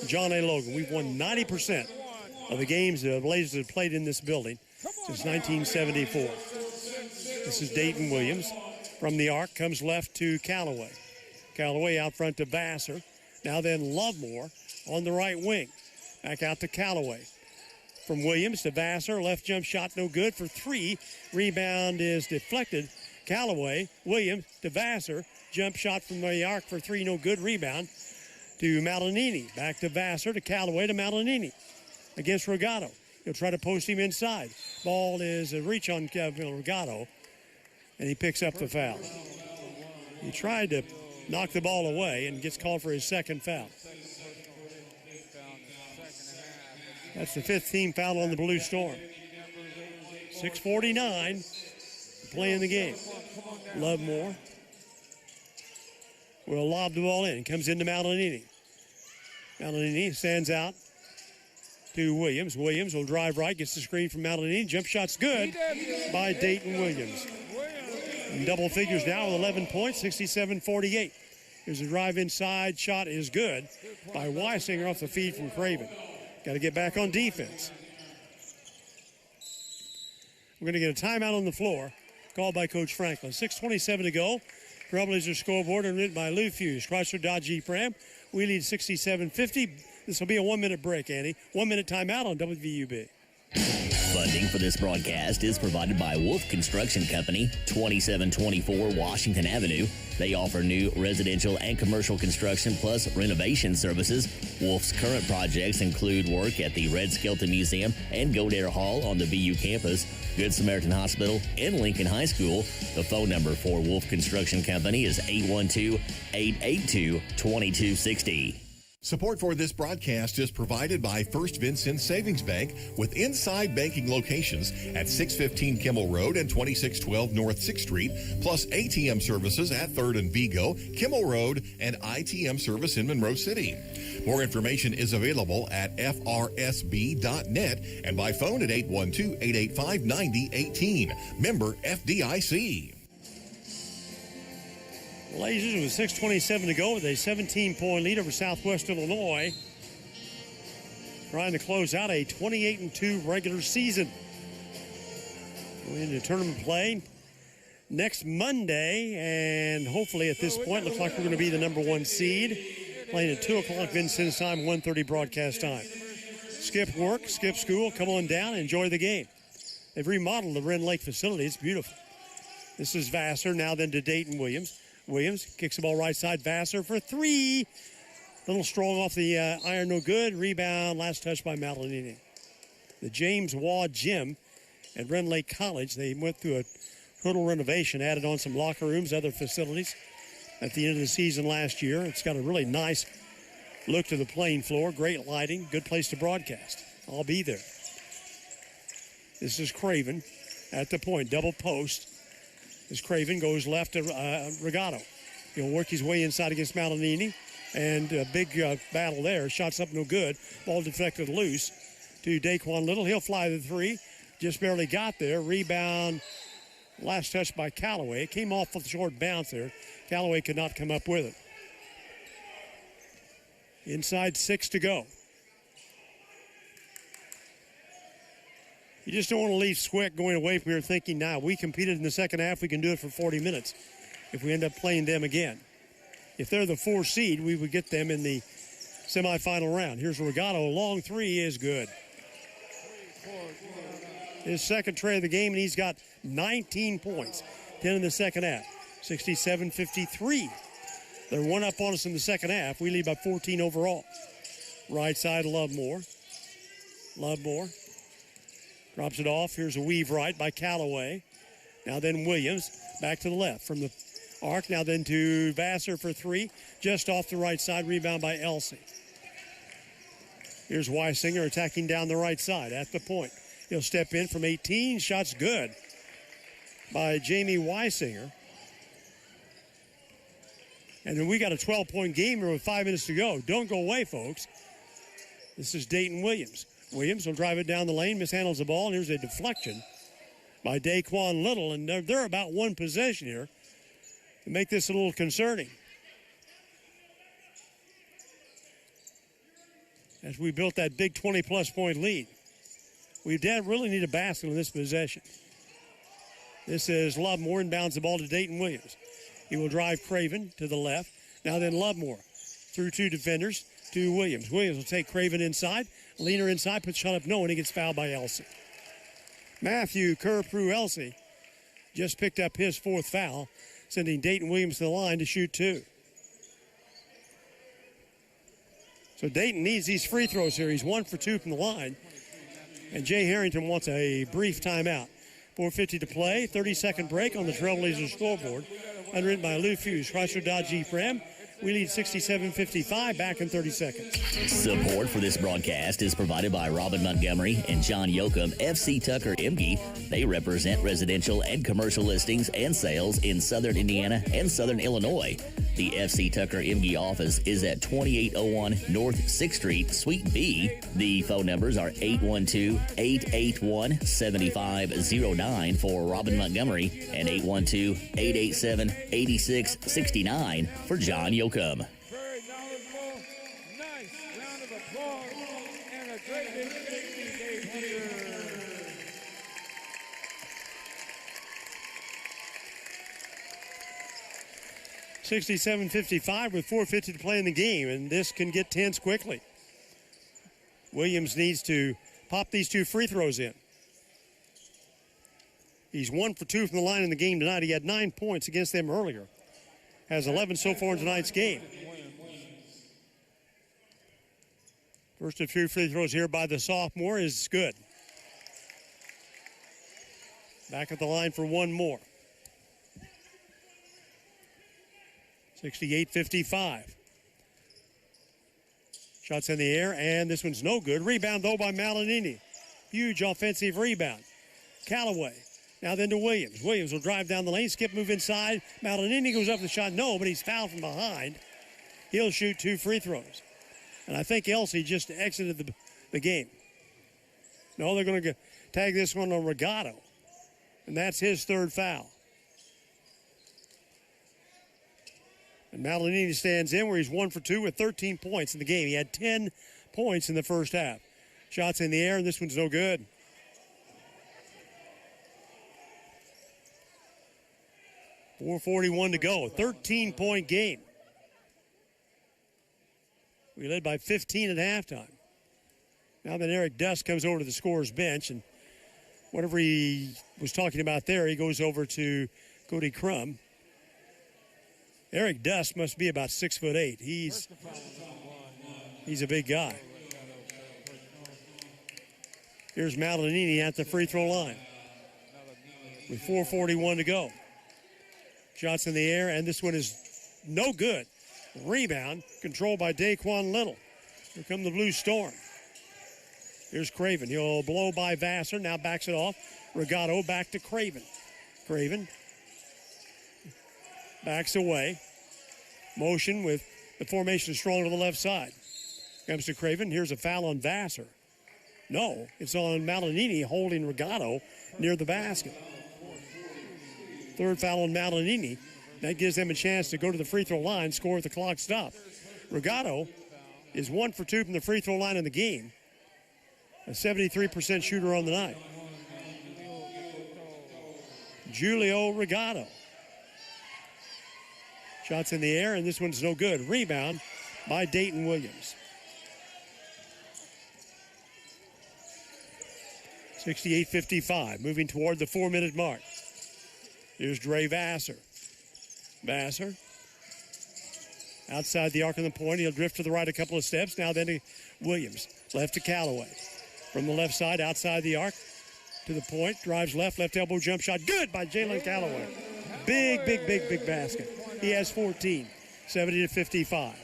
John A. Logan. We've won 90% of the games the Blazers have played in this building since 1974. This is Dayton Williams. From the arc, comes left to Callaway. Callaway out front to Vassar. Now then Lovemore on the right wing. Back out to Callaway. From Williams to Vassar. Left jump shot no good for 3. Rebound is deflected. Callaway, Williams to Vassar. Jump shot from the arc for 3, no good. Rebound to Malinini. Back to Vassar to Callaway to Malinini. Against Regato. He'll try to post him inside. Ball is a reach on Regato, and he picks up the foul. He tried to knock the ball away and gets called for his second foul. That's the 5th team foul on the Blue Storm. 6:49 to play in the game. Lovemore will lob the ball in. Comes into Malinini. Malinini stands out to Williams. Williams will drive right, gets the screen from Malinini. Jump shot's good by Dayton Williams. In double figures now with 11 points, 67-48. Here's a drive inside. Shot is good by Weisinger off the feed from Craven. Got to get back on defense. We're going to get a timeout on the floor called by Coach Franklin. 6:27 to go. Trailblazer scoreboard and written by Lou Fuse. Chrysler Dodge Jeep Ram. We lead 67-50. This will be a 1-minute break, Andy. 1-minute timeout on WVUB. Funding for this broadcast is provided by Wolf Construction Company, 2724 Washington Avenue. They offer new residential and commercial construction plus renovation services. Wolf's current projects include work at the Red Skelton Museum and Godare Hall on the VU campus, Good Samaritan Hospital, and Lincoln High School. The phone number for Wolf Construction Company is 812-882-2260. Support for this broadcast is provided by First Vincennes Savings Bank with inside banking locations at 615 Kimmel Road and 2612 North 6th Street, plus ATM services at 3rd and Vigo, Kimmel Road, and ITM service in Monroe City. More information is available at frsb.net and by phone at 812-885-9018. Member FDIC. Blazers with 6:27 to go with a 17-point lead over Southwestern Illinois. Trying to close out a 28-2 regular season. We're into tournament play next Monday, and hopefully at this point, looks like we're going to be the number 1 seed Playing at 2 o'clock Vincennes time, 1:30 broadcast time. Skip work, skip school, come on down, enjoy the game. They've remodeled the Wren Lake facility. It's beautiful. This is Vassar, now then to Dayton Williams. Williams kicks the ball right side. Vassar for 3. A little strong off the iron, no good. Rebound, last touch by Malinini. The James Waugh Gym at Wren Lake College, they went through a total renovation, added on some locker rooms, other facilities at the end of the season last year. It's got a really nice look to the playing floor, great lighting, good place to broadcast. I'll be there. This is Craven at the point, double post. As Craven goes left to Regato. He'll work his way inside against Malinini, and a big battle there. Shots up no good. Ball deflected loose to Daquan Little. He'll fly the 3. Just barely got there. Rebound, last touch by Callaway. It came off with a short bounce there. Callaway could not come up with it. Inside 6 to go. You just don't want to leave Swick going away from here thinking, now we competed in the second half, we can do it for 40 minutes if we end up playing them again. If they're the 4 seed, we would get them in the semifinal round. Here's Regato, a long 3 is good. His second tray of the game, and he's got 19 points, 10 in the second half, 67-53. They're one up on us in the second half. We lead by 14 overall. Right side, Lovemore. Drops it off. Here's a weave right by Callaway. Now then Williams back to the left from the arc. Now then to Vassar for 3. Just off the right side. Rebound by Elsey. Here's Weisinger attacking down the right side at the point. He'll step in from 18. Shot's good by Jamie Weisinger. And then we got a 12-point game here with 5 minutes to go. Don't go away, folks. This is Dayton Williams. Williams will drive it down the lane, mishandles the ball, and here's a deflection by Daquan Little, and they're about one possession here to make this a little concerning. As we built that big 20-plus point lead. We really need a basket on this possession. This is Lovemore, inbounds the ball to Dayton Williams. He will drive Craven to the left. Now then Lovemore through 2 defenders to Williams. Williams will take Craven inside. Leaner inside, puts shot up no, and he gets fouled by Elsey. Matthew Kerr-Prue-Elsey just picked up his 4th foul, sending Dayton Williams to the line to shoot 2. So Dayton needs these free throws here. He's 1 for 2 from the line. And Jay Harrington wants a brief timeout. 4:50 to play, 30-second break on the Trailblazers scoreboard. Underwritten by Lou Fuse, Chrysler Dodge Jeep Ram. We lead 67-55, back in 30 seconds. Support for this broadcast is provided by Robin Montgomery and John Yoakum, FC Tucker Imge. They represent residential and commercial listings and sales in Southern Indiana and Southern Illinois. The FC Tucker Imge office is at 2801 North 6th Street, Suite B. The phone numbers are 812-881-7509 for Robin Montgomery and 812-887-8669 for John Yoakum. Very knowledgeable, nice round of applause, and a great big Dave 67-55 with 4:50 to play in the game, and this can get tense quickly. Williams needs to pop these 2 free throws in. He's 1 for 2 from the line in the game tonight. He had 9 points against them earlier. Has 11 so far in tonight's game. First of 2 free throws here by the sophomore is good. Back at the line for 1 more. 68-55. Shots in the air, and this one's no good. Rebound, though, by Malinini. Huge offensive rebound. Callaway. Now then to Williams. Williams will drive down the lane, skip move inside. Malinini goes up the shot, no, but he's fouled from behind. He'll shoot 2 free throws. And I think Elsey just exited the game. No, they're going to tag this one on Regato. And that's his 3rd foul. And Malinini stands in where he's 1 for 2 with 13 points in the game. He had 10 points in the first half. Shots in the air, and this one's no good. .441 to go. A 13-point game. We led by 15 at halftime. Now then Eric Dust comes over to the scorer's bench, and whatever he was talking about there, he goes over to Cody Crum. Eric Dust must be about 6'8". He's a big guy. Here's Malinini at the free throw line with 4:41 to go. Shots in the air, and this one is no good. Rebound controlled by Daquan Little. Here come the Blue Storm. Here's Craven. He'll blow by Vassar. Now backs it off. Regato back to Craven. Craven backs away. Motion with the formation strong to the left side. Comes to Craven. Here's a foul on Vassar. No, it's on Malinini holding Regato near the basket. Third foul on Malinini. That gives them a chance to go to the free throw line, score at the clock stop. Regato is 1 for 2 from the free throw line in the game. A 73% shooter on the night. Julio Regato. Shots in the air, and this one's no good. Rebound by Dayton Williams. 68-55, moving toward the 4-minute mark. Here's Dre Vassar. Vassar outside the arc on the point. He'll drift to the right a couple of steps. Now then to Williams. Left to Callaway. From the left side, outside the arc to the point. Drives left elbow jump shot. Good by Jalen Callaway. Big basket. He has 14. 70-55.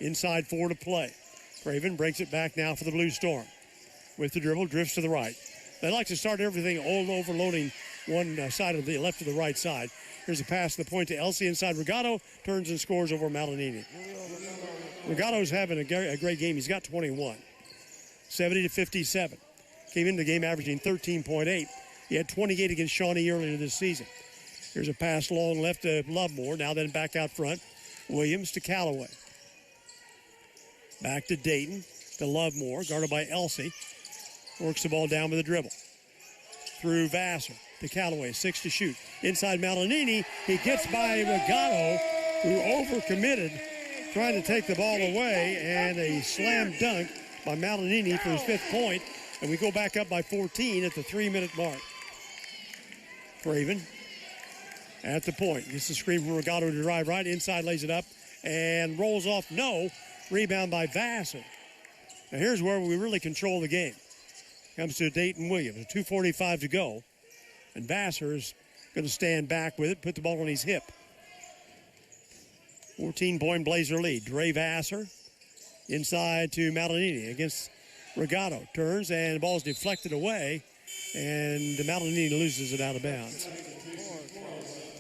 Inside 4 to play. Craven breaks it back now for the Blue Storm. With the dribble, drifts to the right. They like to start everything all overloading one side of the left to the right side. Here's a pass to the point to Elsie inside Regato. Turns and scores over Malinini. Regato's having a great game. He's got 21. 70-57. Came into the game averaging 13.8. He had 28 against Shawnee earlier this season. Here's a pass long left to Lovemore. Now then back out front. Williams to Callaway. Back to Dayton to Lovemore. Guarded by Elsie. Works the ball down with a dribble. Through Vassar to Callaway. 6 to shoot. Inside Malinini. He gets by Regato, who overcommitted, trying to take the ball away. And a slam dunk by Malinini for his 5th point. And we go back up by 14 at the 3-minute mark. Craven at the point. Gets the screen from Regato to drive right. Inside lays it up and rolls off. No. Rebound by Vassar. Now here's where we really control the game. Comes to Dayton Williams. 2:45 to go. And Vassar is going to stand back with it, put the ball on his hip. 14-point Blazer lead. Dre Vassar inside to Malinini against Regato. Turns and the ball is deflected away. And Malinini loses it out of bounds.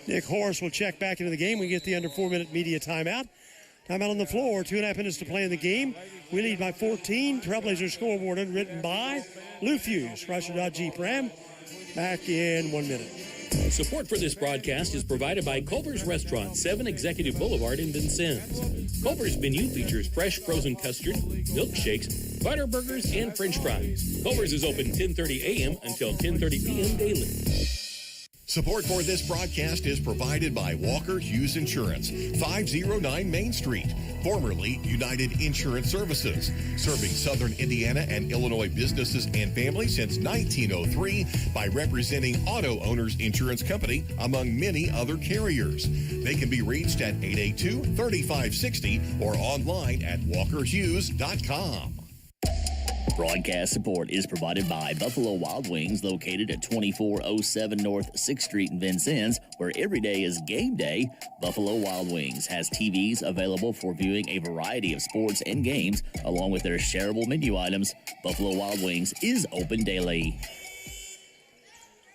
Nick Horace will check back into the game. We get the under 4-minute media timeout. Timeout on the floor. 2.5 minutes to play in the game. We lead by 14. Trailblazer scoreboard written by Lou Fuse. Chrysler Jeep Ram. Back in 1 minute. Support for this broadcast is provided by Culver's Restaurant, 7 Executive Boulevard in Vincennes. Culver's menu features fresh frozen custard, milkshakes, butter burgers, and French fries. Culver's is open 10:30 a.m. until 10:30 p.m. daily. Support for this broadcast is provided by Walker Hughes Insurance, 509 Main Street, formerly United Insurance Services, serving Southern Indiana and Illinois businesses and families since 1903 by representing Auto Owners Insurance Company, among many other carriers. They can be reached at 882-3560 or online at walkerhughes.com. Broadcast support is provided by Buffalo Wild Wings, located at 2407 North 6th Street in Vincennes, where every day is game day. Buffalo Wild Wings has TVs available for viewing a variety of sports and games, along with their shareable menu items. Buffalo Wild Wings is open daily.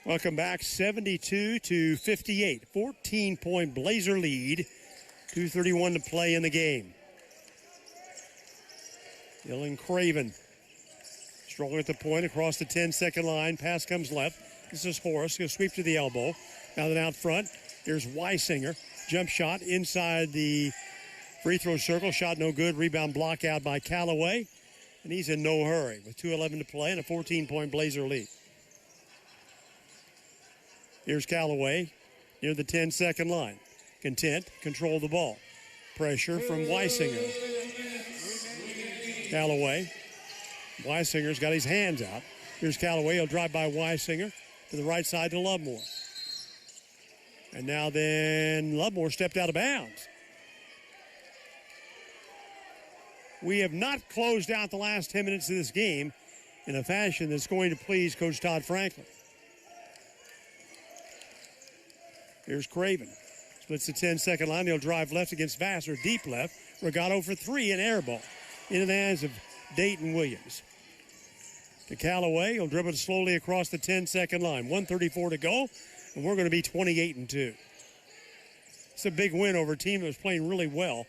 Welcome back. 72-58. 14-point Blazer lead. 2:31 to play in the game. Dylan Craven. Strong at the point across the 10-second line. Pass comes left. This is Horace. He'll sweep to the elbow. Now then out front, here's Weisinger. Jump shot inside the free throw circle. Shot no good. Rebound block out by Callaway. And he's in no hurry with 2:11 to play and a 14-point Blazer lead. Here's Callaway near the 10-second line. Content, control the ball. Pressure from Weisinger. Callaway. Weisinger's got his hands out. Here's Callaway. He'll drive by Weisinger to the right side to Lovemore. And now then Lovemore stepped out of bounds. We have not closed out the last 10 minutes of this game in a fashion that's going to please Coach Todd Franklin. Here's Craven. Splits the 10-second line. He'll drive left against Vassar. Deep left. Regato for three. An air ball into the hands of Dayton Williams. To Callaway. He'll dribble it slowly across the 10-second line. 1:34 to go, and we're going to be 28-2. It's a big win over a team that was playing really well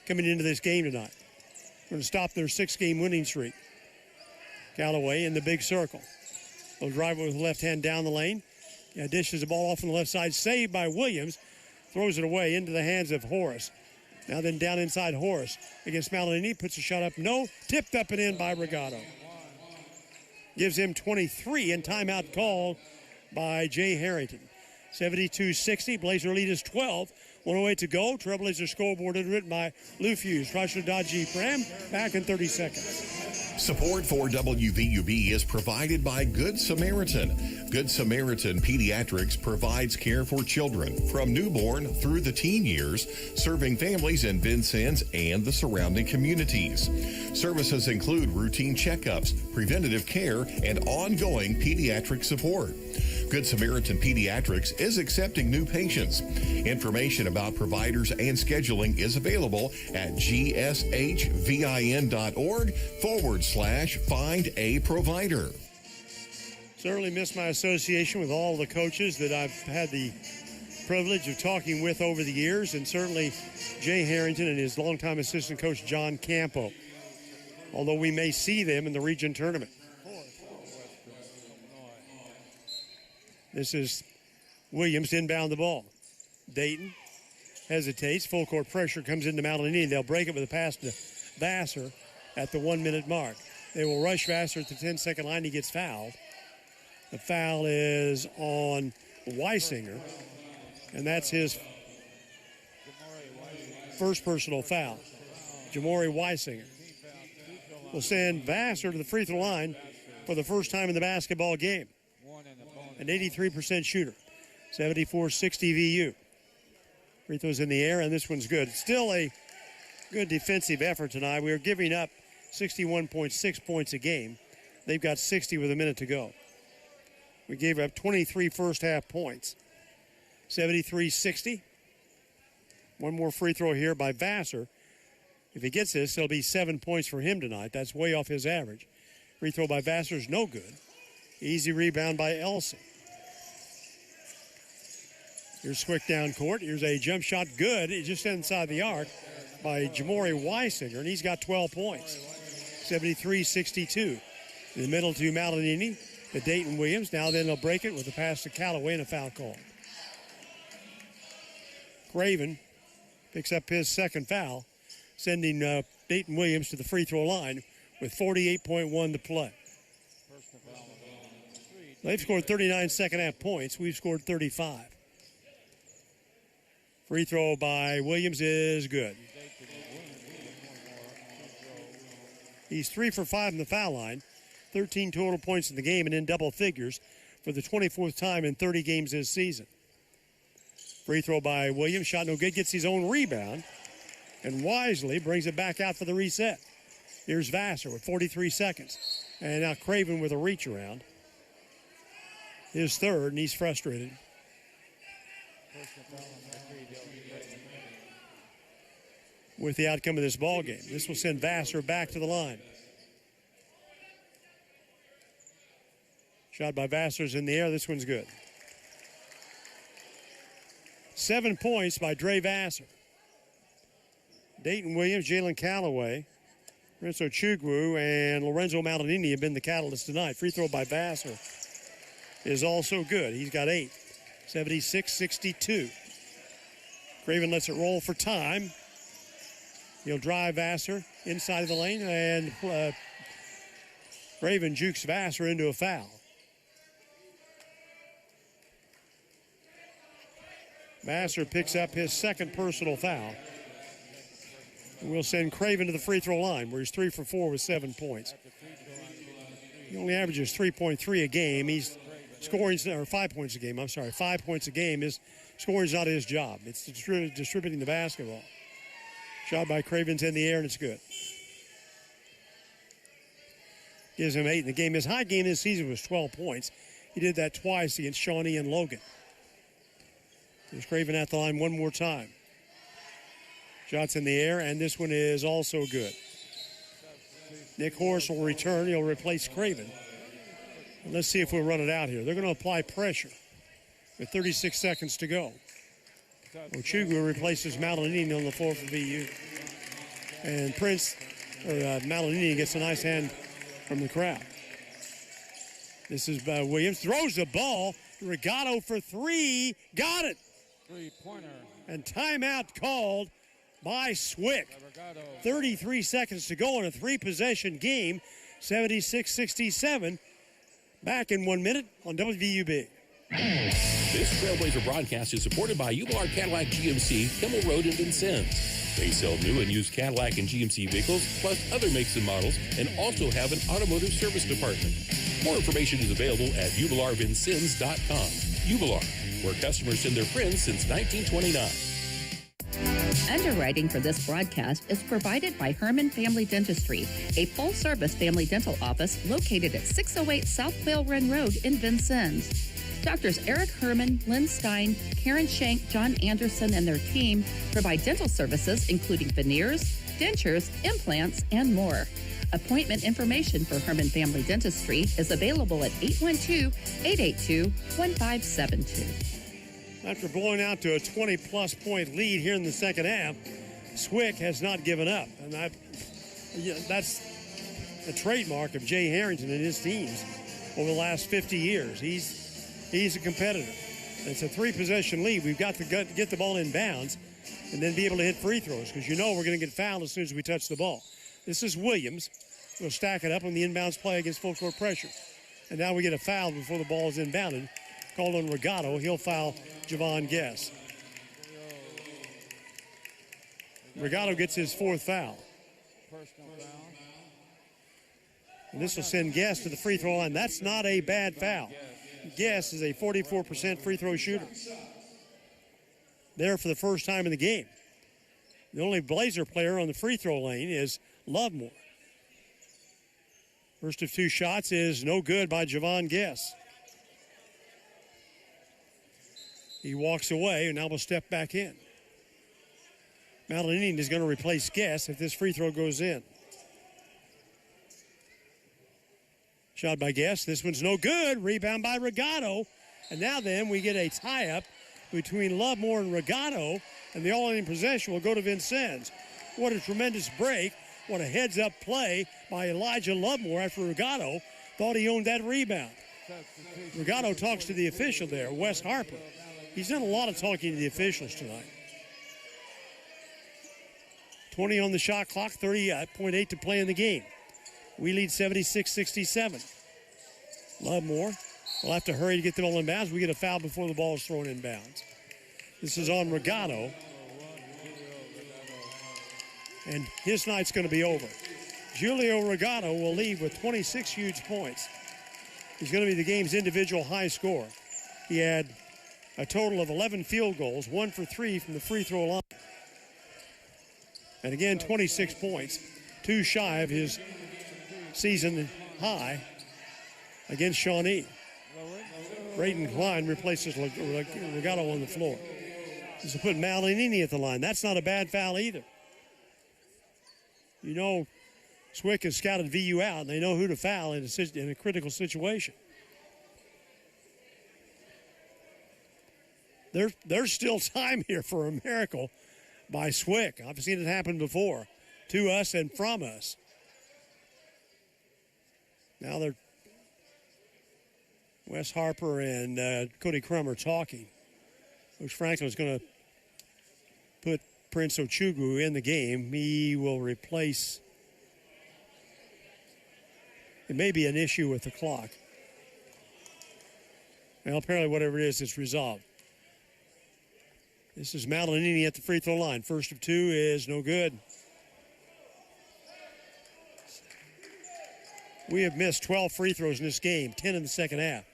coming into this game tonight. Going to stop their 6-game winning streak. Callaway in the big circle. He'll drive it with the left hand down the lane. Yeah, dishes the ball off on the left side. Saved by Williams. Throws it away into the hands of Horace. Now then down inside Horace against Malinini. Puts a shot up. No. Tipped up and in by Regato. Gives him 23 and timeout called by Jay Harrington. 72-60. Blazer lead is 12. 1:08 to go. Trailblazer scoreboard is written by Lou Fuse. Chrysler Dodge Jeep Ram. Back in 30 seconds. Support for WVUB is provided by Good Samaritan. Good Samaritan Pediatrics provides care for children from newborn through the teen years, serving families in Vincennes and the surrounding communities. Services include routine checkups, preventative care, and ongoing pediatric support. Good Samaritan Pediatrics is accepting new patients. Information about providers and scheduling is available at gshvin.org/find a provider. Certainly miss my association with all the coaches that I've had the privilege of talking with over the years, and certainly Jay Harrington and his longtime assistant coach John Campo, although we may see them in the region tournament. This is Williams to inbound the ball. Dayton hesitates. Full court pressure comes into Malinini. They'll break it with a pass to Vassar at the 1-minute mark. They will rush Vassar at the 10-second line. He gets fouled. The foul is on Weisinger, and that's his first personal foul. Jamori Weisinger will send Vassar to the free throw line for the first time in the basketball game. An 83% shooter. 74-60 VU. Free throws in the air, and this one's good. Still a good defensive effort tonight. We are giving up 61.6 points a game. They've got 60 with a minute to go. We gave up 23 first-half points. 73-60. One more free throw here by Vassar. If he gets this, it'll be 7 points for him tonight. That's way off his average. Free throw by Vassar is no good. Easy rebound by Elson. Here's Swick down court. Here's a jump shot. Good. It's just inside the arc by Jamori Weisinger, and he's got 12 points. 73-62. In the middle to Malinini, to Dayton Williams. Now then they'll break it with a pass to Callaway and a foul call. Craven picks up his second foul, sending Dayton Williams to the free throw line with 48.1 to play. They've scored 39 second-half points. We've scored 35. Free throw by Williams is good. He's 3 for 5 in the foul line. 13 total points in the game and in double figures for the 24th time in 30 games this season. Free throw by Williams. Shot no good. Gets his own rebound and wisely brings it back out for the reset. Here's Vassar with 43 seconds. And now Craven with a reach around. His third, and he's frustrated. With the outcome of this ball game. This will send Vassar back to the line. Shot by Vassar's in the air. This one's good. 7 points by Dre Vassar. Dayton Williams, Jalen Callaway, Renzo Chugwu, and Lorenzo Malinini have been the catalyst tonight. Free throw by Vassar is also good. He's got 8. 76-62. Craven lets it roll for time. He'll drive Vassar inside of the lane, and Craven jukes Vassar into a foul. Vassar picks up his second personal foul. We'll send Craven to the free throw line, where he's 3 for 4 with 7 points. He only averages 3.3 a game. He's scoring, or 5 points a game. I'm sorry, 5 points a game. His scoring's not his job. It's distributing the basketball. Shot by Craven's in the air, and it's good. Gives him 8 in the game. His high game this season was 12 points. He did that twice against Shawnee and Logan. There's Craven at the line one more time. Shots in the air, and this one is also good. Nick Horst will return. He'll replace Craven. And let's see if we'll run it out here. They're going to apply pressure with 36 seconds to go. Ochugu replaces Malinini on the floor for VU. And Malinini gets a nice hand from the crowd. This is Williams. Throws the ball. Regato for 3. Got it. 3-pointer. And timeout called by Swick. 33 seconds to go in a 3-possession game. 76-67. Back in 1 minute on WVUB. This Trailblazer broadcast is supported by Ular Cadillac GMC, Kimmel Road in Vincennes. They sell new and used Cadillac and GMC vehicles, plus other makes and models, and also have an automotive service department. More information is available at ubilarvincennes.com. Ubilar, where customers send their friends since 1929. Underwriting for this broadcast is provided by Herman Family Dentistry, a full-service family dental office located at 608 South Quail Run Road in Vincennes. Doctors Eric Herman, Lynn Stein, Karen Shank, John Anderson, and their team provide dental services including veneers, dentures, implants, and more. Appointment information for Herman Family Dentistry is available at 812-882-1572. After blowing out to a 20-plus point lead here in the second half, Swick has not given up. And that's a trademark of Jay Harrington and his teams over the last 50 years. He's a competitor. It's a 3-possession lead. We've got to get the ball in bounds and then be able to hit free throws because we're going to get fouled as soon as we touch the ball. This is Williams. We'll stack it up on the inbounds play against full court pressure. And now we get a foul before the ball is inbounded. Called on Regato. He'll foul Javon Guess. Regato gets his 4th foul. And this will send Guess to the free throw line. That's not a bad foul. Guess is a 44% free throw shooter. There for the first time in the game. The only Blazer player on the free throw lane is Lovemore. First of 2 shots is no good by Javon Guess. He walks away, and now will step back in. Malinini is going to replace Guess if this free throw goes in. Shot by Guess. This one's no good. Rebound by Regato. And now then we get a tie-up between Lovemore and Regato, and the all-in possession will go to Vincennes. What a tremendous break. What a heads-up play by Elijah Lovemore after Regato thought he owned that rebound. Regato talks to the official there, Wes Harper. He's done a lot of talking to the officials tonight. 20 on the shot clock, 30.8 to play in the game. We lead 76-67. Lovemore will have to hurry to get the ball in bounds. We get a foul before the ball is thrown in bounds. This is on Regato. And his night's going to be over. Julio Regato will leave with 26 huge points. He's going to be the game's individual high scorer. He had a total of 11 field goals, 1 for 3 from the free throw line. And again, 26 points, 2 shy of his season high against Shawnee. Braden Klein replaces Regato on the floor. This will put Malinini at the line. That's not a bad foul either. You know, Swick has scouted VU out, and they know who to foul in a critical situation. There's still time here for a miracle by Swick. I've seen it happen before, to us and from us. Now Wes Harper and Cody Crum are talking. Coach Franklin's going to put Prince Ochugu in the game. He will replace. It may be an issue with the clock. Well, apparently whatever it is, it's resolved. This is Malinini at the free throw line. First of 2 is no good. We have missed 12 free throws in this game, 10 in the second half.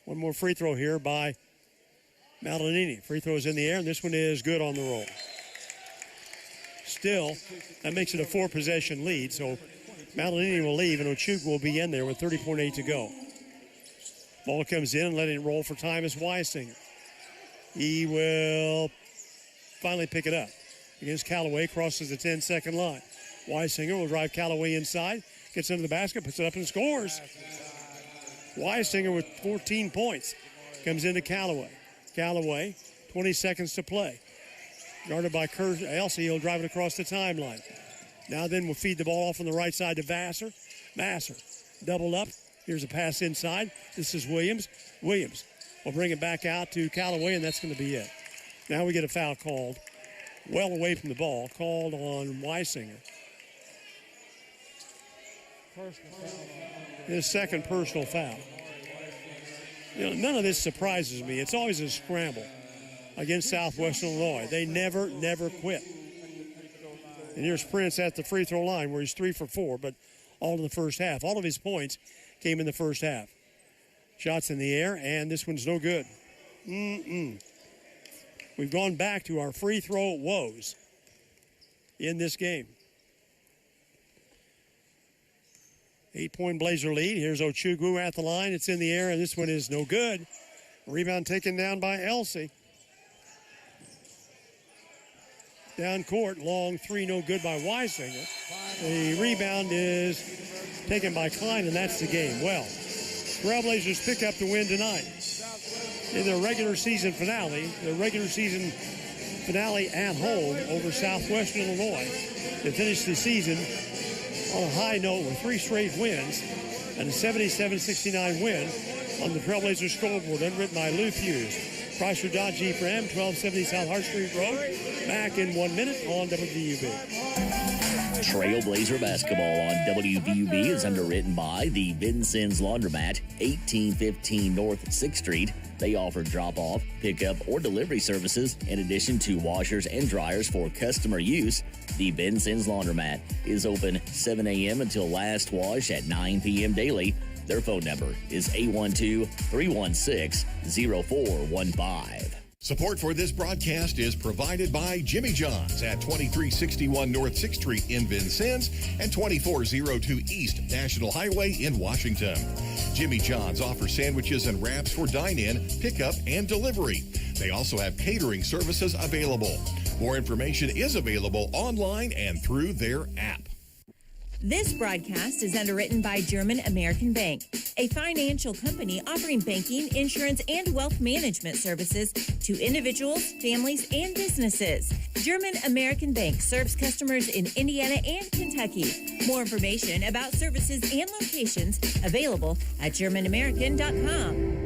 One more free throw here by Malinini. Free throw is in the air, and this one is good on the roll. Still, that makes it a 4-possession lead, so Malinini will leave, and Ochuk will be in there with 30.8 to go. Ball comes in, and letting it roll for time is Weisinger. He will finally pick it up against Callaway, crosses the 10-second line. Weisinger will drive Callaway inside, gets under the basket, puts it up and scores. Weisinger with 14 points comes into Callaway. Callaway, 20 seconds to play. Guarded by Elsie, he'll drive it across the timeline. Now then we'll feed the ball off on the right side to Vassar. Vassar, doubled up. Here's a pass inside. This is Williams. Williams will bring it back out to Callaway, and that's going to be it. Now we get a foul called well away from the ball, called on Weisinger. His second personal foul. You know, none of this surprises me. It's always a scramble against Southwestern Illinois. They never quit. And here's Prince at the free throw line where he's 3 for 4, but all in the first half. All of his points came in the first half. Shots in the air, and this one's no good. We've gone back to our free throw woes in this game. 8-point Blazer lead. Here's Ochugwu at the line. It's in the air, and this one is no good. Rebound taken down by Elsie. Down court, long three, no good by Weisinger. The rebound is taken by Klein, and that's the game. Well, Trailblazers pick up the win tonight. In their regular season finale at home over Southwestern Illinois. They finished the season on a high note with 3 straight wins and a 77-69 win on the Trailblazers scoreboard, underwritten by Lou Hughes. Chrysler Dodge Jeep Ram, 1270 South Hart Street Road. Back in 1 minute on WVUB. Trailblazer basketball on WVUB is underwritten by the Vincennes Laundromat, 1815 North 6th Street. They offer drop-off, pickup, or delivery services in addition to washers and dryers for customer use. The Vincennes Laundromat is open 7 a.m. until last wash at 9 p.m. daily. Their phone number is 812-316-0415. Support for this broadcast is provided by Jimmy John's at 2361 North 6th Street in Vincennes and 2402 East National Highway in Washington. Jimmy John's offers sandwiches and wraps for dine-in, pickup, and delivery. They also have catering services available. More information is available online and through their app. This broadcast is underwritten by German American Bank, a financial company offering banking, insurance, and wealth management services to individuals, families, and businesses. German American Bank serves customers in Indiana and Kentucky. More information about services and locations available at GermanAmerican.com.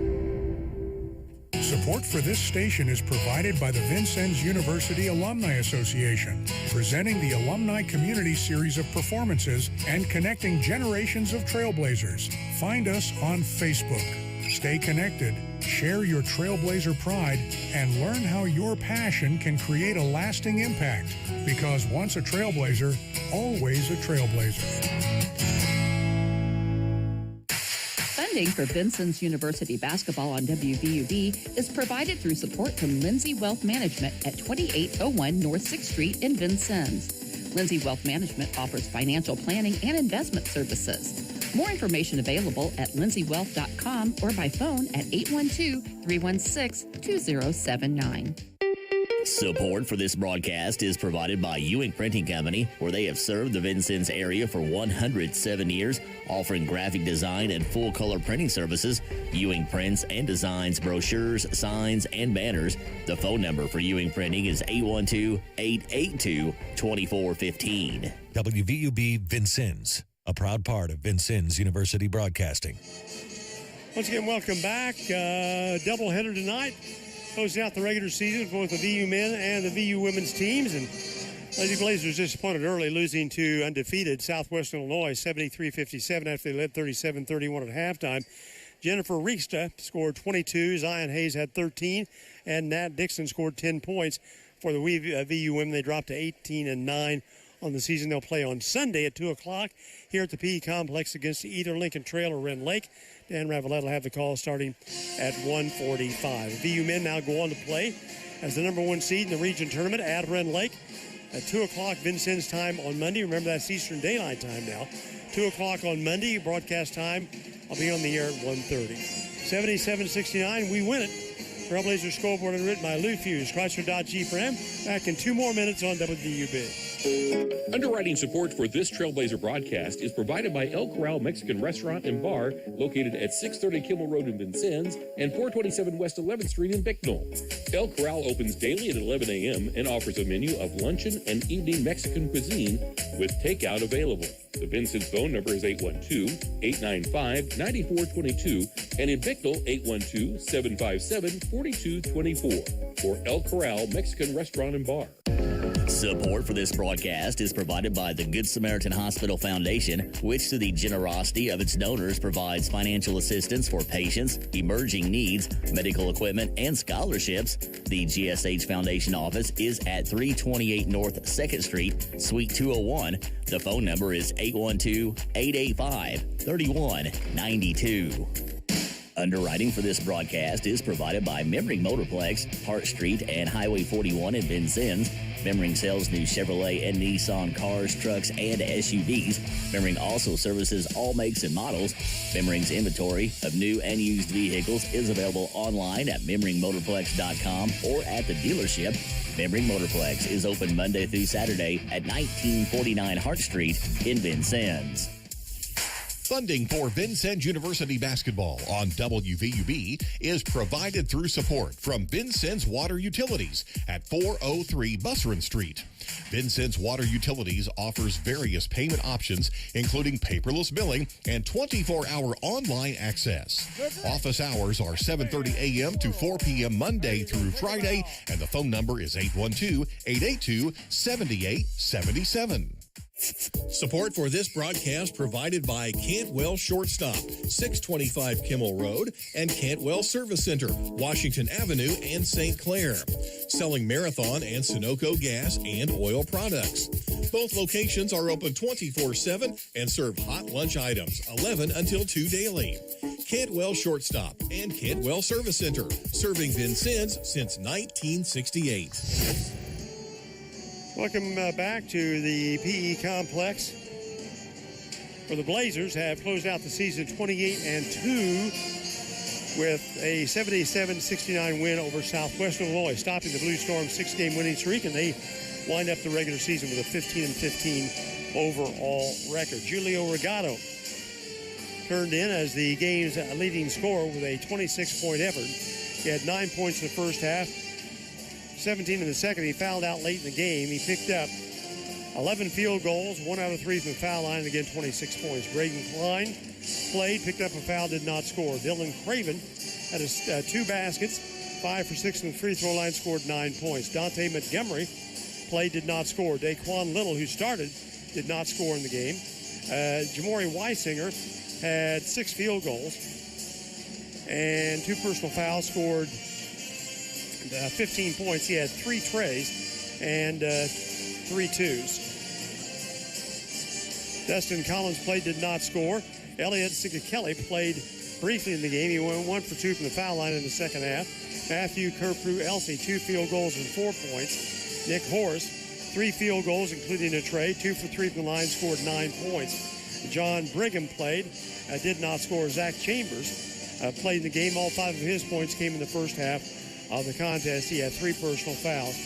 Support for this station is provided by the Vincennes University Alumni Association, presenting the Alumni Community Series of performances and connecting generations of Trailblazers. Find us on Facebook. Stay connected, share your Trailblazer pride, and learn how your passion can create a lasting impact. Because once a Trailblazer, always a Trailblazer. Funding for Vincennes University basketball on WVUB is provided through support from Lindsay Wealth Management at 2801 North 6th Street in Vincennes. Lindsay Wealth Management offers financial planning and investment services. More information available at lindsaywealth.com or by phone at 812-316-2079. Support for this broadcast is provided by Ewing Printing Company, where they have served the Vincennes area for 107 years, offering graphic design and full-color printing services. Ewing prints and designs brochures, signs, and banners. The phone number for Ewing Printing is 812-882-2415. WVUB Vincennes, a proud part of Vincennes University Broadcasting. Once again, welcome back. Doubleheader tonight. Closing out the regular season for both the VU men and the VU women's teams. And Lady Blazers disappointed early, losing to undefeated Southwestern Illinois 73-57 after they led 37-31 at halftime. Jennifer Rieksta scored 22. Zion Hayes had 13. And Nat Dixon scored 10 points for the VU women. They dropped to 18-9 on the season. They'll play on Sunday at 2 o'clock here at the PE Complex against either Lincoln Trail or Wren Lake. Dan Ravalette will have the call starting at 1:45. VU men now go on to play as the number 1 seed in the region tournament at Wren Lake at 2 o'clock Vincennes time on Monday. Remember, that's Eastern Daylight Time now. 2 o'clock on Monday, broadcast time. I'll be on the air at 1:30. 77-69, we win it. Trailblazer scoreboard and written by Lou Fuse. Chrysler Dodge Jeep Ram. Back in 2 more minutes on WVUB. Underwriting support for this Trailblazer broadcast is provided by El Corral Mexican Restaurant and Bar, located at 630 Kimmel Road in Vincennes and 427 West 11th Street in Bicknell. El Corral opens daily at 11 a.m. and offers a menu of luncheon and evening Mexican cuisine with takeout available. The Vincennes phone number is 812-895-9422 and in Bicknell, 812-757-4224 for El Corral Mexican Restaurant and Bar. Support for this broadcast is provided by the Good Samaritan Hospital Foundation, which through the generosity of its donors provides financial assistance for patients, emerging needs, medical equipment, and scholarships. The GSH Foundation office is at 328 North 2nd Street, Suite 201. The phone number is 812-885-3192. Underwriting for this broadcast is provided by Memring Motorplex, Hart Street, and Highway 41 in Vincennes. Memring sells new Chevrolet and Nissan cars, trucks, and SUVs. Memring also services all makes and models. Memring's inventory of new and used vehicles is available online at memringmotorplex.com or at the dealership. Memring Motorplex is open Monday through Saturday at 1949 Hart Street in Vincennes. Funding for Vincennes University basketball on WVUB is provided through support from Vincennes Water Utilities at 403 Busserin Street. Vincennes Water Utilities offers various payment options, including paperless billing and 24-hour online access. Office hours are 7:30 a.m. to 4 p.m. Monday through Friday, and the phone number is 812-882-7877. Support for this broadcast provided by Cantwell Shortstop, 625 Kimmel Road, and Cantwell Service Center, Washington Avenue and St. Clair. Selling Marathon and Sunoco gas and oil products. Both locations are open 24/7 and serve hot lunch items, 11 until 2 daily. Cantwell Shortstop and Cantwell Service Center, serving Vincennes since 1968. Welcome back to the PE Complex, where the Blazers have closed out the season 28-2 with a 77-69 win over Southwestern Illinois, stopping the Blue Storm's 6-game winning streak, and they wind up the regular season with a 15-15 overall record. Julio Regato turned in as the game's leading scorer with a 26-point effort. He had 9 points in the first half, 17 in the second. He fouled out late in the game. He picked up 11 field goals, 1 out of 3 from the foul line, and again 26 points. Braden Klein played, picked up a foul, did not score. Dylan Craven had 2 baskets, 5 for 6 from the free throw line, scored 9 points. Dante Montgomery played, did not score. Daquan Little, who started, did not score in the game. Jamori Weisinger had 6 field goals and 2 personal fouls, scored 15 points. He had 3 trays and 3 twos. Dustin Collins played, did not score. Elliot Sigakele played briefly in the game. He went 1 for 2 from the foul line in the second half. Matthew Kerpru-Elsey, 2 field goals and 4 points. Nick Horace, 3 field goals, including a tray, 2 for 3 from the line, scored 9 points. John Brigham played, did not score. Zach Chambers played in the game. All 5 of his points came in the first half of the contest. He had 3 personal fouls.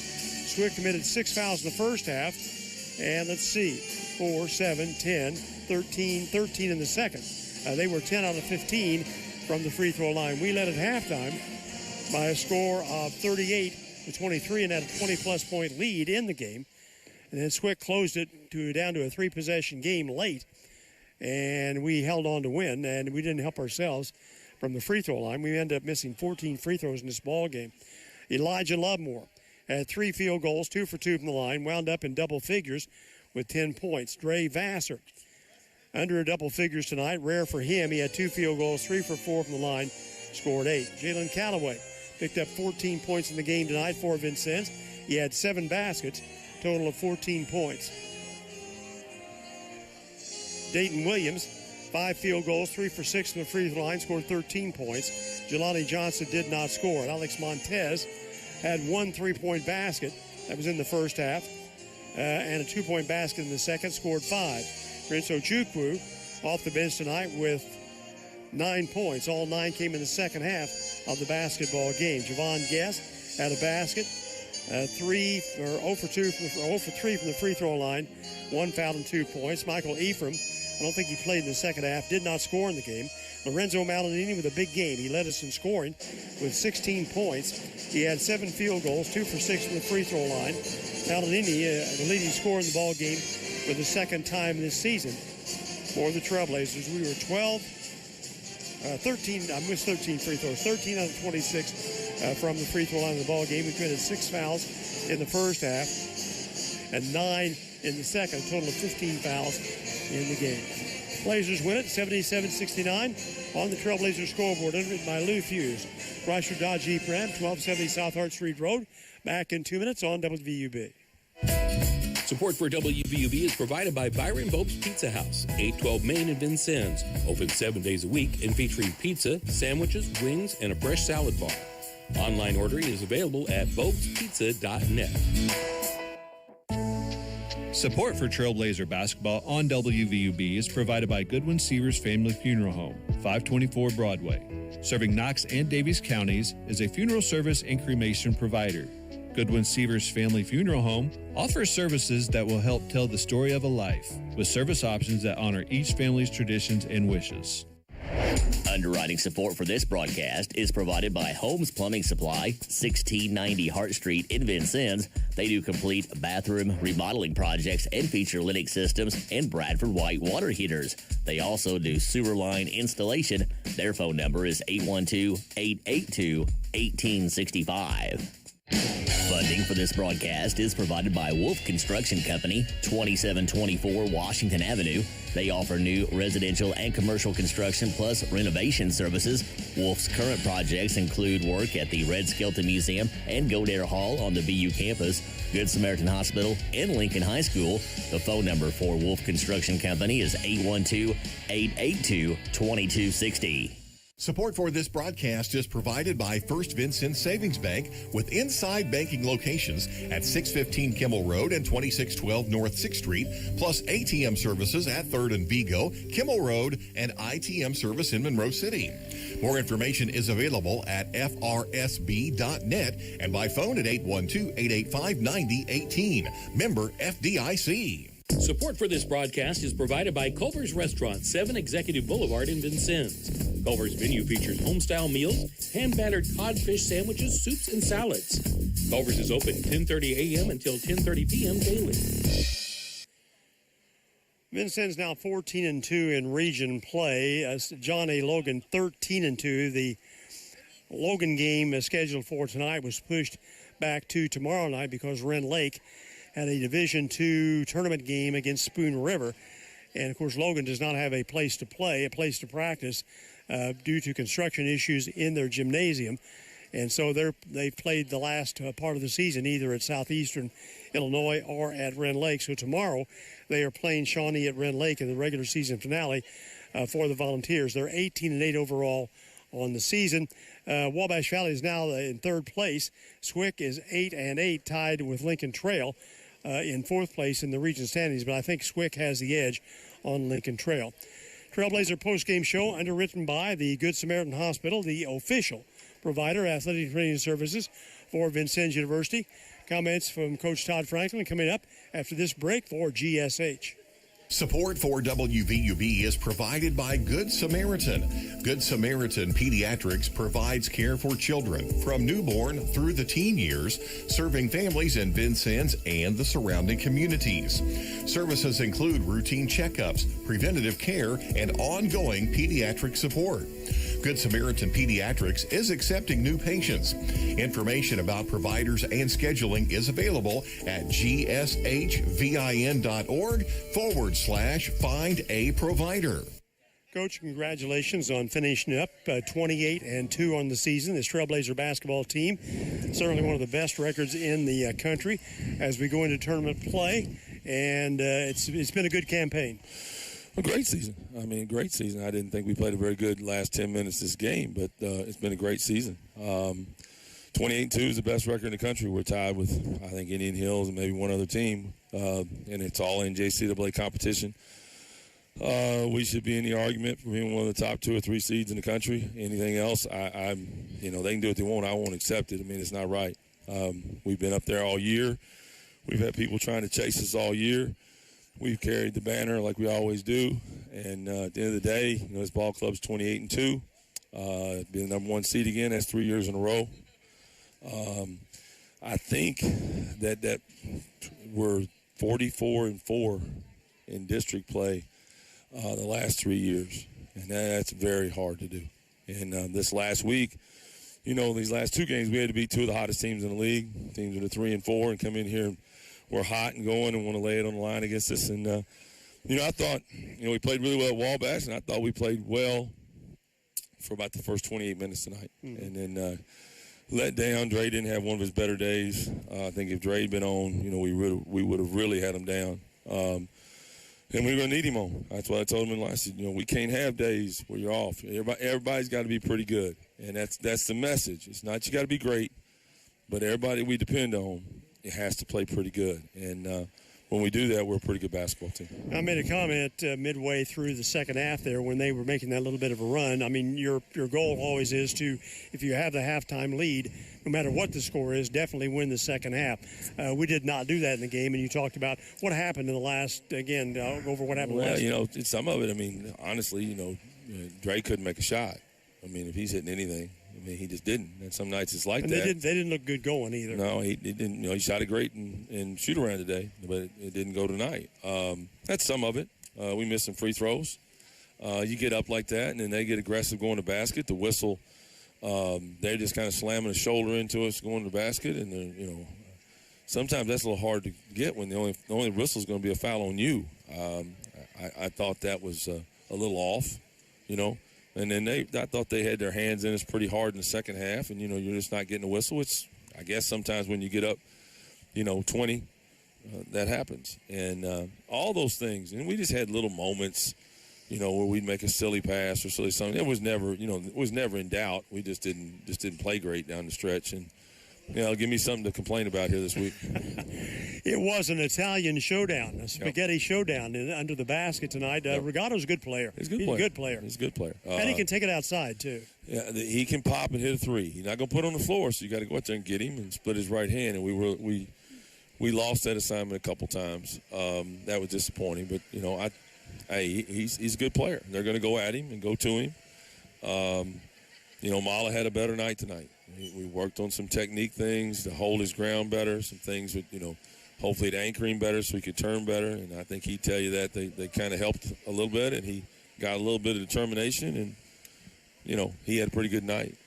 Swick committed 6 fouls in the first half, and let's see, 4, 7, 10, 13 in the second. They were 10 out of 15 from the free throw line. We led at halftime by a score of 38-23 and had a 20-plus point lead in the game. And then Swick closed it down to a 3-possession game late, and we held on to win, and we didn't help ourselves from the free throw line. We ended up missing 14 free throws in this ball game. Elijah Lovemore had 3 field goals, 2 for 2 from the line, wound up in double figures with 10 points. Dre Vassar under a double figures tonight. Rare for him. He had 2 field goals, 3 for 4 from the line, scored 8. Jalen Callaway picked up 14 points in the game tonight for Vincennes. He had 7 baskets, total of 14 points. Dayton Williams, 5 field goals, 3 for 6 from the free throw line, scored 13 points. Jelani Johnson did not score. Alex Montez had 1 3-point basket. That was in the first half. And a 2-point basket in the second, scored 5. Prince Ojukwu off the bench tonight with 9 points. All 9 came in the second half of the basketball game. Javon Guest had a basket, 0 for 3 from the free throw line, 1 foul and 2 points. Michael Ephraim, I don't think he played in the second half, did not score in the game. Lorenzo Malinini with a big game. He led us in scoring with 16 points. He had 7 field goals, 2 for 6 from the free throw line. Malinini, the leading scorer in the ball game for the second time this season for the Trailblazers. We were 13 free throws, 13 out of 26 from the free throw line of the ball game. We committed 6 fouls in the first half and 9 in the second, a total of 15 fouls in the game. Blazers win it 77-69 on the Trailblazers scoreboard, underwritten by Lou Fuse. Chrysler Dodge Jeep Ram, 1270 South Hart Street Road. Back in 2 minutes on WVUB. Support for WVUB is provided by Byron Bopes Pizza House, 812 Main in Vincennes. Open 7 days a week and featuring pizza, sandwiches, wings, and a fresh salad bar. Online ordering is available at bopespizza.net. Support for Trailblazer basketball on WVUB is provided by Goodwin Seavers Family Funeral Home, 524 Broadway. Serving Knox and Davies counties is a funeral service and cremation provider. Goodwin Seavers Family Funeral Home offers services that will help tell the story of a life, with service options that honor each family's traditions and wishes. Underwriting support for this broadcast is provided by Holmes Plumbing Supply, 1690 Hart Street in Vincennes. They do complete bathroom remodeling projects and feature Lennox systems and Bradford White water heaters. They also do sewer line installation. Their phone number is 812-882-1865. Funding for this broadcast is provided by Wolf Construction Company, 2724 Washington Avenue. They offer new residential and commercial construction plus renovation services. Wolf's current projects include work at the Red Skelton Museum and Godare Hall on the BU campus, Good Samaritan Hospital, and Lincoln High School. The phone number for Wolf Construction Company is 812-882-2260. Support for this broadcast is provided by First Vincennes Savings Bank with inside banking locations at 615 Kimmel Road and 2612 North 6th Street, plus ATM services at 3rd and Vigo, Kimmel Road, and ITM service in Monroe City. More information is available at frsb.net and by phone at 812-885-9018. Member FDIC. Support for this broadcast is provided by Culver's Restaurant, 7 Executive Boulevard in Vincennes. Culver's menu features homestyle meals, hand-battered codfish sandwiches, soups, and salads. Culver's is open 10:30 a.m. until 10:30 p.m. daily. Vincennes now 14-2 in region play. John A. Logan 13-2. The Logan game scheduled for tonight was pushed back to tomorrow night because Wren Lake had a Division II tournament game against Spoon River. And, of course, Logan does not have a place to play, a place to practice due to construction issues in their gymnasium. And so they've played the last part of the season either at Southeastern Illinois or at Wren Lake. So tomorrow they are playing Shawnee at Wren Lake in the regular season finale for the Volunteers. They're 18-8 overall on the season. Wabash Valley is now in third place. Swick is 8-8, tied with Lincoln Trail in fourth place in the region standings, but I think Swick has the edge on Lincoln Trail. Trailblazer postgame show underwritten by the Good Samaritan Hospital, the official provider of athletic training services for Vincennes University. Comments from Coach Todd Franklin coming up after this break for GSH. Support for WVUB is provided by Good Samaritan. Good Samaritan Pediatrics provides care for children from newborn through the teen years, serving families in Vincennes and the surrounding communities. Services include routine checkups, preventative care, and ongoing pediatric support. Good Samaritan Pediatrics is accepting new patients. Information about providers and scheduling is available at gshvin.org/find a provider. Coach, congratulations on finishing up 28-2 on the season. This Trailblazer basketball team, certainly one of the best records in the country as we go into tournament play, and it's been a good campaign. A great season. I mean, great season. I didn't think we played a very good last 10 minutes this game, but it's been a great season. 28-2 is the best record in the country. We're tied with, I think, Indian Hills and maybe one other team, and it's all in JCAA competition. We should be in the argument for being one of the top 2 or 3 seeds in the country. Anything else, they can do what they want. I won't accept it. I mean, it's not right. We've been up there all year. We've had people trying to chase us all year. We've carried the banner like we always do. And at the end of the day, this ball club's 28-2. Being the number 1 seed again, that's 3 years in a row. I think that we're 44-4 in district play the last 3 years, and that's very hard to do. And this last week, these last 2 games, we had to beat 2 of the hottest teams in the league, teams that are 3-4, and come in here and we're hot and going and want to lay it on the line against us. And, I thought, we played really well at Wabash, and I thought we played well for about the first 28 minutes tonight. Mm-hmm. And then let down. Dre didn't have one of his better days. I think if Dre had been on, we would have really had him down. And we were going to need him on. That's what I told him in last season. We can't have days where you're off. Everybody's got to be pretty good. And that's the message. It's not you got to be great, but everybody we depend on, it has to play pretty good. And when we do that, we're a pretty good basketball team. I made a comment midway through the second half there when they were making that little bit of a run. I mean, your goal always is to, if you have the halftime lead, no matter what the score is, definitely win the second half. We did not do that in the game, and you talked about what happened in the last, again, over what happened last. Well, some of it, I mean, honestly, Dre couldn't make a shot. I mean, if he's hitting anything, he just didn't. And some nights it's like that. They didn't look good going either. No, he didn't. He shot it great in shoot around today, but it didn't go tonight. That's some of it. We missed some free throws. You get up like that, and then they get aggressive going to basket. The whistle, they're just kind of slamming a shoulder into us going to the basket, and then sometimes that's a little hard to get when the only whistle is going to be a foul on you. I thought that was a little off, And then I thought they had their hands in us pretty hard in the second half, and, you're just not getting a whistle. It's, I guess, sometimes when you get up, 20, that happens. And all those things. And we just had little moments, where we'd make a silly pass or silly something. It was never, it was never in doubt. We just didn't play great down the stretch. And, give me something to complain about here this week. It was an Italian showdown, a spaghetti showdown under the basket tonight. Regato's a good player. He's a good player. He's a good player. And he can take it outside, too. Yeah, he can pop and hit a three. He's not going to put it on the floor, so you got to go out there and get him and split his right hand. And we lost that assignment a couple times. That was disappointing. But, he's a good player. They're going to go at him and go to him. Mala had a better night tonight. We worked on some technique things to hold his ground better, some things with, hopefully to anchor him better so he could turn better. And I think he'd tell you that they kind of helped a little bit, and he got a little bit of determination, and, he had a pretty good night.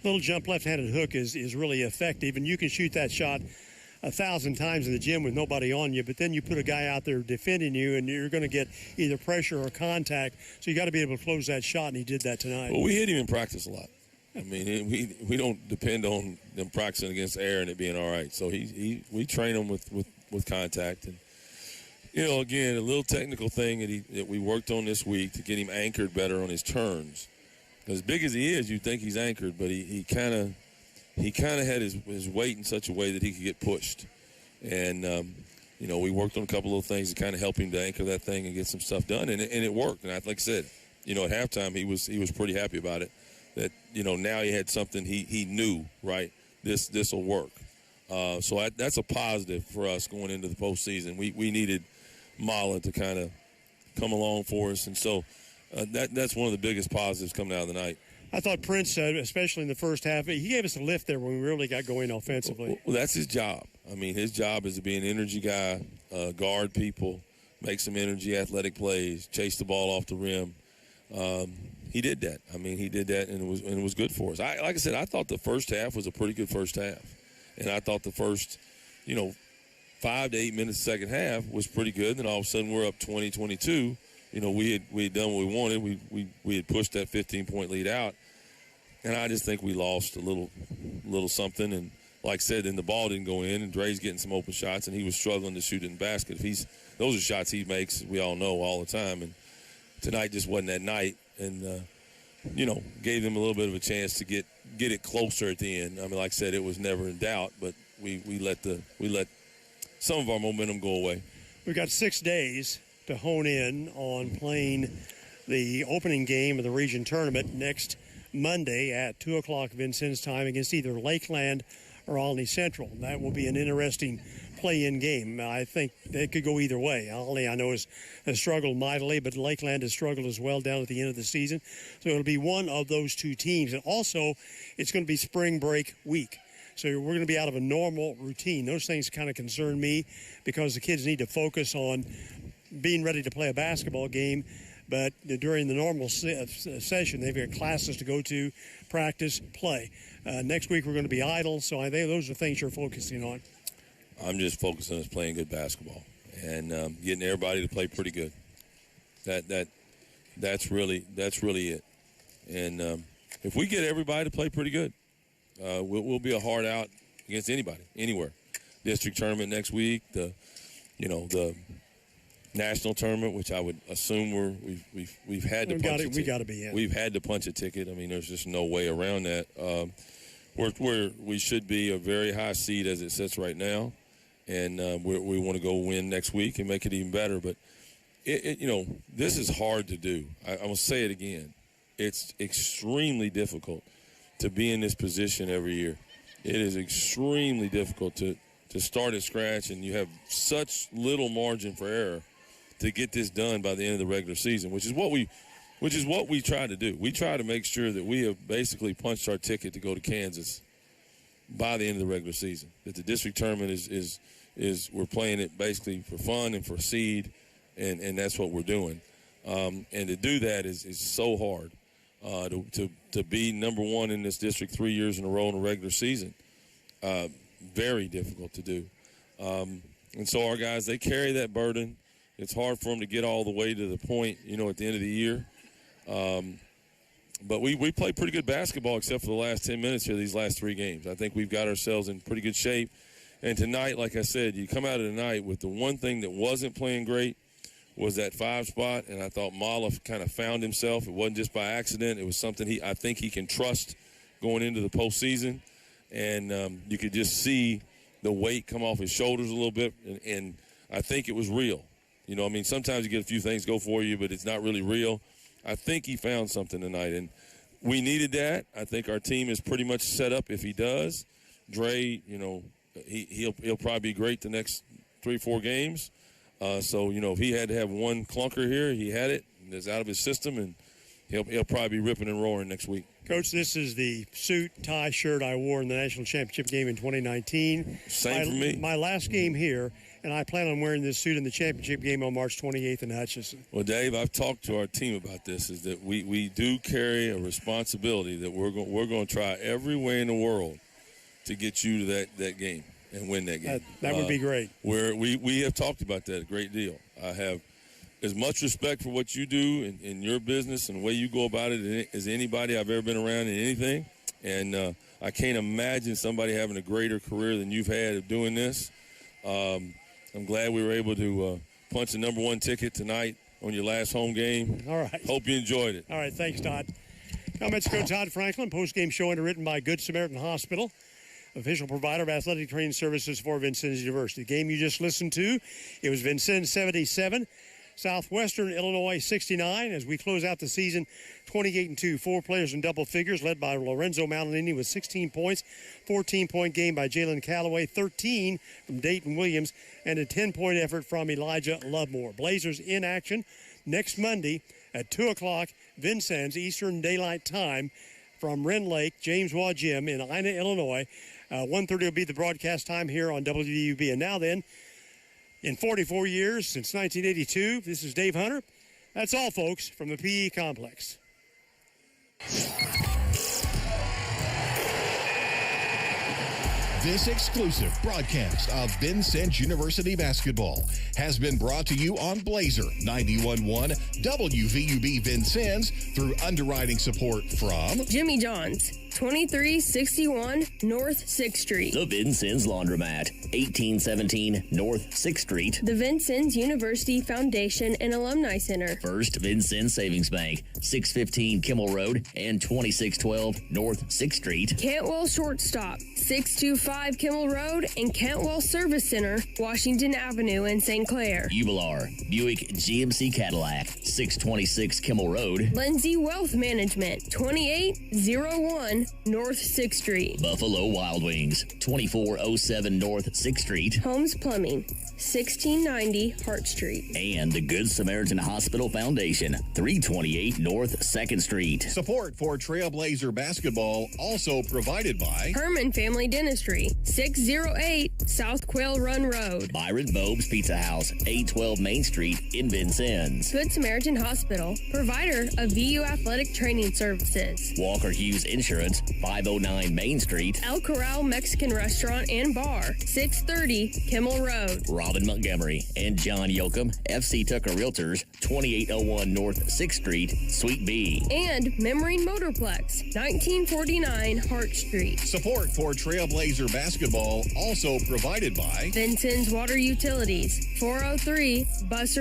Little jump left-handed hook is really effective, and you can shoot that shot 1,000 times in the gym with nobody on you, but then you put a guy out there defending you, and you're going to get either pressure or contact. So you got to be able to close that shot, and he did that tonight. Well, we hit him in practice a lot. I mean, we don't depend on them practicing against air and it being all right. So we train him with contact, and again, a little technical thing that we worked on this week to get him anchored better on his turns. As big as he is, you'd think he's anchored, but he kind of had his weight in such a way that he could get pushed. And we worked on a couple of things to kind of help him to anchor that thing and get some stuff done, and it worked. And like I said, at halftime he was pretty happy about it. That now he had something he knew, right? This will work. So that's a positive for us going into the postseason. We needed Mala to kind of come along for us, and so that's one of the biggest positives coming out of the night. I thought Prince, especially in the first half, he gave us a lift there when we really got going offensively. Well, that's his job. I mean, his job is to be an energy guy, guard people, make some energy, athletic plays, chase the ball off the rim. He did that. I mean, he did that, and it was good for us. Like I said, I thought the first half was a pretty good first half, and I thought the first, 5 to 8 minutes second half was pretty good. And then all of a sudden we're up 20-22. We had done what we wanted. We had pushed that 15-point lead out, and I just think we lost a little something. And like I said, then the ball didn't go in, and Dre's getting some open shots, and he was struggling to shoot in the basket. Those are shots he makes, we all know, all the time. And tonight just wasn't that night, and gave them a little bit of a chance to get it closer at the end. I mean, like I said, it was never in doubt, but we let some of our momentum go away. We've got 6 days to hone in on playing the opening game of the region tournament next Monday at 2 o'clock Vincennes time against either Lakeland or Olney Central. That will be an interesting play-in game. I think it could go either way. Olney, I know, has struggled mightily, but Lakeland has struggled as well down at the end of the season. So it'll be one of those two teams. And also, it's going to be spring break week. So we're going to be out of a normal routine. Those things kind of concern me because the kids need to focus on being ready to play a basketball game. But during the normal session, they've got classes to go to, practice, play. Next week, we're going to be idle. So I think those are things you're focusing on. I'm just focusing on playing good basketball and getting everybody to play pretty good. That's really it. And if we get everybody to play pretty good, we'll be a hard out against anybody, anywhere. District tournament next week, the national tournament, which I would assume we've had to punch a ticket. We got to be in. We've had to punch a ticket. I mean, there's just no way around that. We should be a very high seed as it sits right now, and we want to go win next week and make it even better. But this is hard to do. I will say it again. It's extremely difficult to be in this position every year. It is extremely difficult to start at scratch, and you have such little margin for error to get this done by the end of the regular season, which is what we try to do. We try to make sure that we have basically punched our ticket to go to Kansas by the end of the regular season. That the district tournament is we're playing it basically for fun and for seed, and that's what we're doing. And to do that is so hard. To be number one in this district 3 years in a row in a regular season, very difficult to do. And so our guys, they carry that burden. It's hard for them to get all the way to the point, at the end of the year. But we play pretty good basketball except for the last 10 minutes here, these last 3 games. I think we've got ourselves in pretty good shape. And tonight, like I said, you come out of tonight with the one thing that wasn't playing great was that 5 spot, and I thought Mala kind of found himself. It wasn't just by accident. It was something I think he can trust going into the postseason. And you could just see the weight come off his shoulders a little bit, and I think it was real. Sometimes you get a few things go for you, but it's not really real. I think he found something tonight, and we needed that. I think our team is pretty much set up if he does. Dre, he'll probably be great the next 3-4 games. So if he had to have one clunker here, he had it. And it's out of his system, and he'll probably be ripping and roaring next week. Coach, this is the suit, tie, shirt I wore in the national championship game in 2019. Same for me. My last game here, and I plan on wearing this suit in the championship game on March 28th in Hutchinson. Well, Dave, I've talked to our team about this, is that we do carry a responsibility that we're going to try every way in the world to get you to that game and win that game. That would be great. We have talked about that a great deal. I have as much respect for what you do in your business and the way you go about it as anybody I've ever been around in anything. And I can't imagine somebody having a greater career than you've had of doing this. I'm glad we were able to punch the number 1 ticket tonight on your last home game. All right. Hope you enjoyed it. All right. Thanks, Todd. Comments go Todd Franklin. Post-game show underwritten by Good Samaritan Hospital, official provider of athletic training services for Vincennes University. The game you just listened to, it was Vincennes 77, Southwestern Illinois 69. As we close out the season, 28-2, 4 players in double figures, led by Lorenzo Malinini with 16 points, 14-point game by Jalen Calloway, 13 from Dayton Williams, and a 10-point effort from Elijah Lovemore. Blazers in action next Monday at 2 o'clock, Vincennes Eastern Daylight Time, from Wren Lake, James Waugh Gym in Ina, Illinois. 1:30 will be the broadcast time here on WVUB. And now then, in 44 years, since 1982, this is Dave Hunter. That's all, folks, from the PE Complex. This exclusive broadcast of Vincennes University basketball has been brought to you on Blazer 91.1 WVUB Vincennes through underwriting support from Jimmy John's, 2361 North 6th Street. The Vincennes Laundromat, 1817 North 6th Street. The Vincennes University Foundation and Alumni Center. First Vincennes Savings Bank, 615 Kimmel Road and 2612 North 6th Street. Cantwell Shortstop, 625 Kimmel Road and Cantwell Service Center, Washington Avenue in St. Clair. Ubilar, Buick GMC Cadillac, 626 Kimmel Road. Lindsay Wealth Management, 2801 North 6th Street. Buffalo Wild Wings, 2407 North 6th Street. Holmes Plumbing, 1690 Hart Street. And the Good Samaritan Hospital Foundation, 328 North 2nd Street. Support for Trailblazer basketball also provided by Herman Family Dentistry, 608 South Quail Run Road. Byron Bob's Pizza House, 812 Main Street in Vincennes. Good Samaritan Hospital, provider of VU Athletic Training Services. Walker Hughes Insurance, 509 Main Street. El Corral Mexican Restaurant and Bar, 630 Kimmel Road. Robin Montgomery and John Yoakum, FC Tucker Realtors, 2801 North 6th Street, Suite B. And Memorine Motorplex, 1949 Hart Street. Support for Trailblazer basketball also provided by Vincennes Water Utilities, 403 Busser